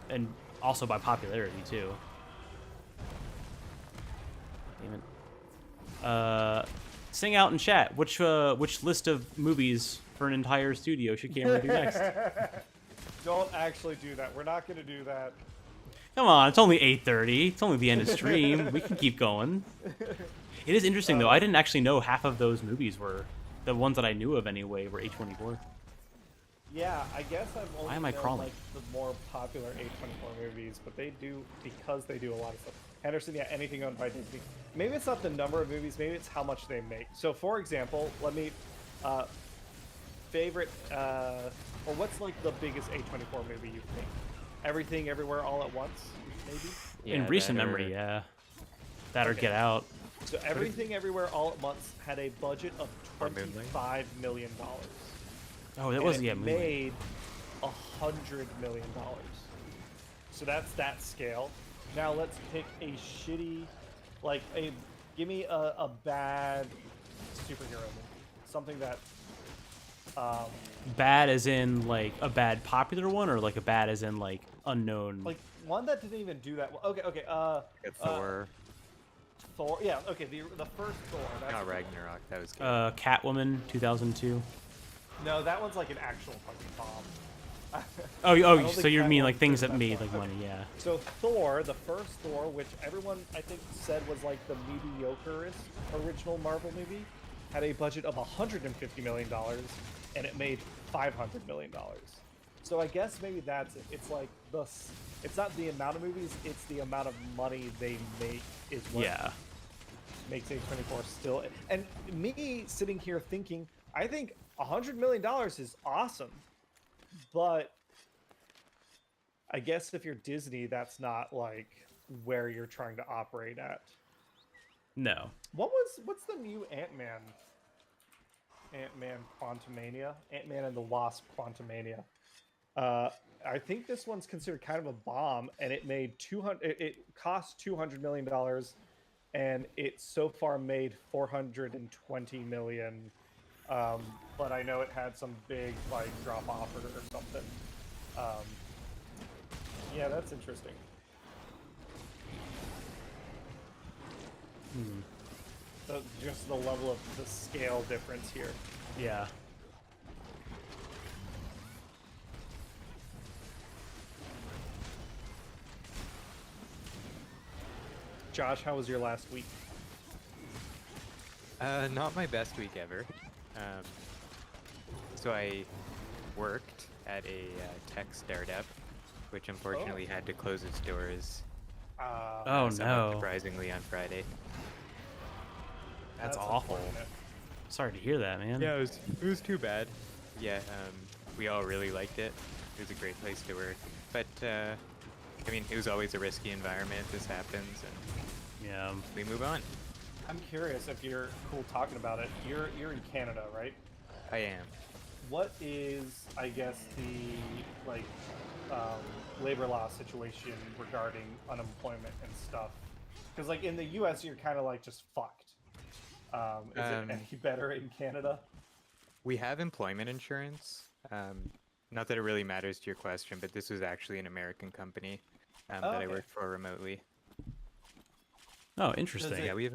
and also by popularity too. Damn it. Sing out in chat. Which list of movies for an entire studio should Cameron do next? Don't actually do that. We're not going to do that. Come on, it's only 8:30. It's only the end of stream. We can keep going. It is interesting though. I didn't actually know half of those movies were the ones that I knew of anyway were A24. Yeah, I guess I've only Why am I known, crawling? like the more popular A24 movies, but they do because they do a lot of stuff. Henderson, yeah, anything owned by Disney. Maybe it's not the number of movies, maybe it's how much they make. So, for example, let me favorite or what's like the biggest A24 movie you've made? Everything, Everywhere, All at Once, maybe. In recent memory, yeah. That or Get Out. So Everything, Everywhere, All at Once had a budget of $25 million. Oh, that was made $100 million. So that's that scale. Now let's pick a shitty, like give me a bad superhero movie, something that. Bad as in like a bad popular one, or like a bad as in like unknown. Like one that didn't even do that well. Okay. Thor. Thor. Yeah. Okay. The first Thor. That's Not Ragnarok. That was good. Catwoman 2002. No, that one's like an actual fucking bomb. Oh, so you mean like things that made like money, yeah. So Thor, the first Thor, which everyone I think said was like the mediocreest original Marvel movie, had a budget of $150 million, and it made $500 million. So I guess maybe that's it. It's like it's not the amount of movies, it's the amount of money they make is what makes A24 still. And me sitting here thinking, I think $100 million is awesome, but I guess if you're Disney, that's not like where you're trying to operate at. No. What's the new Ant-Man Quantumania? Ant-Man and the Wasp Quantumania. I think this one's considered kind of a bomb, and it made it cost $200 million, and it so far made $420 million. But I know it had some big like drop off or something. Yeah, that's interesting. So just the level of the scale difference here. Yeah. Josh, how was your last week? Not my best week ever. So I worked at a tech startup, which unfortunately had to close its doors. Oh no! Surprisingly, on Friday. That's awful. Sorry to hear that, man. Yeah, it was too bad. Yeah, we all really liked it. It was a great place to work, but I mean, it was always a risky environment. This happens, and yeah, we move on. I'm curious if you're cool talking about it. You're in Canada, right? I am. What is, I guess, the like labor law situation regarding unemployment and stuff? Because like in the U.S., you're kind of like just fucked. Is it any better in Canada? We have employment insurance. Not that it really matters to your question, but this was actually an American company that I worked for remotely. Oh, interesting. Yeah, we have.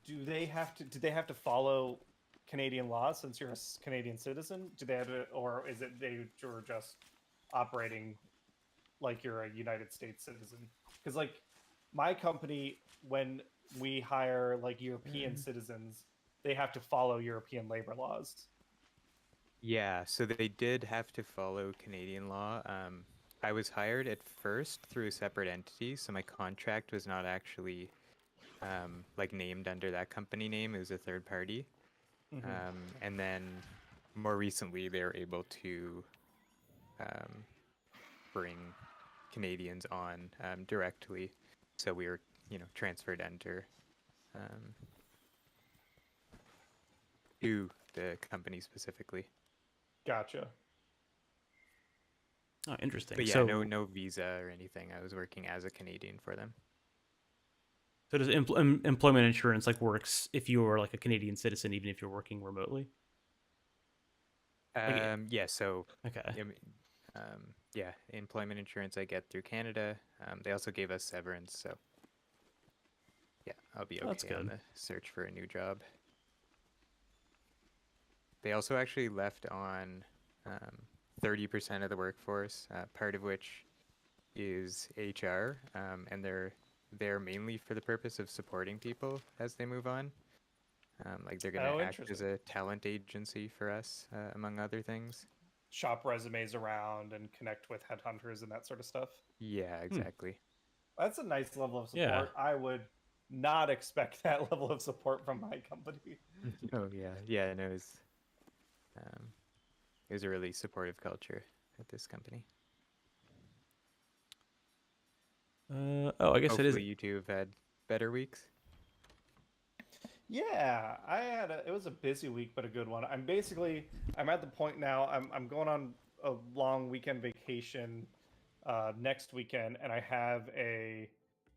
Do they have to follow Canadian laws since you're a Canadian citizen? Do they have to, or is it they were just operating like you're a United States citizen? Because like my company, when we hire like European citizens, they have to follow European labor laws. Yeah, so they did have to follow Canadian law. I was hired at first through a separate entity, so my contract was not actually like named under that company name. It was a third party. And then more recently, they were able to bring Canadians on directly. So we were, transferred under to the company specifically. Gotcha. Oh, interesting. But yeah, so, no visa or anything. I was working as a Canadian for them. So does employment insurance like works if you are like a Canadian citizen, even if you're working remotely? Yeah. So. Okay. Yeah, employment insurance I get through Canada. They also gave us severance, so Yeah, I'll be That's okay on good. the search for a new job. They also actually left on 30% of the workforce, part of which is HR, and they're there mainly for the purpose of supporting people as they move on. Like they're going to Oh, act as interesting. a talent agency for us, among other things. Shop resumes around and connect with headhunters and that sort of stuff. Yeah, exactly. That's a nice level of Yeah. support. I would not expect that level of support from my company. Oh yeah, yeah. No, it was a really supportive culture at this company. I guess Hopefully it is. you two have had better weeks. Yeah, it was a busy week, but a good one. I'm at the point now. I'm going on a long weekend vacation next weekend, and I have a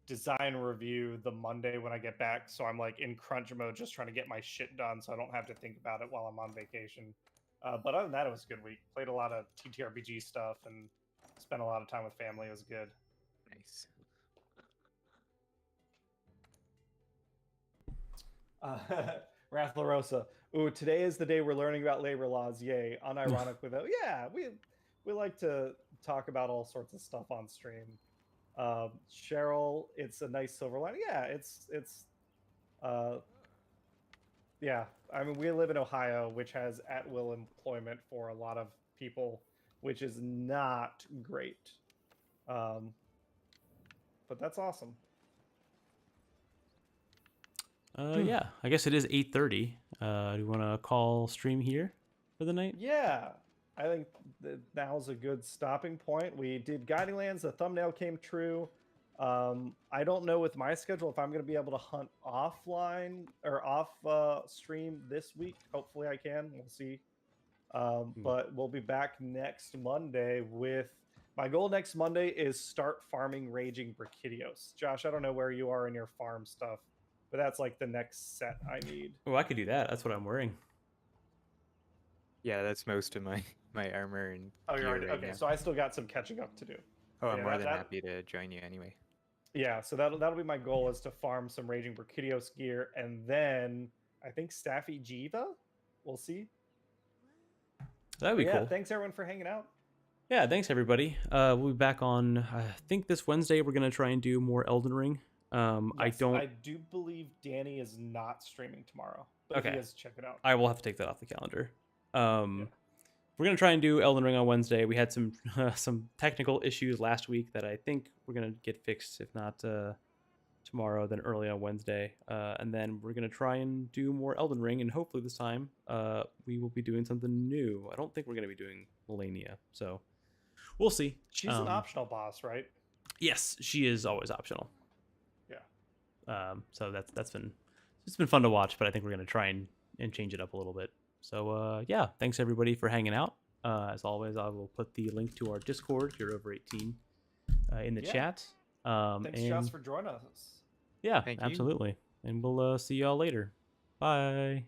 design review the Monday when I get back. So I'm like in crunch mode, just trying to get my shit done, so I don't have to think about it while I'm on vacation. But other than that, it was a good week. Played a lot of TTRPG stuff and spent a lot of time with family. It was good. Nice. Wrath La Rosa. Ooh, today is the day we're learning about labor laws. Yay! Unironically though, yeah, we like to talk about all sorts of stuff on stream. Cheryl, it's a nice silver lining. Yeah, uh, yeah. I mean, we live in Ohio, which has at will employment for a lot of people, which is not great. But that's awesome. Yeah, I guess it is 8:30. Do you want to call stream here for the night? Yeah, I think now's a good stopping point. We did Guiding Lands. The thumbnail came true. I don't know with my schedule if I'm going to be able to hunt offline or off stream this week. Hopefully, I can. We'll see. But we'll be back next Monday with my goal. Next Monday is start farming Raging Brachydios. Josh, I don't know where you are in your farm stuff, but that's like the next set I need. Oh, I could do that. That's what I'm wearing. Yeah, that's most of my armor and Oh, you're gear already right okay. now. So I still got some catching up to do. Oh, I'm Yeah, more than happy to join you anyway. Yeah, so that'll be my goal, is to farm some Raging Brachydios gear, and then I think Staffy Jiva. We'll see. That'd be cool. Thanks everyone for hanging out. Yeah, thanks everybody. We'll be back on. I think this Wednesday we're gonna try and do more Elden Ring. Yes, I do believe Danny is not streaming tomorrow, but if he is, check it out. I will have to take that off the calendar. We're gonna try and do Elden Ring on Wednesday. We had some technical issues last week that I think we're gonna get fixed. If not tomorrow, then early on Wednesday. And then we're gonna try and do more Elden Ring, and hopefully this time we will be doing something new. I don't think we're gonna be doing Melania, so we'll see. She's an optional boss, right? Yes, she is always optional. Yeah. So it's been fun to watch, but I think we're gonna try and change it up a little bit. So yeah, thanks everybody for hanging out. As always, I will put the link to our Discord, if you're over 18, in the chat. Thanks, Josh, for joining us. Yeah, absolutely. And we'll see y'all later. Bye.